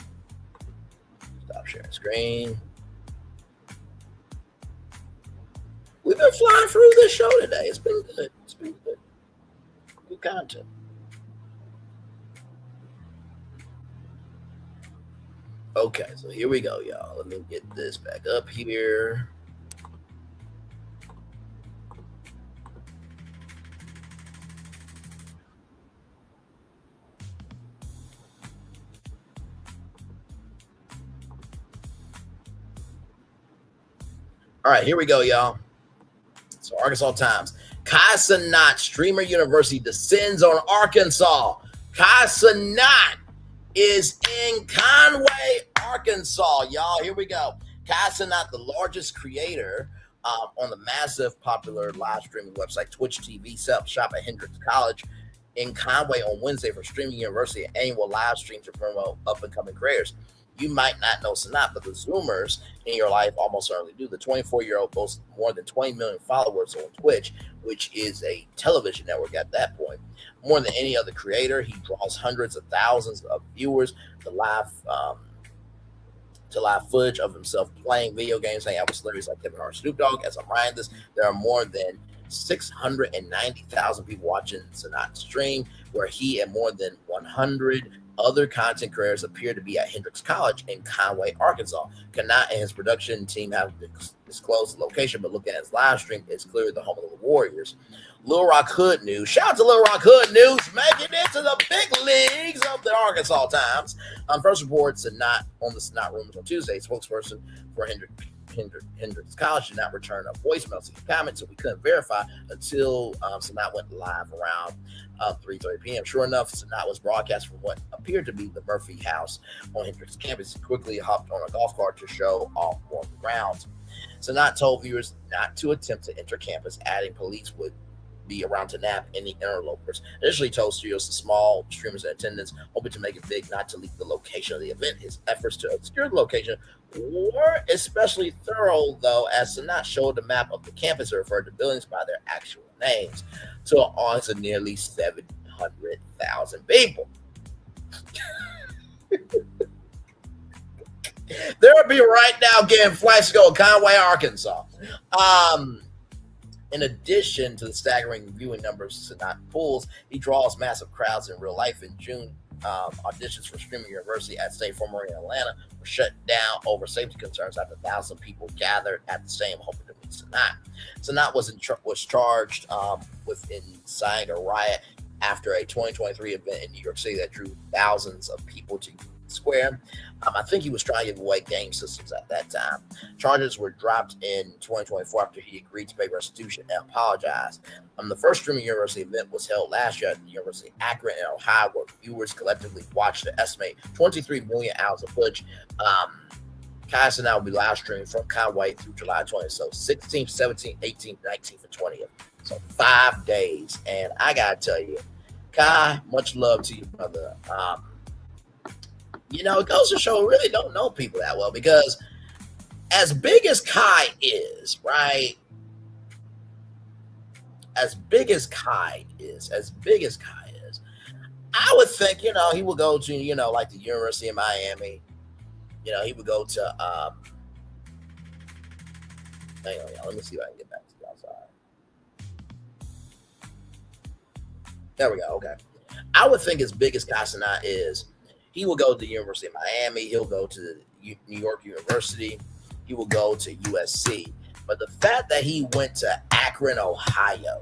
Stop sharing screen. We've been flying through this show today. It's been good. It's been good. Good content. Okay, so here we go, y'all. Let me get this back up here. All right, here we go, y'all. So Arkansas Times. Cenat Streamer University descends on Arkansas. Cenat is in Conway, Arkansas, y'all. Here we go. Cenat, the largest creator on the massive popular live streaming website Twitch TV, set up shop at Hendrix College in Conway on Wednesday for Streaming University annual live stream to promote up-and-coming creators. You might not know Cenat, but the Zoomers in your life almost certainly do. The 24-year-old boasts more than 20 million followers on Twitch, which is a television network at that point. More than any other creator, he draws hundreds of thousands of viewers to live footage of himself playing video games, hanging out with celebrities like Kevin Hart, Snoop Dogg. As I'm writing this, there are more than 690,000 people watching Cenat stream, where he and more than 100 other content creators appear to be at Hendrix College in Conway, Arkansas. Cenat and his production team have disclosed the location, but looking at his live stream, it's clearly the home of the Warriors. Little Rock Hood News. Shout out to Little Rock Hood News, making it to the big leagues of the Arkansas Times. First report, Cenat on the Cenat Rumors on Tuesday. Spokesperson for Hendrix College did not return a voicemail to the comment, so we couldn't verify until Cenat went live around 3:30 p.m. Sure enough, Cenat was broadcast from what appeared to be the Murphy House on Hendrix campus. He quickly hopped on a golf cart to show off on the grounds. Cenat told viewers not to attempt to enter campus, adding police would be around to nab any interlopers. Initially told studios and small streamers in attendance, hoping to make it big, not to leak the location of the event. His efforts to obscure the location were especially thorough, though, as Cenat showed the map of the campus and referred to buildings by their actual names to an audience of nearly 700,000 people. They'll be right now getting flights to go to Conway, Arkansas. In addition to the staggering viewing numbers Cenat pulls, he draws massive crowds in real life. In June, auditions for Streaming University at State Farm Arena in Atlanta were shut down over safety concerns after 1,000 people gathered at the same hoping to meet Cenat. Cenat was charged with inciting a riot after a 2023 event in New York City that drew thousands of people to Square. I think he was trying to give away game systems at that time. Charges were dropped in 2024 after he agreed to pay restitution and apologize. The first Streaming University event was held last year at the University of Akron in Ohio, where viewers collectively watched the estimated 23 million hours of footage. Cenat will be live streaming from Conway through July 20th. So 16th, 17th, 18th, 19th, and 20th. So 5 days. And I got to tell you, Kai, much love to you, brother. You know, it goes to show we really don't know people that well, because as big as Kai is, right? As big as Kai is, I would think, you know, he would go to, you know, like the University of Miami. You know, he would go to, hang on, y'all. Let me see if I can get back to the outside. There we go. Okay. I would think as big as Cenat is, he will go to the University of Miami. He'll go to New York University. He will go to USC. But the fact that he went to Akron, Ohio,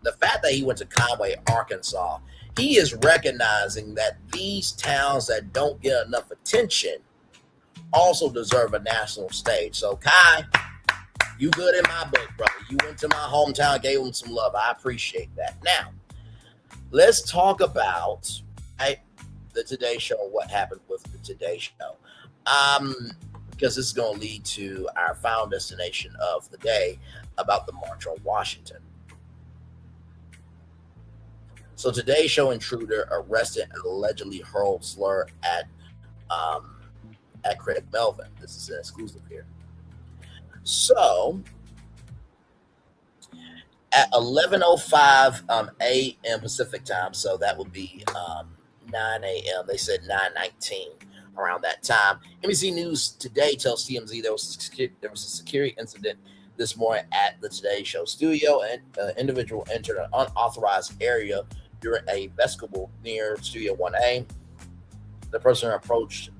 the fact that he went to Conway, Arkansas, he is recognizing that these towns that don't get enough attention also deserve a national stage. So, Kai, you good in my book, brother. You went to my hometown, gave him some love. I appreciate that. Now, let's talk about the Today Show, what happened with the Today Show. Because this is going to lead to our final destination of the day about the March on Washington. So Today Show intruder arrested and allegedly hurled slur at Craig Melvin. This is an exclusive here. So at 11:05 a.m. Pacific time, so that would be 9 a.m. They said 9:19 around that time. NBC News Today tells TMZ there was a security incident this morning at the Today Show studio, and an individual entered an unauthorized area during a vestibule near Studio 1A. The person approached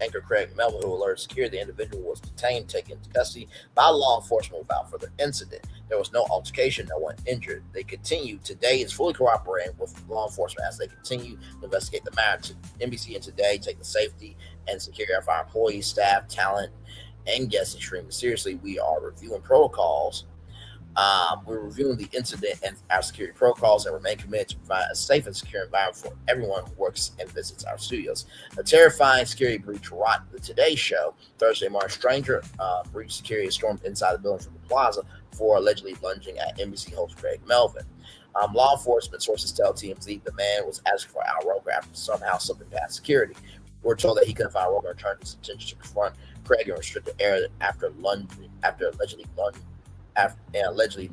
anchor Craig Melvin, who alerted security. The individual was detained, taken into custody by law enforcement without further incident. There was no altercation, no one injured. They continue. Today is fully cooperating with law enforcement as they continue to investigate the matter. NBC and Today take the safety and security of our employees, staff, talent, and guests extremely seriously. We are reviewing protocols. We're reviewing the incident and our security protocols and remain committed to provide a safe and secure environment for everyone who works and visits our studios. A terrifying security breach rocked the Today Show. Thursday, March stranger breached security and stormed inside the building from the plaza before allegedly lunging at NBC host Craig Melvin. Law enforcement sources tell TMZ the man was asking for Al Roker after somehow slipping past security. We're told that he couldn't find Roker and turned his attention to confront Craig and restrict the area after allegedly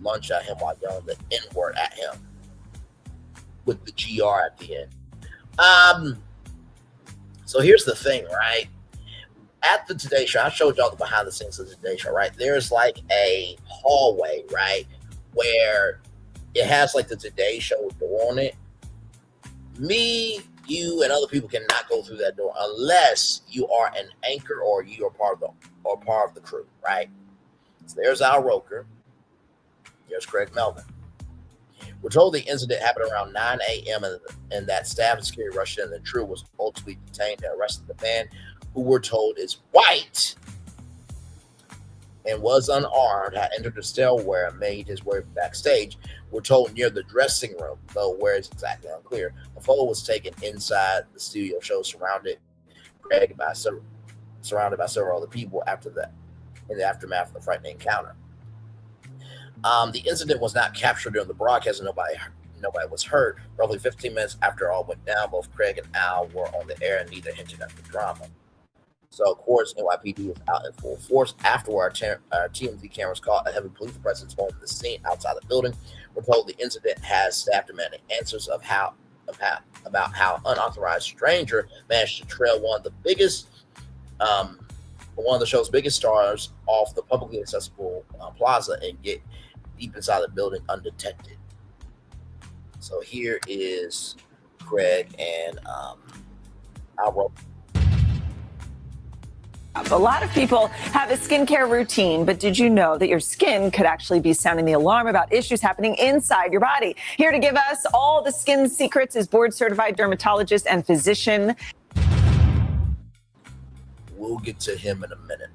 lunged at him while yelling the N-word at him with the GR at the end. So here's the thing, right? At the Today Show, I showed y'all the behind the scenes of the Today Show, right? There's like a hallway, right, where it has like the Today Show door on it. Me, you, and other people cannot go through that door unless you are an anchor or you are part of the crew, right? So there's Al Roker. There's Craig Melvin. We're told the incident happened around 9 a.m. and that staff and security rushed in. The intruder was ultimately detained and arrested. The man, who we're told is white and was unarmed, had entered the stairwell and made his way backstage. We're told near the dressing room, though where it's exactly unclear. A photo was taken inside the studio show, surrounded by several other people in the aftermath of the frightening encounter. The incident was not captured during the broadcast, and nobody was hurt. Roughly 15 minutes after all went down, both Craig and Al were on the air, and neither hinted at the drama. So, of course, NYPD was out in full force. Afterward, our TMZ cameras caught a heavy police presence on the scene outside the building. We're told the incident has staff demanding answers about how unauthorized stranger managed to trail one of the show's biggest stars off the publicly accessible plaza and get deep inside the building undetected. So here is Craig and Al Roker. A lot of people have a skincare routine, but did you know that your skin could actually be sounding the alarm about issues happening inside your body? Here to give us all the skin secrets is board-certified dermatologist and physician. We'll get to him in a minute.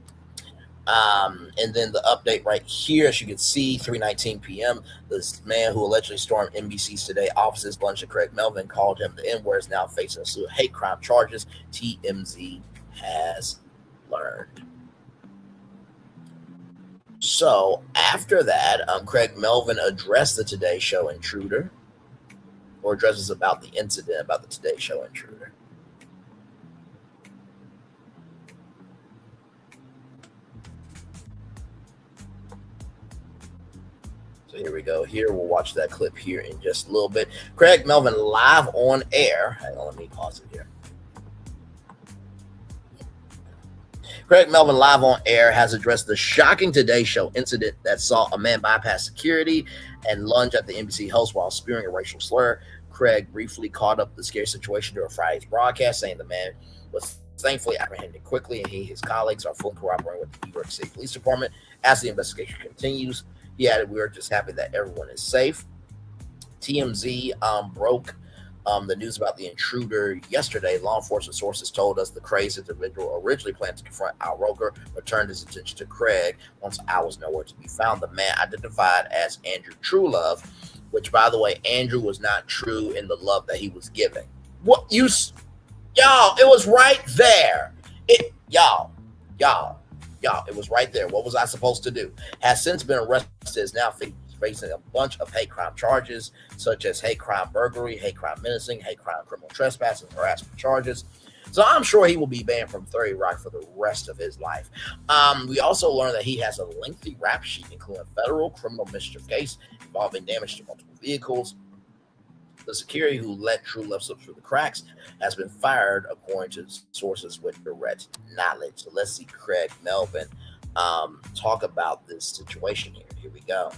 And then the update right here, as you can see, 3:19 p.m., this man who allegedly stormed NBC's Today offices, lunged at Craig Melvin, called him the N-word, is now facing a slew of hate crime charges, TMZ has learned. So after that, Craig Melvin addressed the Today Show intruder, or addresses about the incident about the Today Show intruder. So here we go. Here, we'll watch that clip here in just a little bit. Craig Melvin live on air. Hang on, let me pause it here. Craig Melvin live on air has addressed the shocking Today Show incident that saw a man bypass security and lunge at the NBC host while spewing a racial slur. Craig briefly caught up the scary situation during Friday's broadcast, saying the man was thankfully apprehended quickly, and his colleagues are fully cooperating with the New York City Police Department as the investigation continues. He added, "We are just happy that everyone is safe." TMZ broke the news about the intruder yesterday. Law enforcement sources told us the crazed individual originally planned to confront Al Roker, but turned his attention to Craig once Al was nowhere to be found. The man, identified as Andrew Truelove, which, by the way, Andrew was not true in the love that he was giving. What y'all? It was right there. Y'all. It was right there. What was I supposed to do? Has since been arrested. Is now facing a bunch of hate crime charges, such as hate crime burglary, hate crime menacing, hate crime criminal trespass, and harassment charges. So I'm sure he will be banned from 30 Rock for the rest of his life. We also learned that he has a lengthy rap sheet, including a federal criminal mischief case involving damage to multiple vehicles. The security who let Truelove slip through the cracks has been fired, according to sources with direct knowledge. So let's see Craig Melvin talk about this situation here. Here we go.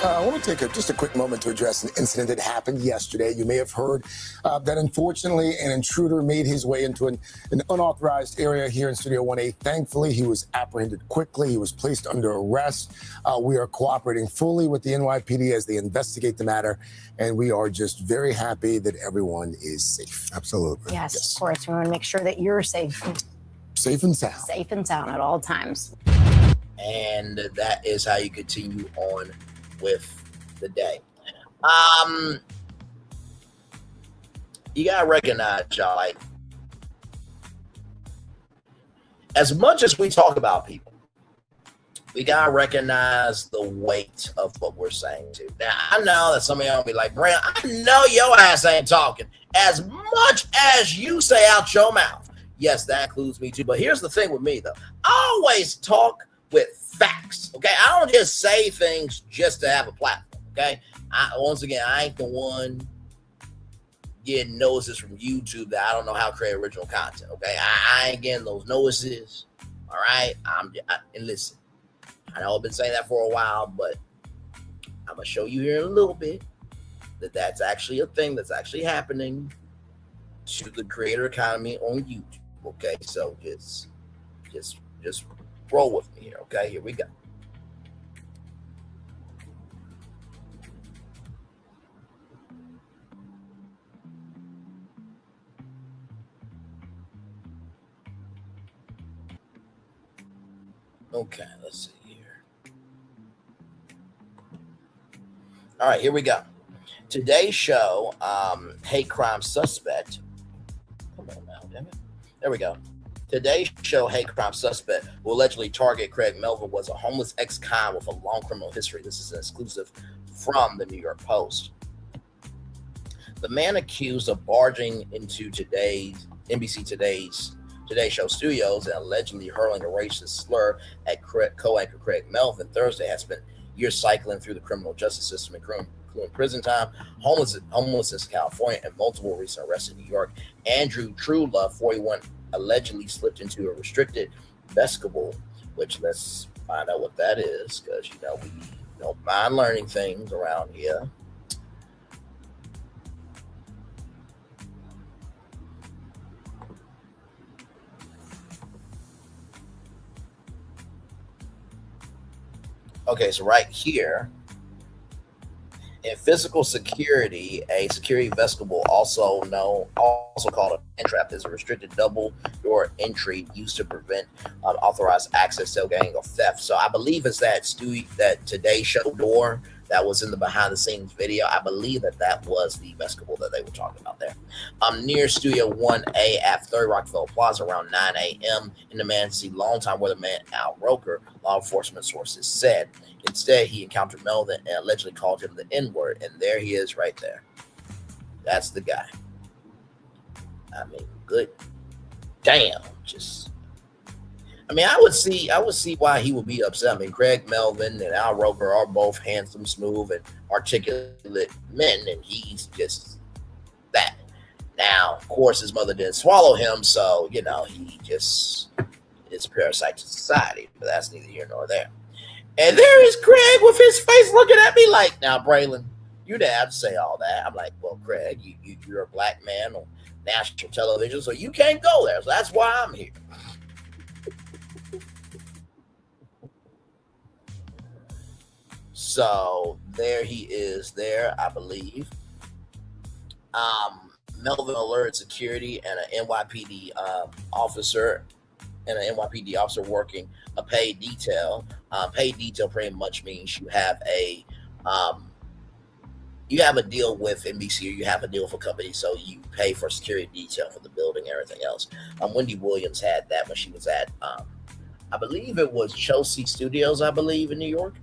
I want to take just a quick moment to address an incident that happened yesterday. You may have heard that unfortunately an intruder made his way into an unauthorized area here in Studio 1A. Thankfully, he was apprehended quickly. He was placed under arrest. We are cooperating fully with the NYPD as they investigate the matter, and we are just very happy that everyone is safe. Absolutely. Yes, of course. We want to make sure that you're safe. safe and sound. Safe and sound at all times. And that is how you continue on with the day. You gotta recognize, y'all, like, as much as we talk about people, we gotta recognize the weight of what we're saying too. Now, I know that some of y'all be like, Brand, I know your ass ain't talking as much as you say out your mouth. Yes, that includes me too. But here's the thing with me, though. I always talk with facts, okay? I don't just say things just to have a platform, okay? Once again, I ain't the one getting notices from YouTube that I don't know how to create original content, okay? I ain't getting those notices, all right? And listen, I know I've been saying that for a while, but I'm going to show you here in a little bit that that's actually a thing that's actually happening to the creator economy on YouTube, okay? So just roll with me here, okay? Here we go. Okay, let's see here. All right, here we go. Today's show, hate crime suspect. Come on now, damn it. There we go. Today's show, hate crime suspect who allegedly targeted Craig Melvin was a homeless ex-con with a long criminal history. This is an exclusive from the New York Post. The man accused of barging into NBC Today Show studios and allegedly hurling a racist slur at co-anchor Craig Melvin Thursday has spent years cycling through the criminal justice system, including prison time, homelessness in California, and multiple recent arrests in New York. Andrew Truelove, 41, allegedly slipped into a restricted vestibule, which let's find out what that is, because we don't mind learning things around here. Okay, so right here, in physical security, a security vestibule, also called a entrap, is a restricted double-door entry used to prevent unauthorized access, tailgating, or theft. So I believe it's that Today Show door that was in the behind-the-scenes video. I believe that was the vestibule that they were talking about there. Near Studio 1A at 30 Rockefeller Plaza around 9 a.m. in the Manatee, longtime weatherman Al Roker, law enforcement sources said. Instead, he encountered Melvin and allegedly called him the N-word, and there he is right there. That's the guy. I mean, good. Damn. I would see why he would be upset. I mean, Craig Melvin and Al Roker are both handsome, smooth, and articulate men, and he's just that. Now, of course, his mother didn't swallow him, so, he just is a parasite to society, but that's neither here nor there. And there is Craig with his face looking at me like, now, Braylon, you didn't have to say all that. I'm like, well, Craig, you're a black man on national television, so you can't go there. So that's why I'm here. So there he is there, I believe. Melvin alerted security and an NYPD officer working a paid detail. Paid detail pretty much means you have a deal with NBC, or you have a deal with a company, so you pay for security detail for the building and everything else. Wendy Williams had that when she was at I believe it was Chelsea Studios, I believe, in New York.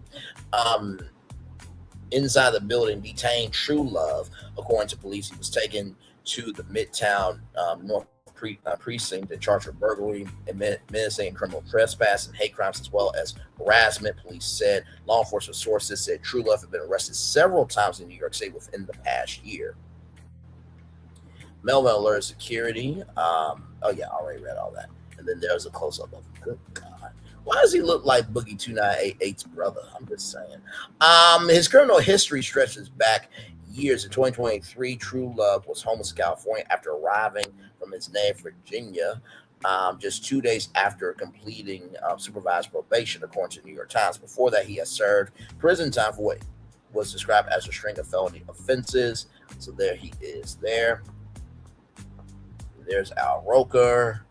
Inside the building, detained Truelove. According to police, he was taken to the Midtown North Precinct and charged with burglary, menacing, and criminal trespass, and hate crimes, as well as harassment. Police said. Law enforcement sources said Truelove had been arrested several times in New York City within the past year. Melvin alerted security. I already read all that. And then there's a close-up of him. Good God. Why does he look like Boogie 2988's brother? I'm just saying. His criminal history stretches back years. In 2023, Truelove was homeless in California after arriving from his native Virginia just 2 days after completing supervised probation, according to the New York Times. Before that, he had served prison time for what was described as a string of felony offenses. So there he is there. There's Al Roker.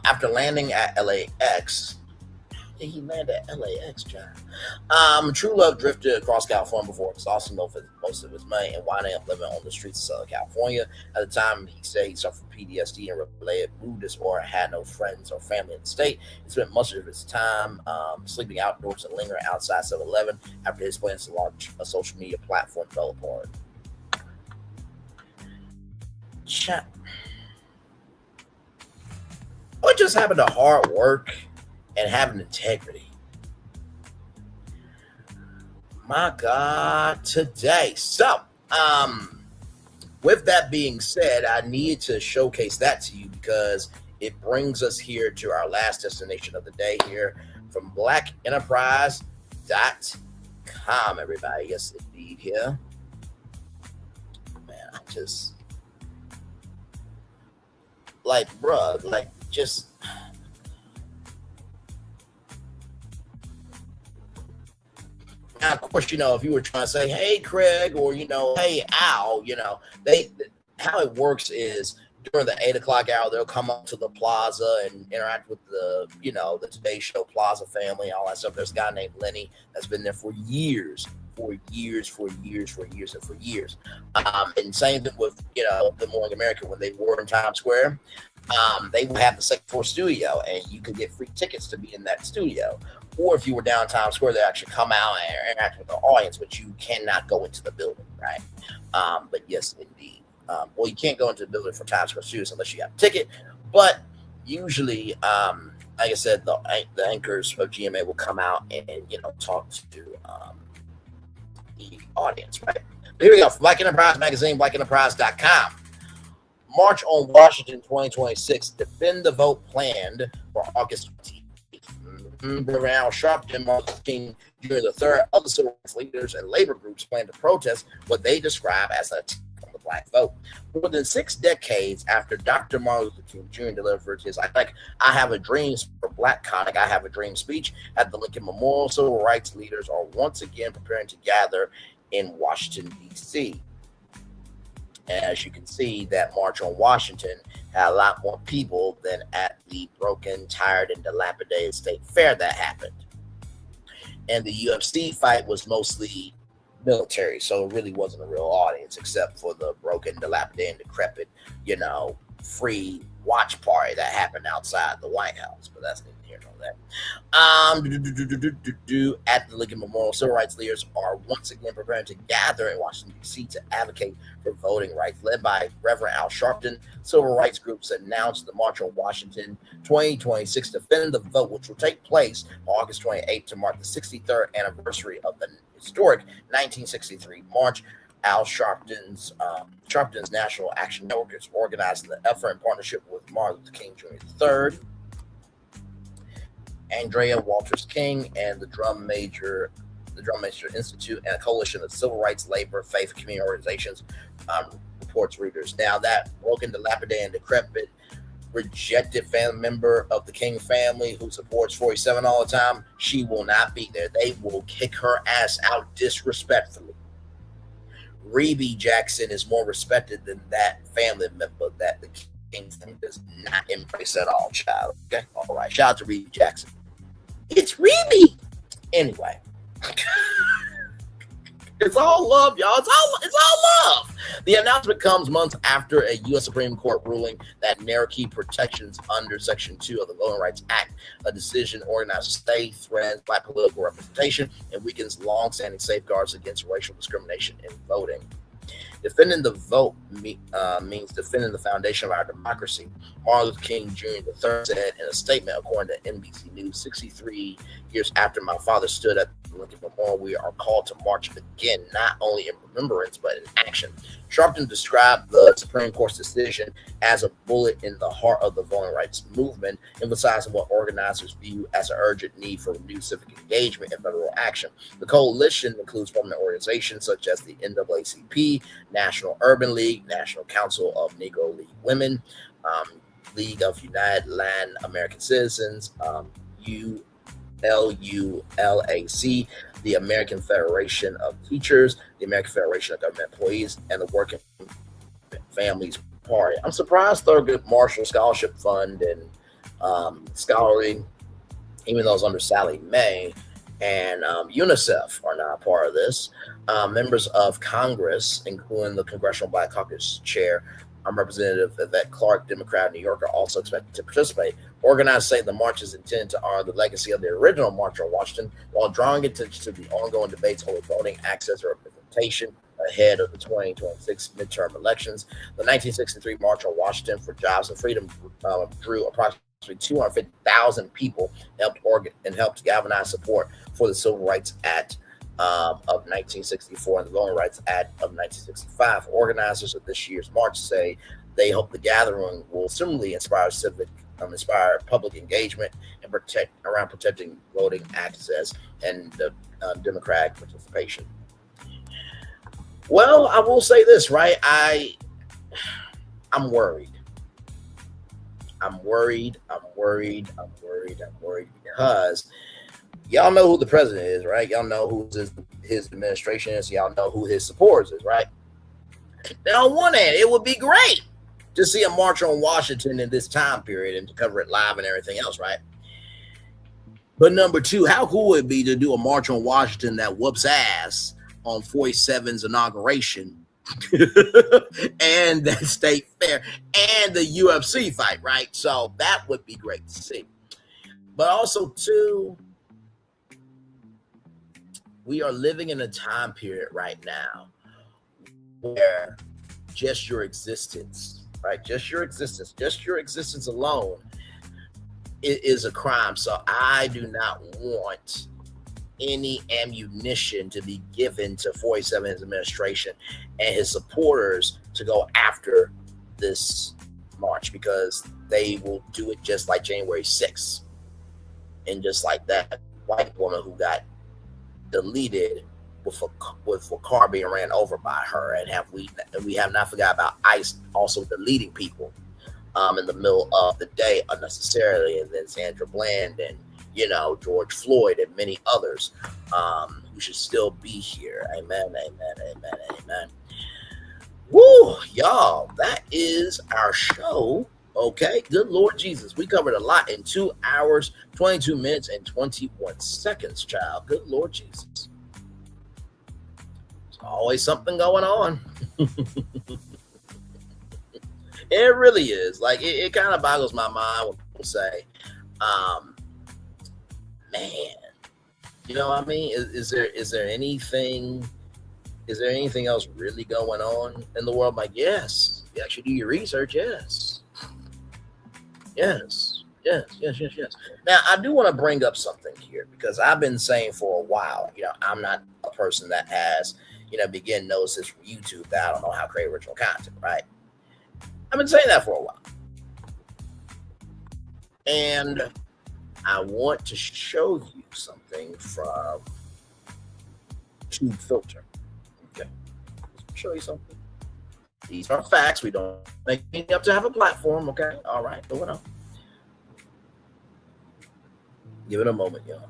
After landing at LAX, he landed at LAX, John. True Love drifted across California before exhausting most of his money and winding up living on the streets of Southern California. At the time, he said he suffered from PTSD and related mood disorder, had no friends or family in the state. He spent much of his time sleeping outdoors and lingering outside 7-Eleven after his plans to launch a social media platform fell apart. What just happened to hard work and having integrity? My God, today. So, with that being said, I needed to showcase that to you because it brings us here to our last destination of the day here from blackenterprise.com, everybody. Yes, indeed, here. Man, I just, like, bruh, like, just... Now, of course, if you were trying to say, hey, Craig, or, hey, Al, how it works is during the 8 o'clock hour, they'll come up to the plaza and interact with the Today Show Plaza family, all that stuff. There's a guy named Lenny that's been there for years. And same thing with, the Morning America when they were in Times Square. They would have the second floor studio, and you could get free tickets to be in that studio. Or if you were down Times Square, they actually come out and interact with the audience, but you cannot go into the building, right? But yes, indeed. Well, you can't go into the building for Times Square Studios unless you have a ticket. But usually, like I said, the anchors of GMA will come out and talk to the audience, right? But here we go. Black Enterprise Magazine, blackenterprise.com. March on Washington 2026. Defend the vote planned for August 20th. Reverend Al Sharpton, Martin Luther King Jr. III, other civil rights leaders and labor groups plan to protest what they describe as an attack on the black vote. More than 6 decades after Dr. Martin Luther King Jr. delivered his I Have a Dream for Blackconic, I Have a Dream speech at the Lincoln Memorial, civil rights leaders are once again preparing to gather in Washington, D.C. As you can see, that March on Washington had a lot more people than at the broken, tired, and dilapidated state fair that happened. And the UFC fight was mostly military, so it really wasn't a real audience except for the broken, dilapidated, and decrepit, free watch party that happened outside the White House. But that's neither here nor there. At the Lincoln Memorial, civil rights leaders are once again preparing to gather in Washington, D.C. to advocate for voting rights. Led by Reverend Al Sharpton, civil rights groups announced the March on Washington 2026 Defend the Vote, which will take place on August 28th to mark the 63rd anniversary of the historic 1963 March. Al Sharpton's National Action Network is organizing the effort in partnership with Martin Luther King Jr. III, Andrea Walters King, and the Drum Major Institute, and a coalition of civil rights, labor, faith, and community organizations, reports Reuters. Now, that broken, dilapidated, and decrepit, rejected family member of the King family who supports 47 all the time, she will not be there. They will kick her ass out disrespectfully. Reby Jackson is more respected than that family member that the King family does not embrace at all, child. Okay, all right. Shout out to Reby Jackson. It's Reby. Anyway, it's all love, y'all. It's all love. The announcement comes months after a U.S. Supreme Court ruling that narrow key protections under Section 2 of the Voting Rights Act, a decision organized to stay, threatens black political representation, and weakens long-standing safeguards against racial discrimination in voting. Defending the vote means defending the foundation of our democracy. Martin Luther King Jr. III said in a statement, according to NBC News, 63 years after my father stood at the Lincoln Memorial, we are called to march again, not only in remembrance, but in action. Sharpton described the Supreme Court's decision as a bullet in the heart of the voting rights movement, emphasizing what organizers view as an urgent need for renewed civic engagement and federal action. The coalition includes prominent organizations such as the NAACP, National Urban League, National Council of Negro League Women, League of United Land American Citizens, ULULAC, the American Federation of Teachers, the American Federation of Government Employees, and the Working Families Party. I'm surprised Thurgood Marshall Scholarship Fund and scholarly, even those under Sally Mae, and UNICEF are now a part of this. Members of Congress, including the Congressional Black Caucus Chair, Representative Yvette Clarke, Democrat of New York, are also expected to participate. Organizers say the march is intended to honor the legacy of the original March on Washington while drawing attention to the ongoing debates over voting access and representation ahead of the 2026 midterm elections. The 1963 March on Washington for Jobs and Freedom drew approximately 250,000 people and helped galvanize support for the Civil Rights Act of 1964 and the Voting Rights Act of 1965. Organizers of this year's march say they hope the gathering will similarly inspire public engagement and protecting voting access and democratic participation. Well, I will say this, right? I'm worried. I'm worried because y'all know who the president is, right? Y'all know who his administration is. Y'all know who his supporters is, right? Now, on one hand, it would be great to see a march on Washington in this time period and to cover it live and everything else, right? But number two, how cool would it be to do a march on Washington that whoops ass on 47's inauguration and that state fair and the UFC fight, right? So that would be great to see. But also, too, we are living in a time period right now where just your existence, right? Just your existence alone is a crime. So I do not want any ammunition to be given to 47's administration and his supporters to go after this march, because they will do it just like January 6th. And just like that white woman who got deleted with a car being ran over by her, and we have not forgot about ICE also deleting people in the middle of the day unnecessarily, and then Sandra Bland and George Floyd and many others who should still be here. Amen. Woo, y'all, that is our show. Okay, good Lord Jesus. We covered a lot in 2 hours, 22 minutes, and 21 seconds, child. Good Lord Jesus. There's always something going on. It really is. Like, it kind of boggles my mind when people say, man, you know what I mean? Is there anything else really going on in the world? Like, yes. You actually do your research, yes. Yes. Now, I do want to bring up something here, because I've been saying for a while, I'm not a person that has, begin notices from YouTube that I don't know how to create original content, right? I've been saying that for a while. And I want to show you something from Tube Filter. Okay. Let's show you something. These are facts. We don't make it up to have a platform, okay? All right, going on. Give it a moment, y'all.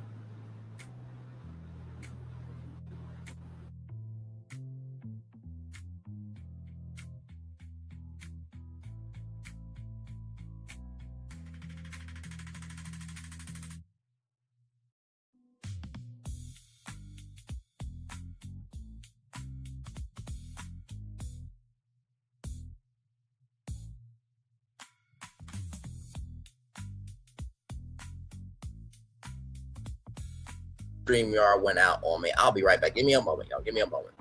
StreamYard went out on me. I'll be right back. Give me a moment, y'all. Give me a moment.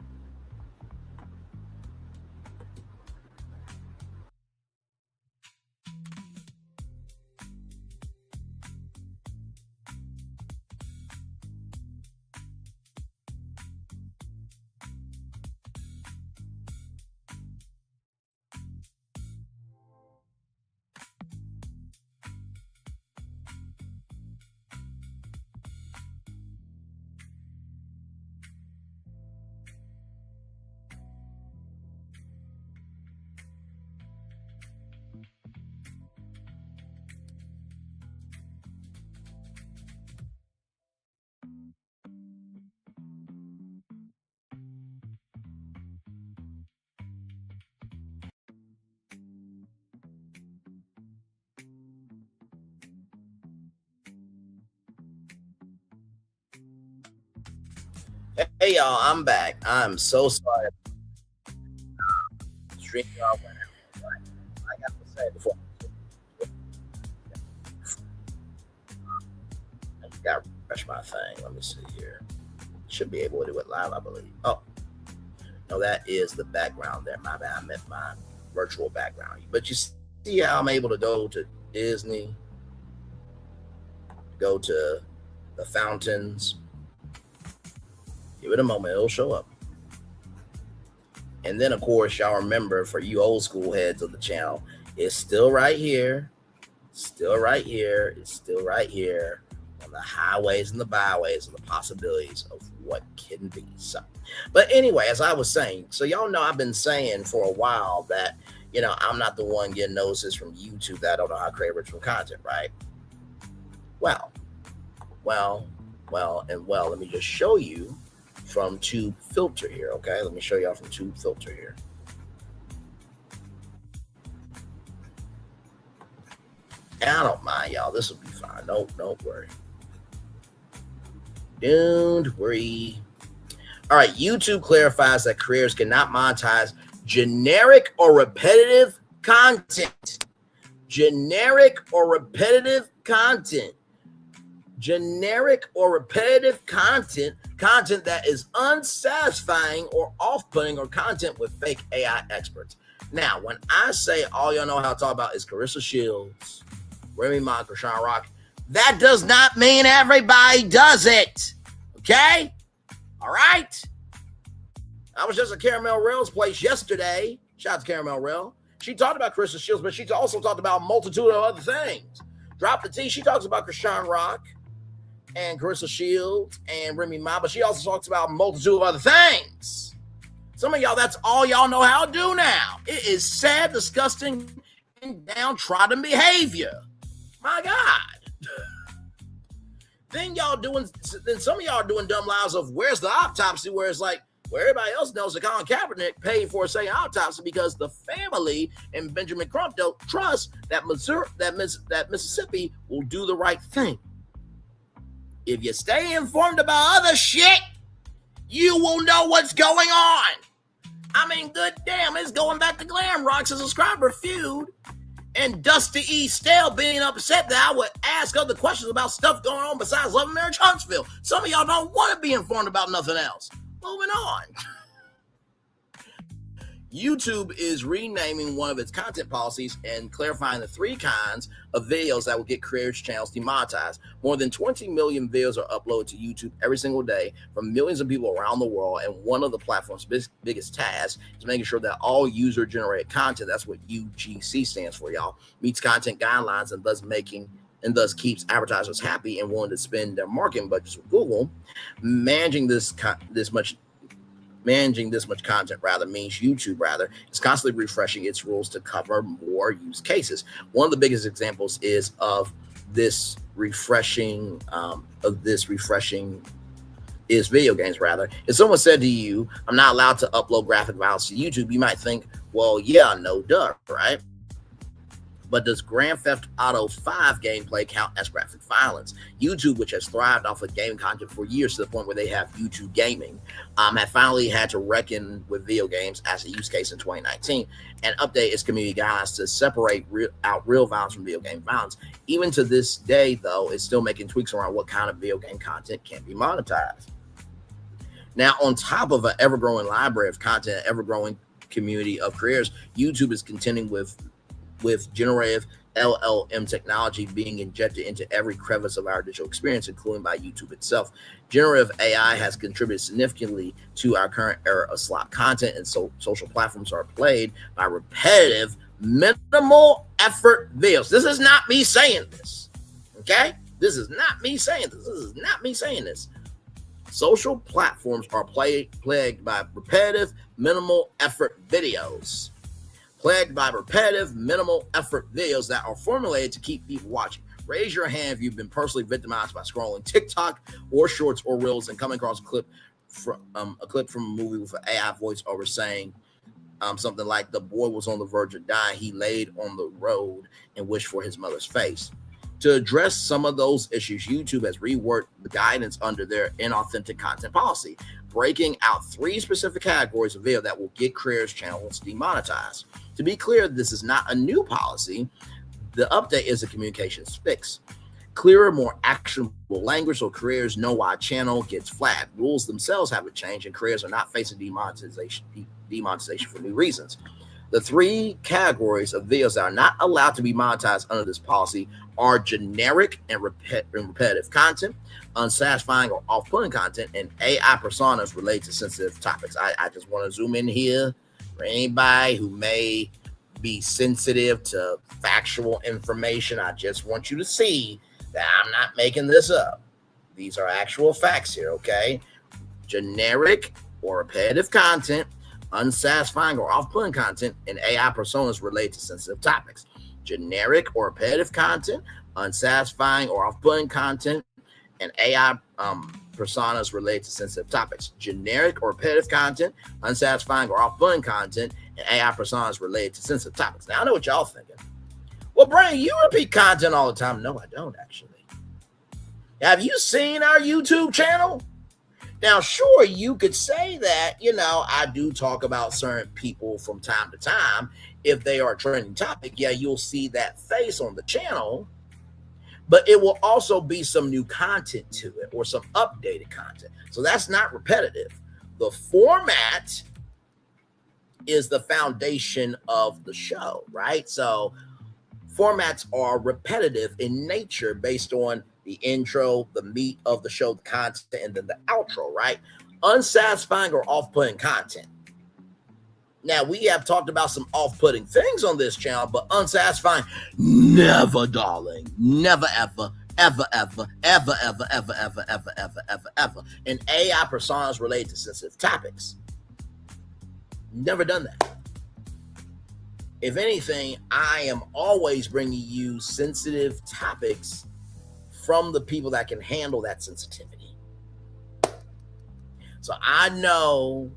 Hey y'all, I'm back. I'm so sorry. Stream y'all went out. I got to say before. I got to refresh my thing. Let me see here. Should be able to do it live, I believe. Oh, no, that is the background there. My bad. I meant my virtual background. But you see how I'm able to go to Disney, go to the fountains. Give it a moment, it'll show up. And then, of course, y'all remember, for you old school heads of the channel, it's still right here. Still right here. It's still right here on the highways and the byways and the possibilities of what can be. So, but anyway, as I was saying, so y'all know I've been saying for a while that, you know, I'm not the one getting notices from YouTube that I don't know how to create original content, right? Well, let me just show you from Tube Filter here, okay? Let me show y'all from Tube Filter here. And I don't mind, y'all. This will be fine. Don't worry. Don't worry. All right, YouTube clarifies that creators cannot monetize generic or repetitive content. Generic or repetitive content. Generic or repetitive content that is unsatisfying or off-putting, or content with fake AI experts. Now, when I say all y'all know how to talk about is Carissa Shields, Remy Ma, Krishan Rock, that does not mean everybody does it. Okay? All right? I was just at Caramel Rail's place yesterday. Shout out to Caramel Rail. She talked about Carissa Shields, but she also talked about a multitude of other things. Drop the T, she talks about Krishan Rock and Carissa Shields and Remy Ma, but she also talks about a multitude of other things. Some of y'all, that's all y'all know how to do now. It is sad, disgusting, and downtrodden behavior. My God. Then some of y'all are doing dumb lies of where's the autopsy, where it's like, where everybody else knows that Colin Kaepernick paid for a second autopsy because the family and Benjamin Crump don't trust that Mississippi will do the right thing. If you stay informed about other shit, you will know what's going on. I mean, good damn, it's going back to Glam Rock's subscriber feud and Dusty E. Stale being upset that I would ask other questions about stuff going on besides Love and Marriage Huntsville. Some of y'all don't want to be informed about nothing else. Moving on. YouTube is renaming one of its content policies and clarifying the 3 kinds of videos that will get creators' channels demonetized. More than 20 million videos are uploaded to YouTube every single day from millions of people around the world, and one of the platform's biggest tasks is making sure that all user-generated content, that's what UGC stands for, y'all, meets content guidelines and thus keeps advertisers happy and willing to spend their marketing budgets with Google. Managing this much content means YouTube is constantly refreshing its rules to cover more use cases. One of the biggest examples is of this refreshing is video games rather. If someone said to you, I'm not allowed to upload graphic violence to YouTube, you might think, well, yeah, no duh, right? But does Grand Theft Auto 5 gameplay count as graphic violence? YouTube, which has thrived off of gaming content for years to the point where they have YouTube Gaming, had finally had to reckon with video games as a use case in 2019 and update its community guidelines to separate out real violence from video game violence. Even to this day, though, it's still making tweaks around what kind of video game content can be monetized. Now, on top of an ever-growing library of content, ever-growing community of creators, YouTube is contending with generative LLM technology being injected into every crevice of our digital experience, including by YouTube itself. Generative AI has contributed significantly to our current era of slop content, and so social platforms are plagued by repetitive, minimal effort videos. This is not me saying this, okay? This is not me saying this. Social platforms are plagued by repetitive, minimal effort videos. Plagued by repetitive, minimal effort videos that are formulated to keep people watching. Raise your hand if you've been personally victimized by scrolling TikTok or shorts or reels and coming across a clip from a movie with an AI voiceover saying something like, the boy was on the verge of dying. He laid on the road and wished for his mother's face. To address some of those issues, YouTube has reworked the guidance under their inauthentic content policy, breaking out 3 specific categories of video that will get creators' channels demonetized. To be clear, this is not a new policy. The update is a communications fix. Clearer, more actionable language so creators know why a channel gets flagged. Rules themselves haven't changed, and creators are not facing demonetization for new reasons. The 3 categories of videos that are not allowed to be monetized under this policy are generic and repetitive content, unsatisfying or off-putting content, and AI personas related to sensitive topics. I just want to zoom in here for anybody who may be sensitive to factual information. I just want you to see that I'm not making this up. These are actual facts here, okay? Generic or repetitive content, unsatisfying or off-putting content, and AI personas related to sensitive topics. Generic or repetitive content, unsatisfying or off-putting content, and AI personas related to sensitive topics. Generic or repetitive content, unsatisfying or off-putting content, and AI personas related to sensitive topics. Now, I know what y'all thinking. Well, Brian, you repeat content all the time. No, I don't, actually. Have you seen our YouTube channel? Now, sure, you could say that, I do talk about certain people from time to time. If they are a trending topic, yeah, you'll see that face on the channel, but it will also be some new content to it or some updated content. So that's not repetitive. The format is the foundation of the show, right? So formats are repetitive in nature based on the intro, the meat of the show, the content, and then the outro, right? Unsatisfying or off-putting content. Now, we have talked about some off-putting things on this channel, but unsatisfying, never, darling. Never, ever, ever, ever, ever, ever, ever, ever, ever, ever, ever, ever. And AI personas related to sensitive topics. Never done that. If anything, I am always bringing you sensitive topics from the people that can handle that sensitivity. So I know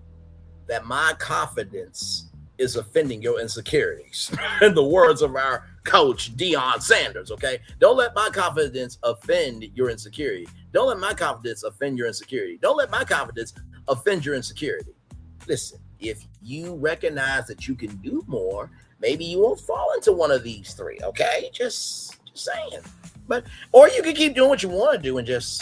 that my confidence is offending your insecurities. In the words of our coach, Deion Sanders, okay? Don't let my confidence offend your insecurity. Don't let my confidence offend your insecurity. Don't let my confidence offend your insecurity. Listen, if you recognize that you can do more, maybe you won't fall into one of these 3, okay? Just saying. Or you can keep doing what you want to do and just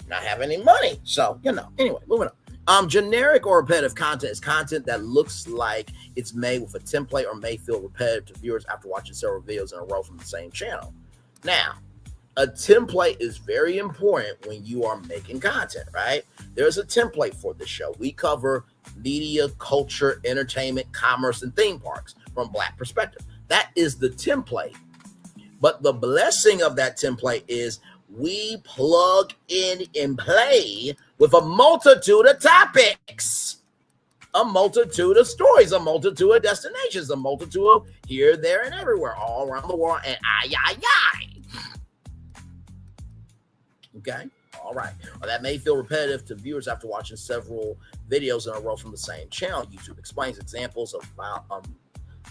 not have any money. So, anyway, moving on. Generic or repetitive content is content that looks like it's made with a template or may feel repetitive to viewers after watching several videos in a row from the same channel. Now, a template is very important when you are making content, right? There's a template for the show. We cover media, culture, entertainment, commerce, and theme parks from Black perspective. That is the template. But the blessing of that template is we plug in and play with a multitude of topics, a multitude of stories, a multitude of destinations, a multitude of here, there, and everywhere, all around the world, and Okay, all right. Well, that may feel repetitive to viewers after watching several videos in a row from the same channel. YouTube explains examples of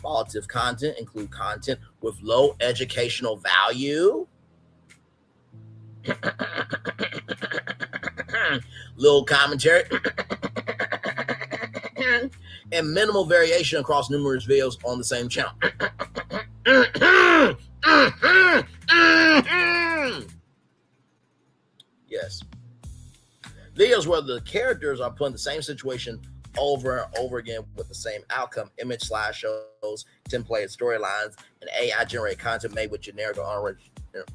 volatile content include content with low educational value, little commentary, and minimal variation across numerous videos on the same channel. Yes. Videos where the characters are put in the same situation over and over again with the same outcome, image slideshows, templated storylines, and AI-generated content made with generic or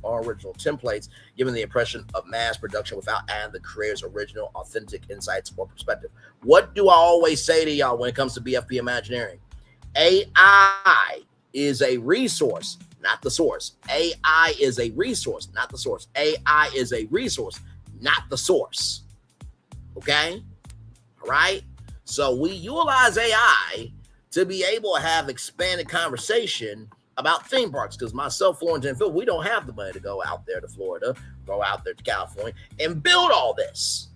unoriginal templates, giving the impression of mass production without adding the creator's original, authentic insights or perspective. What do I always say to y'all when it comes to BFP Imagineering? AI is a resource, not the source. AI is a resource, not the source. AI is a resource, not the source. Okay? All right? So we utilize AI to be able to have expanded conversation about theme parks, because myself, Florence, and Phil, we don't have the money to go out there to Florida, go out there to California, and build all this.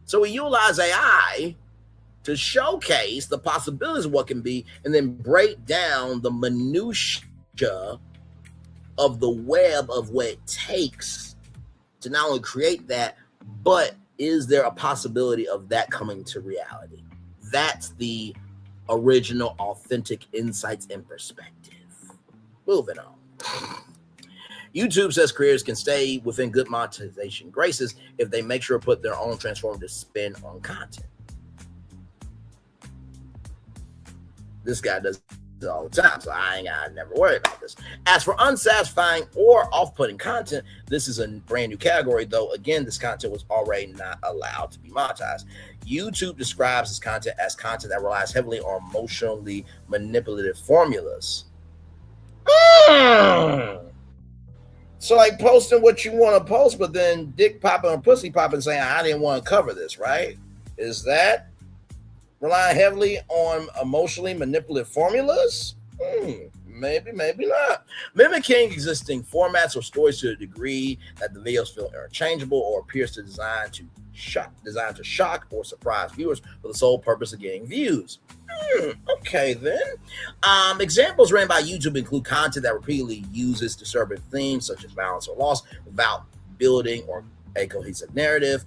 So we utilize AI to showcase the possibilities of what can be, and then break down the minutia of the web of what it takes to not only create that, but is there a possibility of that coming to reality? That's the original, authentic insights and perspective. Moving on. YouTube says creators can stay within good monetization graces if they make sure to put their own transformative spin on content. This guy does it all the time, so I never worry about this. As for unsatisfying or off-putting content, this is a brand new category, though again, this content was already not allowed to be monetized. YouTube describes this content as content that relies heavily on emotionally manipulative formulas. So like posting what you want to post, but then dick popping or pussy popping saying, I didn't want to cover this, right? Is that relying heavily on emotionally manipulative formulas? Maybe, maybe not. Mimicking existing formats or stories to a degree that the videos feel interchangeable or appears to designed to shock or surprise viewers for the sole purpose of getting views. Okay, then. Examples ran by YouTube include content that repeatedly uses disturbing themes such as violence or loss without building or a cohesive narrative.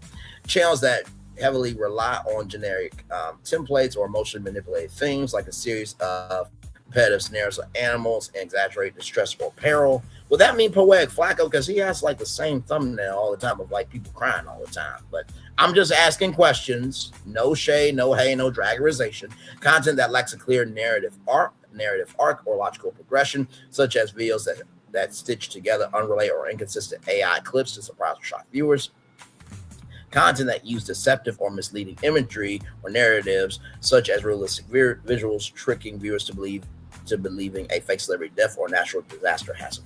Channels that heavily rely on generic templates or emotionally manipulated themes like a series of repetitive scenarios of animals and exaggerated distress or peril. Would that mean Poetic Flacco? Because he has like the same thumbnail all the time of like people crying all the time. But I'm just asking questions. No shade, no hate, no draggerization. Content that lacks a clear narrative arc or logical progression, such as videos that stitch together unrelated or inconsistent AI clips to surprise or shock viewers. Content that use deceptive or misleading imagery or narratives, such as realistic visuals, tricking viewers to believing a fake celebrity death or natural disaster has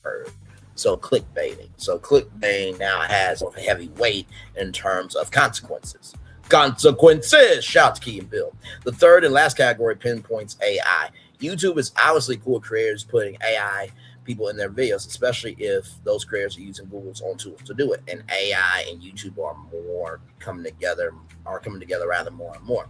occurred. So clickbaiting. So clickbaiting now has a heavy weight in terms of consequences. Consequences! Shout to Key and Bill. The third and last category pinpoints AI. YouTube is obviously cool with creators putting AI people in their videos, especially if those creators are using Google's own tools to do it. And AI and YouTube are coming together rather more and more.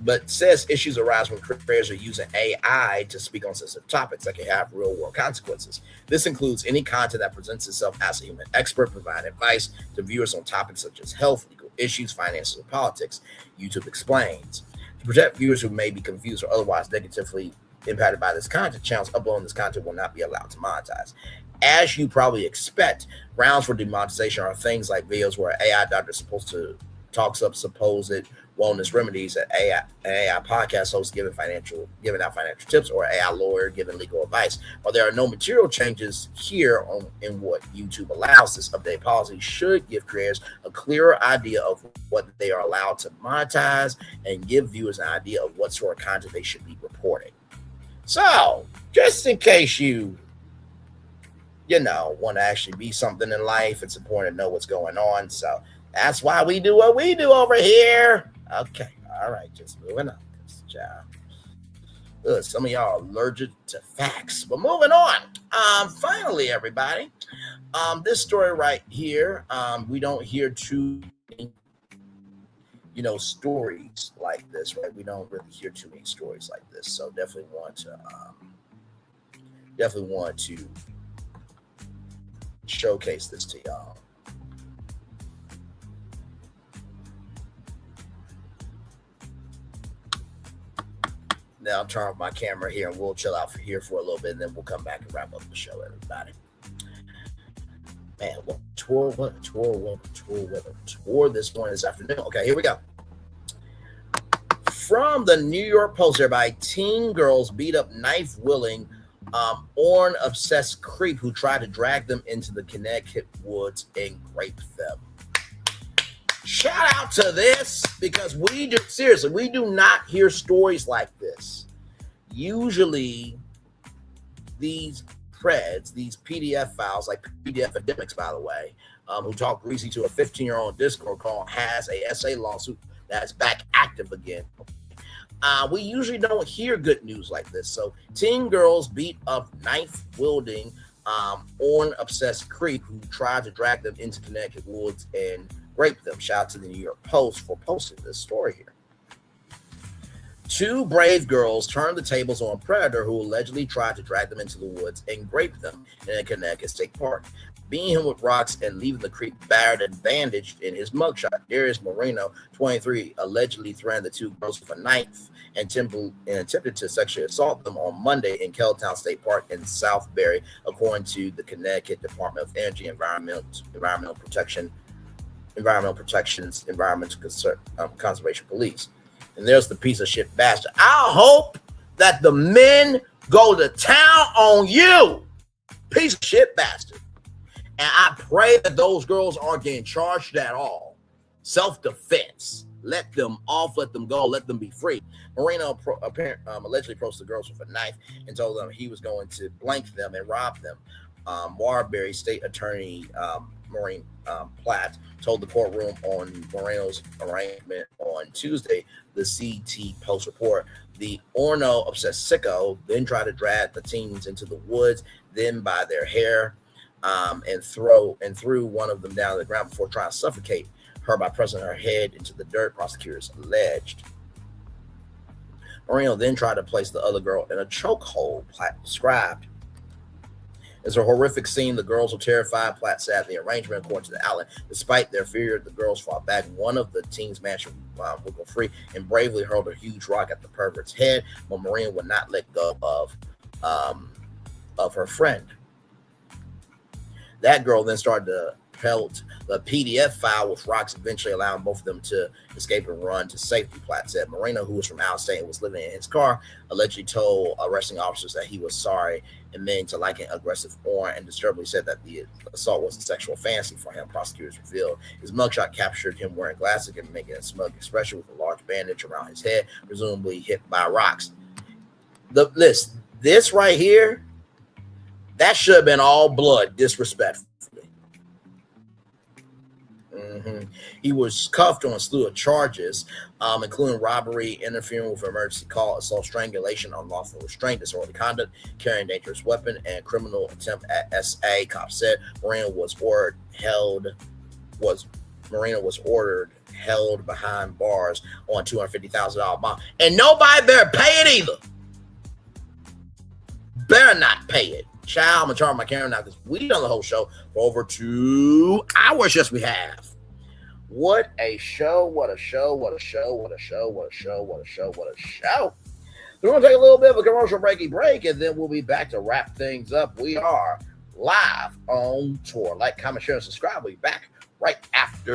But says issues arise when creators are using AI to speak on sensitive topics that can have real world consequences. This includes any content that presents itself as a human expert, providing advice to viewers on topics such as health, legal issues, finances, or politics. YouTube explains. To protect viewers who may be confused or otherwise negatively impacted by this content, channels uploading this content will not be allowed to monetize. As you probably expect, grounds for demonetization are things like videos where an AI doctor is supposed to talks up supposed wellness remedies, an AI podcast host giving out financial tips, or an AI lawyer giving legal advice. While there are no material changes here in what YouTube allows, this updated policy should give creators a clearer idea of what they are allowed to monetize and give viewers an idea of what sort of content they should be reporting. So, just in case you want to actually be something in life, it's important to know what's going on. So, that's why we do what we do over here. Okay, all right, just moving on. Some of y'all are allergic to facts, but moving on. Finally, everybody, this story right here, we don't hear too many, stories like this, right? We don't really hear too many stories like this, so definitely want to showcase this to y'all. Now I'll turn off my camera here and we'll chill out here for a little bit, and then we'll come back and wrap up the show, everybody. Man, what tour this morning, this afternoon. Okay, here we go. From the New York Post, everybody, teen girls beat up knife-wielding Orne-obsessed creep who tried to drag them into the Connecticut woods and rape them. Shout out to this, because we do not hear stories like this. Usually these PDF files, like PDF academics, by the way, who talk greasy to a 15-year-old Discord call, has a SA lawsuit that's back active again. We usually don't hear good news like this. So teen girls beat up knife-wielding Orne-obsessed creep who tried to drag them into Connecticut woods and rape them. Shout out to the New York Post for posting this story here. Two brave girls turned the tables on a predator who allegedly tried to drag them into the woods and rape them in a Connecticut State Park, beating him with rocks and leaving the creek battered and bandaged in his mugshot. Darius Moreno, 23, allegedly threatened the two girls with a knife and attempted to sexually assault them on Monday in Kelltown State Park in Southbury, according to the Connecticut Department of Energy and Environmental Conservation Police. And there's the piece of shit bastard. I hope that the men go to town on you, piece of shit bastard. And I pray that those girls aren't getting charged at all. Self-defense. Let them off, let them go, let them be free. Moreno allegedly approached the girls with a knife and told them he was going to blank them and rob them. Marbury State Attorney Maureen Platt told the courtroom on Moreno's arraignment on Tuesday. The CT Post report. The Orno obsessed sicko then tried to drag the teens into the woods, then by their hair, and threw one of them down to the ground before trying to suffocate her by pressing her head into the dirt, prosecutors alleged. Moreno then tried to place the other girl in a chokehold, Platt described. It's a horrific scene. The girls were terrified, Platt said. The arrangement, according to the outlet, despite their fear, the girls fought back. One of the teens managed to wiggle free and bravely hurled a huge rock at the pervert's head, but Marina would not let go of her friend. That girl then started to pelt the PDF file with rocks, eventually allowing both of them to escape and run to safety, Platt said. Moreno, who was from out of state and was living in his car, allegedly told arresting officers that he was sorry and meant to like an aggressive Oren, and disturbingly said that the assault was a sexual fantasy for him, prosecutors revealed. His mugshot captured him wearing glasses and making a smug expression with a large bandage around his head, presumably hit by rocks. This right here, that should have been all blood, disrespectful. He was cuffed on a slew of charges, including robbery, interfering with an emergency call, assault, strangulation, unlawful restraint, disorderly conduct, carrying a dangerous weapon, and criminal attempt at SA. Cops said Moreno was ordered held behind bars on $250,000 bond, and nobody better pay it either. Better not pay it. Child, I'm gonna turn my camera now because we done the whole show for over 2 hours. Yes, we have. What a show, what a show, what a show, what a show, what a show, what a show, what a show. We're going to take a little bit of a commercial break, and then we'll be back to wrap things up. We are live on tour. Like, comment, share, and subscribe. We'll be back right after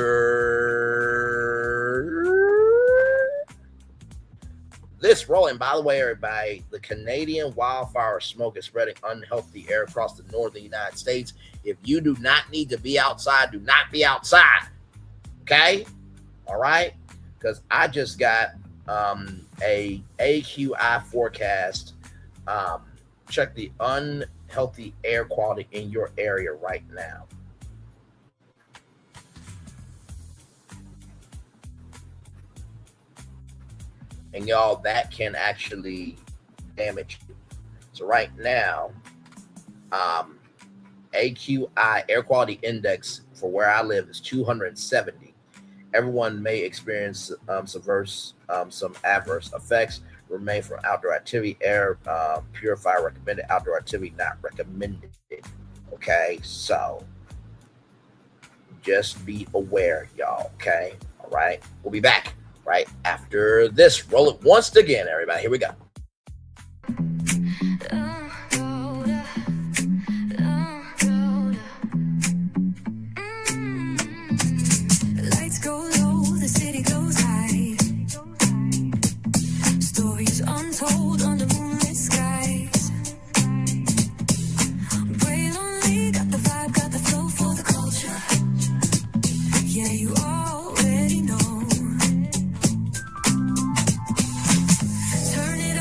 this rolling. By the way, everybody, the Canadian wildfire smoke is spreading unhealthy air across the northern United States. If you do not need to be outside, do not be outside. Okay, all right, because I just got a AQI forecast. Check the unhealthy air quality in your area right now. And y'all, that can actually damage you. So right now, AQI, air quality index for where I live, is 270. Everyone may experience some adverse effects. Remain from outdoor activity. Air purifier recommended. Outdoor activity not recommended. Okay, so just be aware, y'all. Okay, all right. We'll be back right after this. Roll it once again, everybody. Here we go. Turn it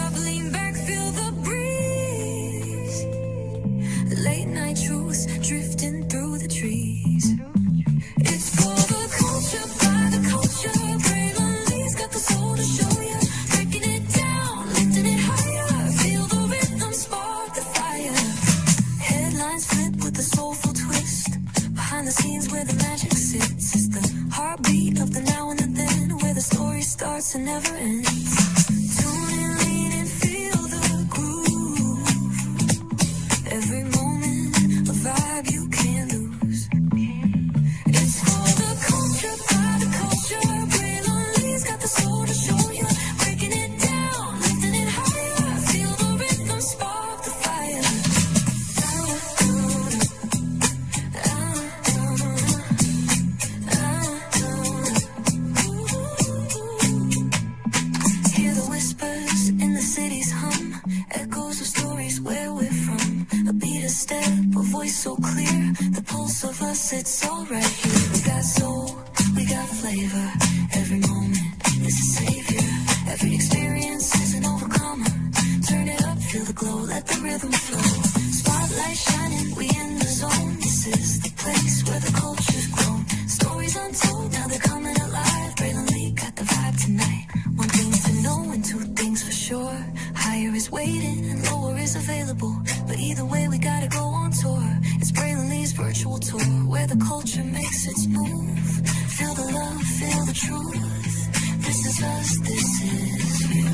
Echoes of stories where we're from. A beat, a step, a voice so clear. The pulse of us, it's all right here. We got soul, we got flavor. Every moment is a savior. Every experience is an overcomer. Turn it up, feel the glow, let the rhythm flow. Spotlight shining, we in the zone. This is the place where the culture's grown. Stories untold, now they're coming alive. Braylon Lee got the vibe tonight. One thing to know and two things for sure. Higher is waiting and lower is available. But either way, we gotta go on tour. It's Braylon Lee's virtual tour, where the culture makes its move. Feel the love, feel the truth. This is us, this is you.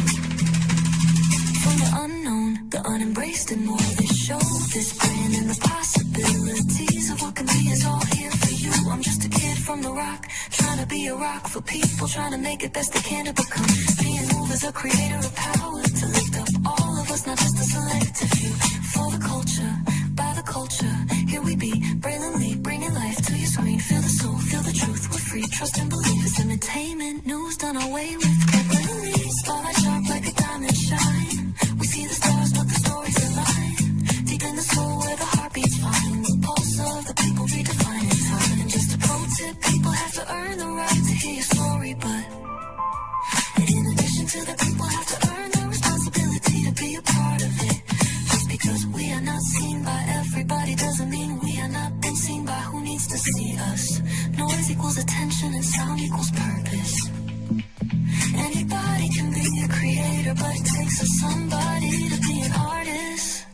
From the unknown, the unembraced and more. This show, this brand and the possibilities of what can be is all here for you. I'm just a kid from the rock, trying to be a rock for people, trying to make it best they can to become. Being moved as a creator of power to lift up all of us, not just a selective few. For the culture, by the culture, here we be. Braylon Lee, bringing life to your screen. Feel the soul, feel the truth, we're free. Trust and believe it's entertainment, news done away with. Braylon Lee, starlight sharp like a diamond shine. We see the stars, but the stories align. Deep in the soul where the heartbeats find. The pulse of the people redefining time. And just a pro tip, people have to earn the right to hear your story, but in addition to that, people have to earn the responsibility to be a part of it. Just because we are not seen by everybody doesn't mean we are not been seen by who needs to see us. Noise equals attention and sound equals purpose. Anybody can be a creator, but it takes a somebody to be an artist.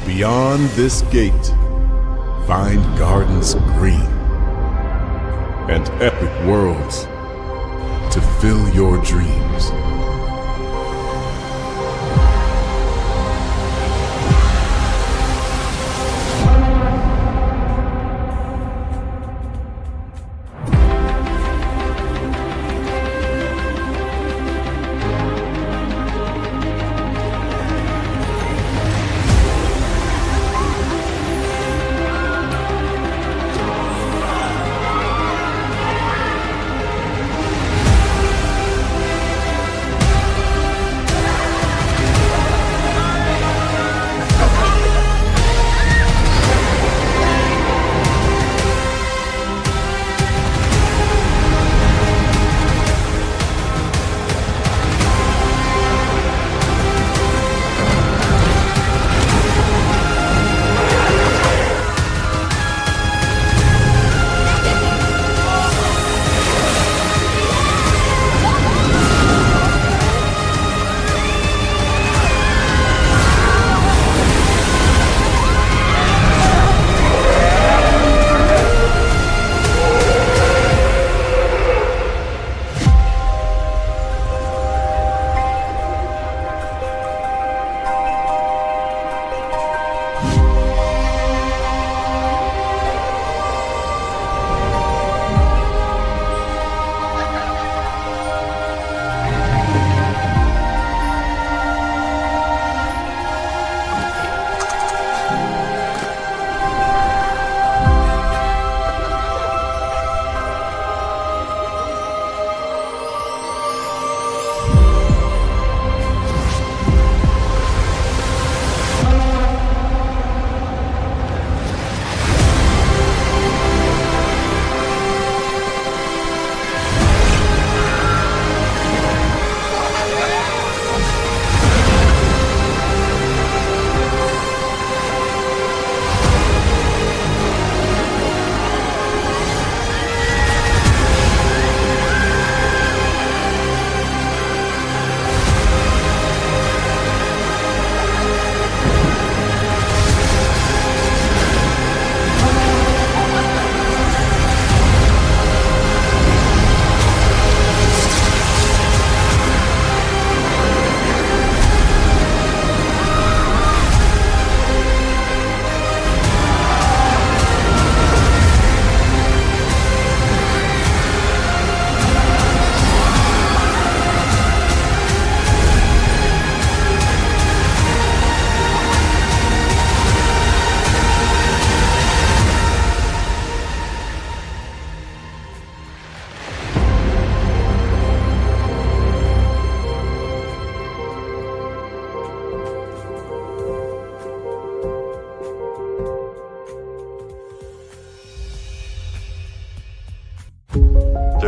Beyond this gate, find gardens green and epic worlds to fill your dreams.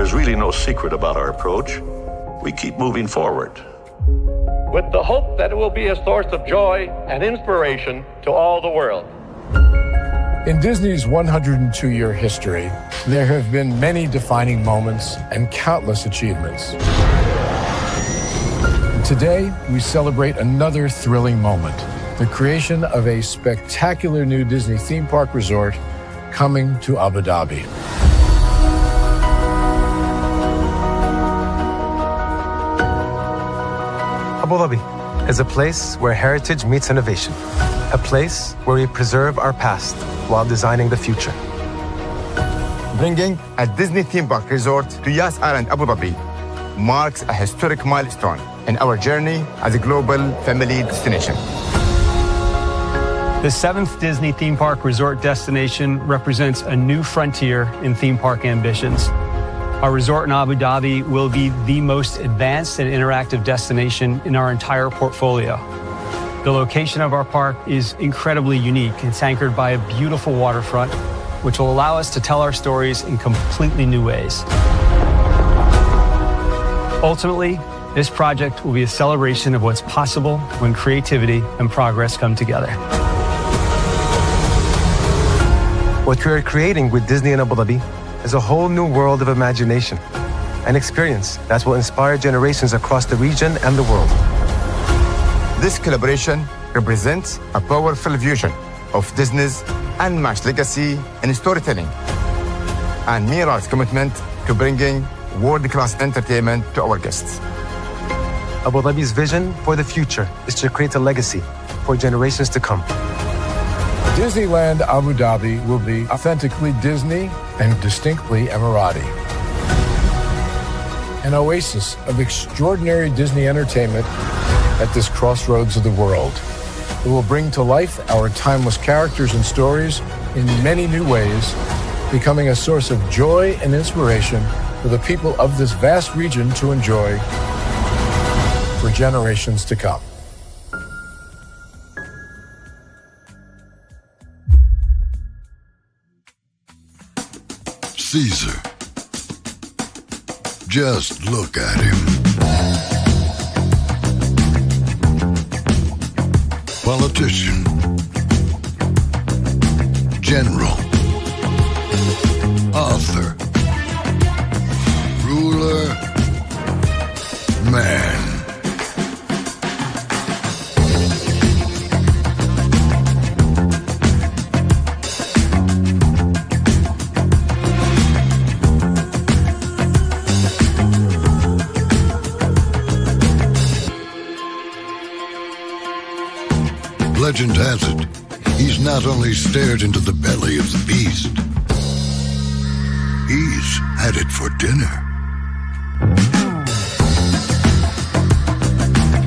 There's really no secret about our approach. We keep moving forward, with the hope that it will be a source of joy and inspiration to all the world. In Disney's 102-year history, there have been many defining moments and countless achievements. Today, we celebrate another thrilling moment, the creation of a spectacular new Disney theme park resort coming to Abu Dhabi. Abu Dhabi is a place where heritage meets innovation, a place where we preserve our past while designing the future. Bringing a Disney theme park resort to Yas Island, Abu Dhabi, marks a historic milestone in our journey as a global family destination. The 7th Disney theme park resort destination represents a new frontier in theme park ambitions. Our resort in Abu Dhabi will be the most advanced and interactive destination in our entire portfolio. The location of our park is incredibly unique. It's anchored by a beautiful waterfront, which will allow us to tell our stories in completely new ways. Ultimately, this project will be a celebration of what's possible when creativity and progress come together. What we are creating with Disney in Abu Dhabi is a whole new world of imagination and experience that will inspire generations across the region and the world. This collaboration represents a powerful fusion of Disney's unmatched legacy in storytelling and mirrors commitment to bringing world-class entertainment to our guests. Abu Dhabi's vision for the future is to create a legacy for generations to come. Disneyland Abu Dhabi will be authentically Disney and distinctly Emirati. An oasis of extraordinary Disney entertainment at this crossroads of the world. It will bring to life our timeless characters and stories in many new ways, becoming a source of joy and inspiration for the people of this vast region to enjoy for generations to come. Caesar. Just look at him. Politician. General. Author. Ruler. Man. Legend has it, he's not only stared into the belly of the beast, he's had it for dinner.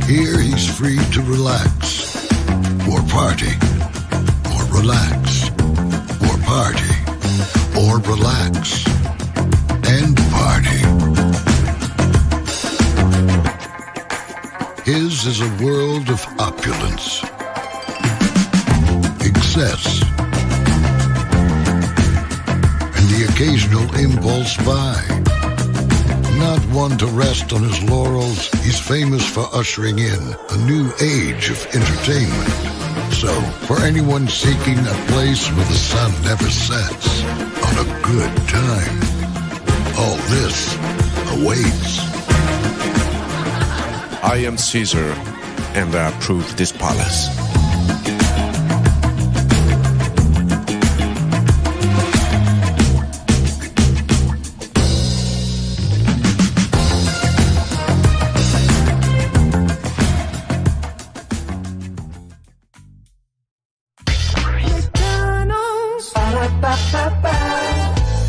Here he's free to relax, or party, or relax, or party, or relax, and party. His is a world of opulence, excess, and the occasional impulse buy. Not one to rest on his laurels, he's famous for ushering in a new age of entertainment. So, for anyone seeking a place where the sun never sets on a good time, all this awaits. I am Caesar, and I approve this palace.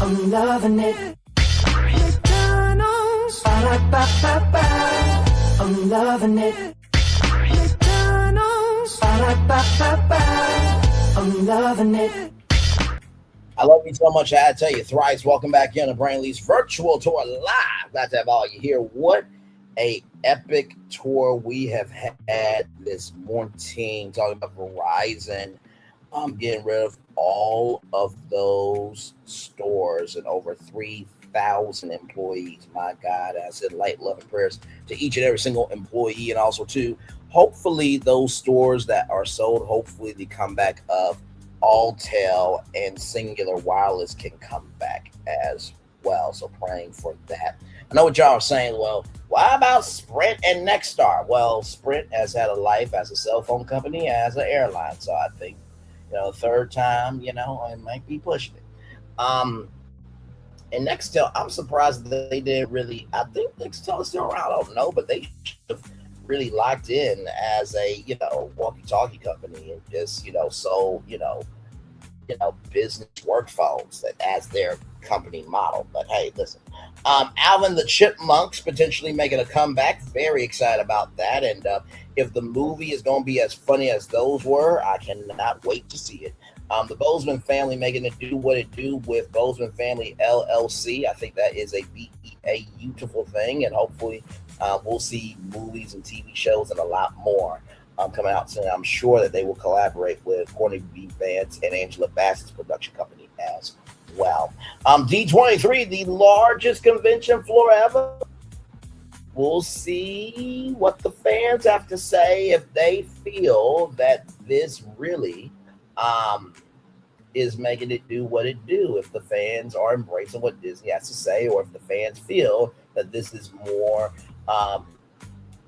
I'm loving it. McDonald's. I'm loving it. McDonald's. I'm loving it. I love you so much. I had to tell you thrice. Welcome back in to Brainley's virtual tour live. Glad to have all you here. What a epic tour we have had this morning. Talking about Verizon. I'm getting rid of all of those stores and over 3,000 1,000 employees. My God, I said light, love, and prayers to each and every single employee, and also to hopefully those stores that are sold, hopefully the comeback of Alltel and Singular Wireless can come back as well. So praying for that. I know what y'all are saying. Well, why about Sprint and Nexstar? Well, Sprint has had a life as a cell phone company, as an airline. So I think, third time, it might be pushing it. And Nextel, I'm surprised that they didn't really. I think Nextel is still around. I don't know, but they should have really locked in as a walkie-talkie company and just sold business work phones that as their company model. But hey, listen, Alvin the Chipmunks potentially making a comeback. Very excited about that. And if the movie is going to be as funny as those were, I cannot wait to see it. The Boseman family making it do what it do with Boseman Family LLC. I think that is a beautiful thing, and hopefully we'll see movies and TV shows and a lot more coming out soon. I'm sure that they will collaborate with Courtney B. Vance and Angela Bassett's production company as well. D23, the largest convention floor ever. We'll see what the fans have to say if they feel that this really is making it do what it do, if the fans are embracing what Disney has to say, or if the fans feel that this is more of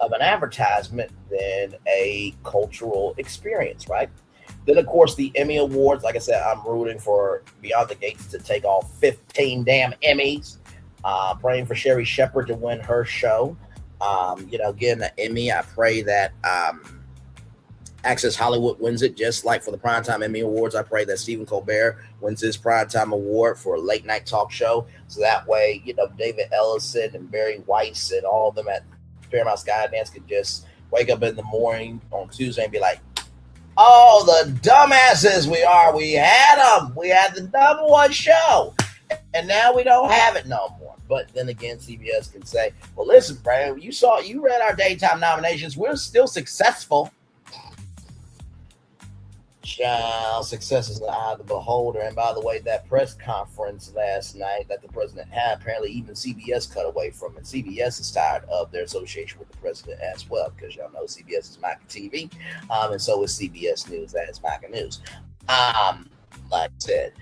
an advertisement than a cultural experience, right? Then, of course, the Emmy Awards. Like I said, I'm rooting for Beyond the Gates to take all 15 damn Emmys. Praying for Sherry Shepherd to win her show. Getting an Emmy. I pray that Access Hollywood wins it, just like for the Primetime Emmy Awards. I pray that Stephen Colbert wins his Primetime Award for a late night talk show. So that way, David Ellison and Barry Weiss and all of them at Paramount Skydance could just wake up in the morning on Tuesday and be like, oh, the dumbasses we are. We had them. We had the number one show. And now we don't have it no more. But then again, CBS can say, well, listen, Brad, you read our daytime nominations. We're still successful. Child, success is in the eye of the beholder. And by the way, that press conference last night that the president had, apparently even CBS cut away from it. CBS is tired of their association with the president as well, because y'all know CBS is Micah TV, and so is CBS News. That is Micah News. Like I said.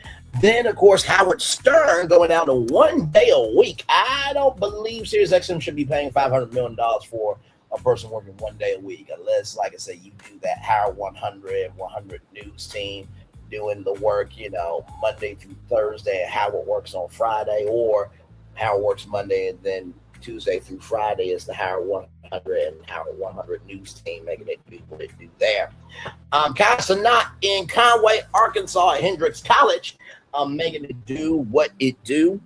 Then, of course, Howard Stern going down to 1 day a week. I don't believe SiriusXM should be paying $500 million for a person working 1 day a week, unless, like I said, you do that Howard 100 News team doing the work, Monday through Thursday, and Howard works on Friday, or Howard works Monday and then Tuesday through Friday is the Howard 100 and Howard 100 News team making it do what it do there. Cenat in Conway, Arkansas at Hendrix College, making it do what it do.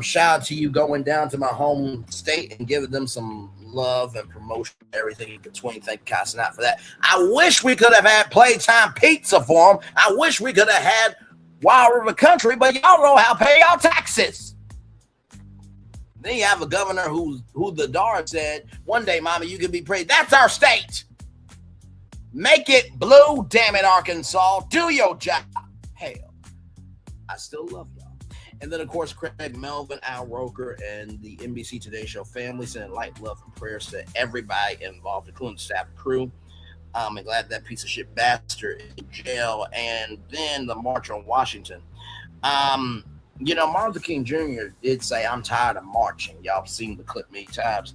Shout out to you going down to my home state and giving them some love and promotion, everything in between. Thank you, Cenat, for that. I wish we could have had Playtime Pizza for them. I wish we could have had Wild River Country, but y'all don't know how to pay y'all taxes. Then you have a governor who the daughter said, one day, Mama, you can be pretty. That's our state. Make it blue, damn it, Arkansas. Do your job. Hell, I still love y'all. And then, of course, Craig Melvin, Al Roker, and the NBC Today Show family sending light, love, and prayers to everybody involved, including the staff and crew. I'm glad that piece of shit bastard is in jail. And then the March on Washington. Martin Luther King Jr. did say, I'm tired of marching. Y'all have seen the clip many times.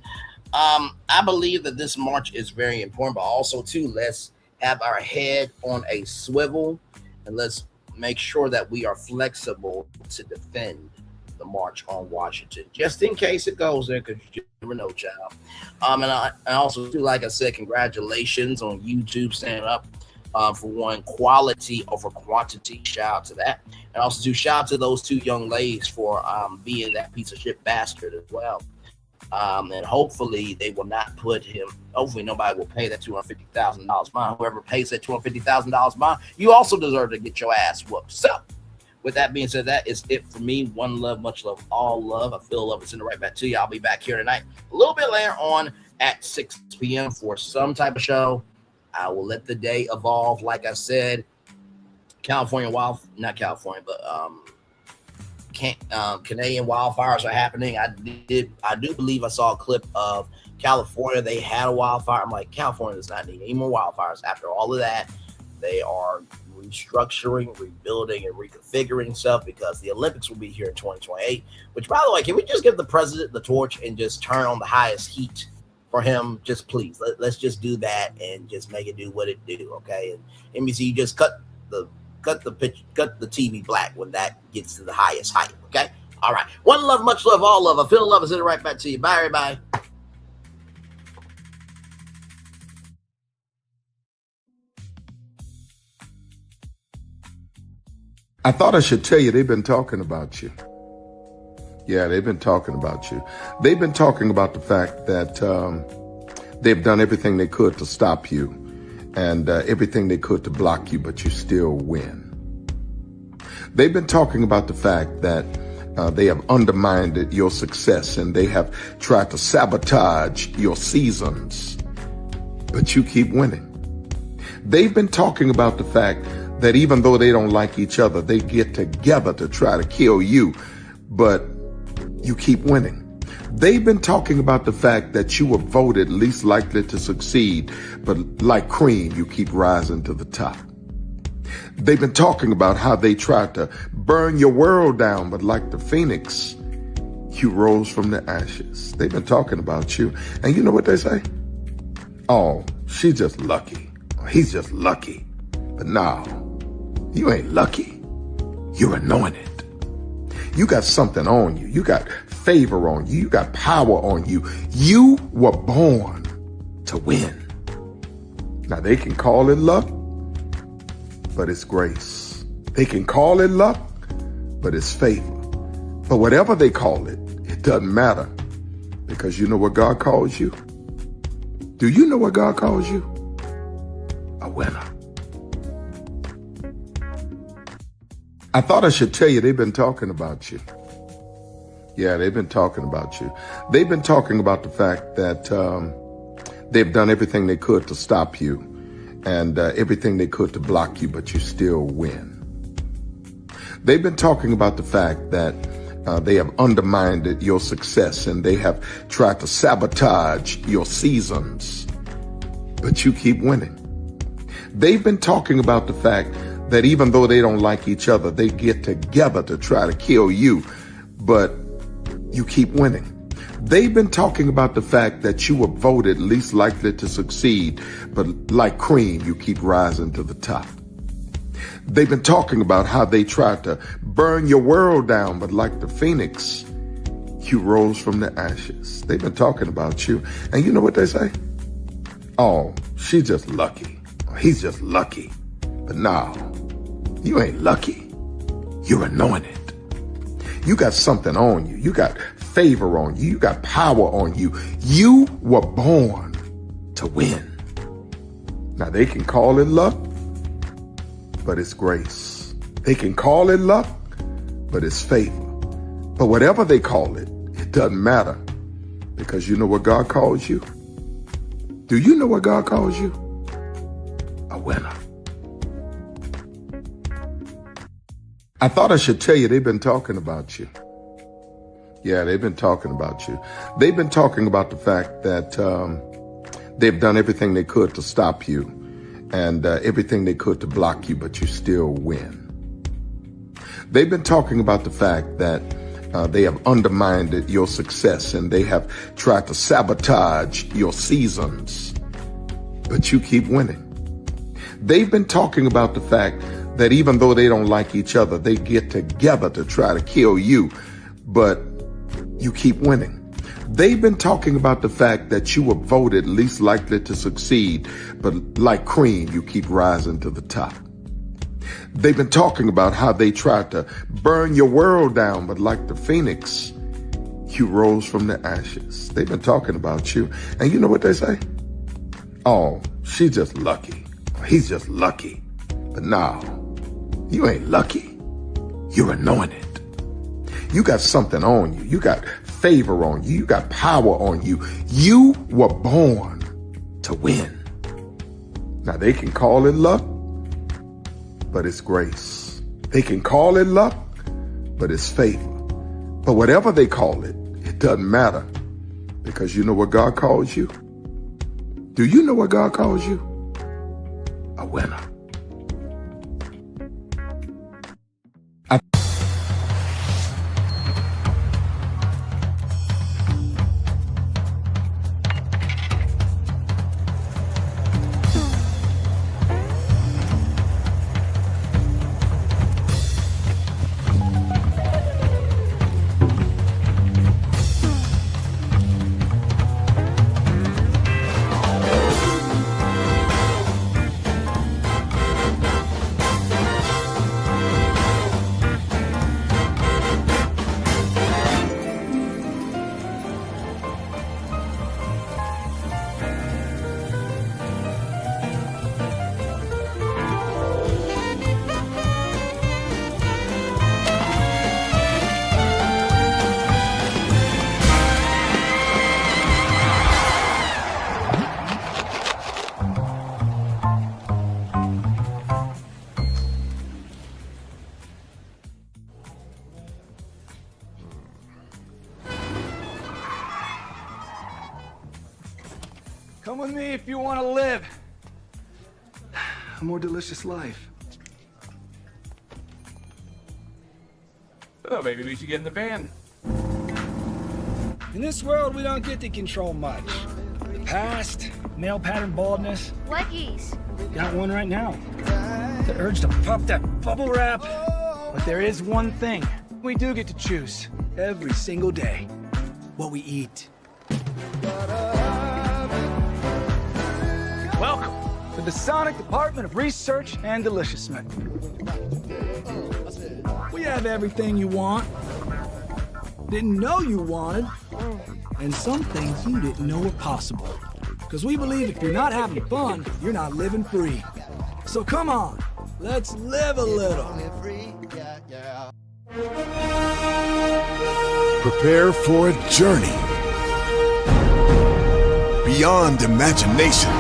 I believe that this march is very important, but also, too, let's have our head on a swivel, and let's make sure that we are flexible to defend the March on Washington, just in case it goes there, because you never know, child. And I also, too, like I said, congratulations on YouTube standing up for one, quality over quantity. Shout out to that. And also, too, shout out to those two young ladies for being that piece of shit bastard as well. And hopefully they will not put him, hopefully nobody will pay that $250,000 bond. Whoever pays that $250,000 bond, you also deserve to get your ass whooped. So with that being said, that is it for me. One love, much love, all love. I feel love. It's in the right back to you. I'll be back here tonight a little bit later on at 6 p.m. for some type of show. I will let the day evolve. Like I said, Canadian wildfires are happening. I do believe I saw a clip of California. They had a wildfire. I'm like, California does not need any more wildfires. After all of that, they are restructuring, rebuilding, and reconfiguring stuff because the Olympics will be here in 2028. Which, by the way, can we just give the president the torch and just turn on the highest heat for him? Just please, let's just do that and just make it do what it do, okay? And NBC, you just cut the TV black when that gets to the highest height, okay? All right. One love, much love, all love. I feel love is in it right back to you. Bye, everybody. I thought I should tell you they've been talking about you. Yeah, they've been talking about you. They've been talking about the fact that they've done everything they could to stop you and everything they could to block you, but you still win. They've been talking about the fact that they have undermined your success and they have tried to sabotage your seasons, but you keep winning. They've been talking about the fact that even though they don't like each other, they get together to try to kill you, but you keep winning. They've been talking about the fact that you were voted least likely to succeed, but like cream, you keep rising to the top. They've been talking about how they tried to burn your world down, but like the phoenix, you rose from the ashes. They've been talking about you. And you know what they say? Oh, she's just lucky. He's just lucky. But no, you ain't lucky. You're anointed. You got something on you. You got favor on you. You got power on you. You were born to win. Now they can call it luck, but it's grace. They can call it luck, but it's favor. But whatever they call it, it doesn't matter, because you know what God calls you? Do you know what God calls you? A winner. I thought I should tell you they've been talking about you. Yeah, they've been talking about you. They've been talking about the fact that they've done everything they could to stop you and everything they could to block you, but you still win. They've been talking about the fact that they have undermined your success and they have tried to sabotage your seasons, but you keep winning. They've been talking about the fact that even though they don't like each other, they get together to try to kill you, but you keep winning. They've been talking about the fact that you were voted least likely to succeed, but like cream, you keep rising to the top. They've been talking about how they tried to burn your world down, but like the phoenix, you rose from the ashes. They've been talking about you. And you know what they say? Oh, she's just lucky. He's just lucky. But no, you ain't lucky. You're anointed. You got something on you. You got favor on you. You got power on you. You were born to win. Now they can call it luck, but it's grace. They can call it luck, but it's favor. But whatever they call it, it doesn't matter, because you know what God calls you? Do you know what God calls you? A winner. I thought I should tell you they've been talking about you. Yeah, they've been talking about you. They've been talking about the fact that they've done everything they could to stop you and everything they could to block you, but you still win. They've been talking about the fact that they have undermined your success and they have tried to sabotage your seasons, but you keep winning. They've been talking about the fact that even though they don't like each other, they get together to try to kill you, but you keep winning. They've been talking about the fact that you were voted least likely to succeed, but like cream, you keep rising to the top. They've been talking about how they tried to burn your world down, but like the phoenix, you rose from the ashes. They've been talking about you. And you know what they say? Oh, she's just lucky. He's just lucky. But no, you ain't lucky. You're anointed. You got something on you. You got favor on you. You got power on you. You were born to win. Now they can call it luck, but it's grace. They can call it luck, but it's favor. But whatever they call it, it doesn't matter, because you know what God calls you? Do you know what God calls you? A winner. Come with me if you want to live a more delicious life. Oh, maybe we should get in the van. In this world, we don't get to control much. The past, male pattern baldness. Leggies. Got one right now. The urge to puff that bubble wrap. But there is one thing we do get to choose every single day: what we eat. Welcome to the Sonic Department of Research and Deliciousment. We have everything you want, didn't know you wanted, and some things you didn't know were possible. Because we believe if you're not having fun, you're not living free. So come on, let's live a little. Prepare for a journey beyond imagination,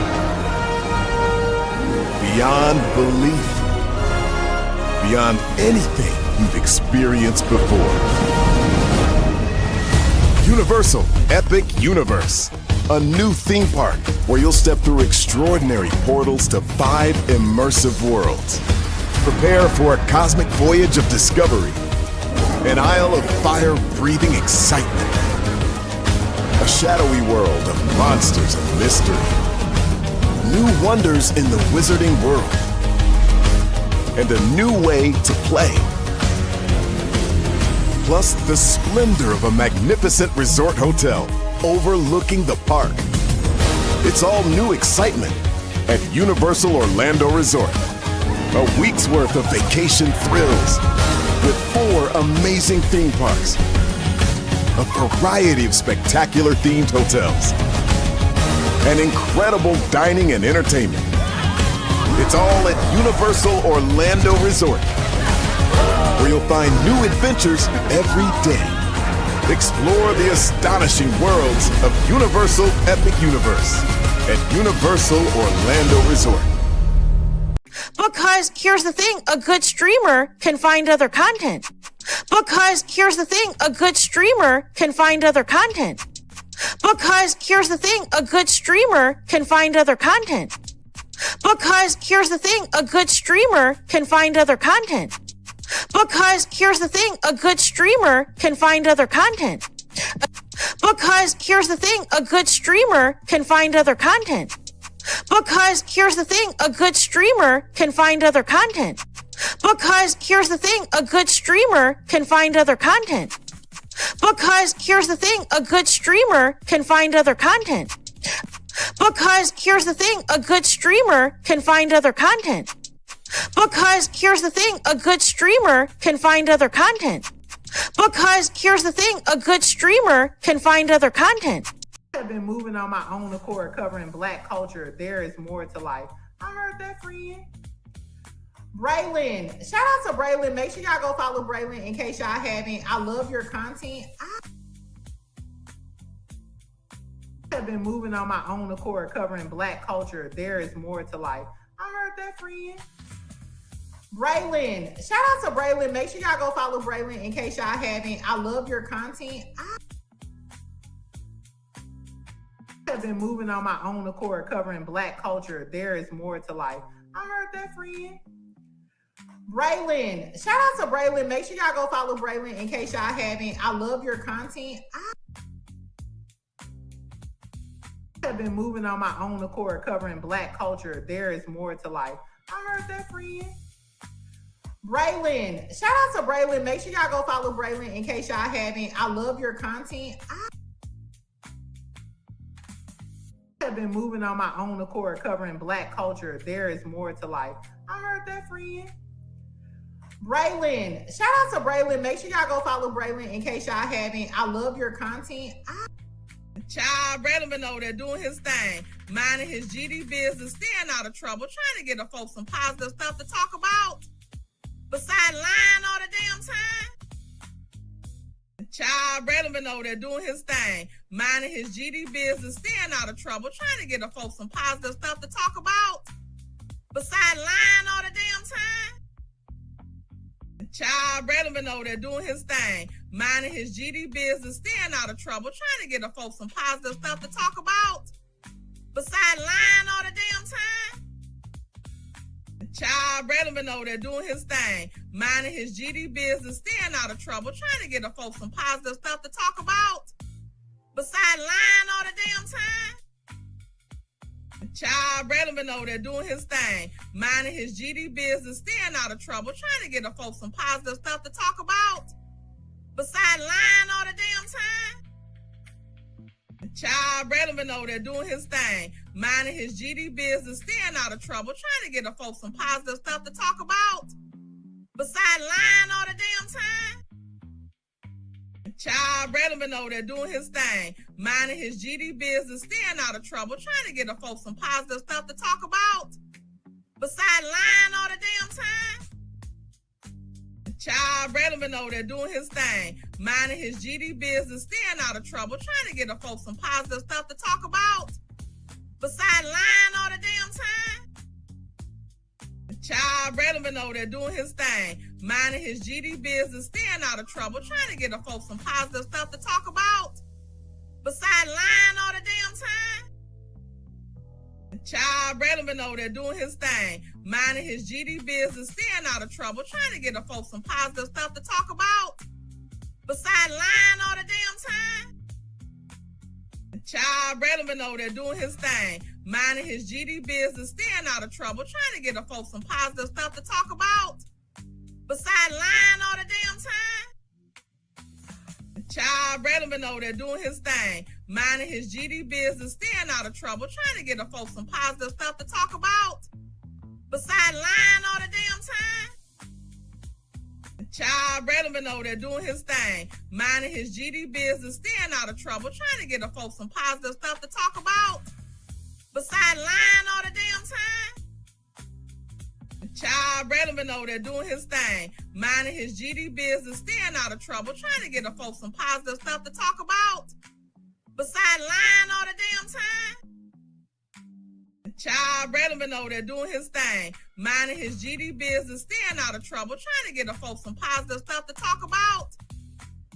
beyond belief, beyond anything you've experienced before. Universal Epic Universe, a new theme park where you'll step through extraordinary portals to 5 immersive worlds. Prepare for a cosmic voyage of discovery, an isle of fire-breathing excitement, a shadowy world of monsters and mystery, new wonders in the wizarding world, and a new way to play. Plus the splendor of a magnificent resort hotel overlooking the park. It's all new excitement at Universal Orlando Resort. A week's worth of vacation thrills with 4 amazing theme parks, a variety of spectacular themed hotels, and incredible dining and entertainment. It's all at Universal Orlando Resort, where you'll find new adventures every day. Explore the astonishing worlds of Universal Epic Universe at Universal Orlando Resort. Because here's the thing, a good streamer can find other content. Because here's the thing, a good streamer can find other content. Because here's the thing, a good streamer can find other content. Because here's the thing, a good streamer can find other content. Because here's the thing, a good streamer can find other content. Because here's the thing, a good streamer can find other content. Because here's the thing, a good streamer can find other content. Because here's the thing, a good streamer can find other content. Because here's the thing, a good streamer can find other content. Because here's the thing, a good streamer can find other content. Because here's the thing, a good streamer can find other content. Because here's the thing, a good streamer can find other content. I have been moving on my own accord, covering Black culture. There is more to life. I heard that, friend. Braylon, shout out to Braylon. Make sure y'all go follow Braylon in case y'all haven't. I love your content. I have been moving on my own accord, covering Black culture. There is more to life. I heard that, friend. Braylon, shout out to Braylon. Make sure y'all go follow Braylon in case y'all haven't. I love your content. I have been moving on my own accord, covering Black culture. There is more to life. I heard that, friend. Braylon, shout out to Braylon. Make sure y'all go follow Braylon in case y'all haven't. I love your content. I have been moving on my own accord, covering Black culture. There is more to life. I heard that, friend. Braylon, shout out to Braylon. Make sure y'all go follow Braylon in case y'all haven't. I love your content. I have been moving on my own accord, covering Black culture. There is more to life. I heard that, friend. Braylon, shout out to Braylon. Make sure y'all go follow Braylon in case y'all haven't. I love your content. Child, Braylon been over there doing his thing, minding his GD business, staying out of trouble, trying to get the folks some positive stuff to talk about. Besides lying all the damn time. Child, Braylon been over there doing his thing, minding his GD business, staying out of trouble, trying to get the folks some positive stuff to talk about. Besides lying all the damn time. Child, Braylon been over there doing his thing, minding his GD business, staying out of trouble, trying to get the folks some positive stuff to talk about. Besides lying all the damn time. Child, Braylon been over there doing his thing, minding his GD business, staying out of trouble, trying to get the folks some positive stuff to talk about. Besides lying all the damn time. Child, Braylon been over there doing his thing, minding his GD business, staying out of trouble, trying to get the folks some positive stuff to talk about. Besides lying all the damn time. Child, Braylon been over there doing his thing, minding his GD business, staying out of trouble, trying to get the folks some positive stuff to talk about. Besides lying all the damn time. Child, Braylon been over there doing his thing, minding his GD business, staying out of trouble, trying to get the folks some positive stuff to talk about. Besides lying all the damn time. Child, Braylon been over there doing his thing, minding his GD business, staying out of trouble, trying to get the folks some positive stuff to talk about. Besides lying all the damn time. Child, Braylon been over there doing his thing, minding his GD business, staying out of trouble, trying to get the folks some positive stuff to talk about. Besides lying all the damn time. Child, Braylon been over there doing his thing, minding his GD business, staying out of trouble, trying to get the folks some positive stuff to talk about. Besides lying all the damn time. Child, Braylon been over there doing his thing, minding his GD business, staying out of trouble, trying to get the folks some positive stuff to talk about. Besides lying all the damn time. Child, Braylon been over there doing his thing, minding his GD business, staying out of trouble, trying to get the folks some positive stuff to talk about. Besides lying all the damn time. Child, Braylon been over there doing his thing, minding his GD business, staying out of trouble, trying to get the folks some positive stuff to talk about. Besides lying all the damn time. Child, Braylon been over there doing his thing, minding his GD business, staying out of trouble, trying to get the folks some positive stuff to talk about. Besides lying all the damn time. Child, Braylon been over there doing his thing, minding his GD business, staying out of trouble, trying to get the folks some positive stuff to talk about.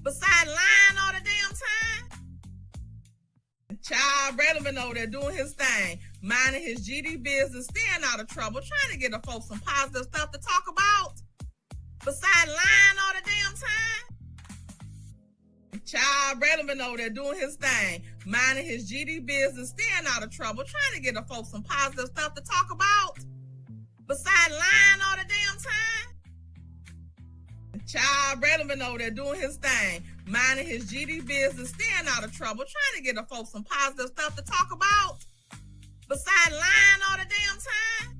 Besides lying all the damn time. Child, Braylon been over there doing his thing, minding his GD business, staying out of trouble, trying to get the folks some positive stuff to talk about. Besides lying all the damn time. Child, Braylon been over there doing his thing, minding his GD business, staying out of trouble, trying to get the folks some positive stuff to talk about. Besides lying all the damn time. Child, Braylon been over there doing his thing, minding his GD business, staying out of trouble, trying to get the folks some positive stuff to talk about. Besides lying all the damn time.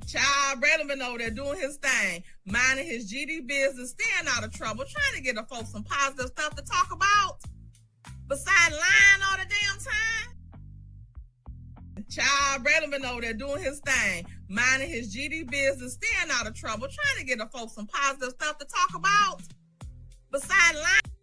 Child, Braylon been over there doing his thing, minding his GD business, staying out of trouble, trying to get the folks some positive stuff to talk about. Besides lying all the damn time. Child, Braylon been over there doing his thing, minding his GD business, staying out of trouble, trying to get the folks some positive stuff to talk about. Besides lying.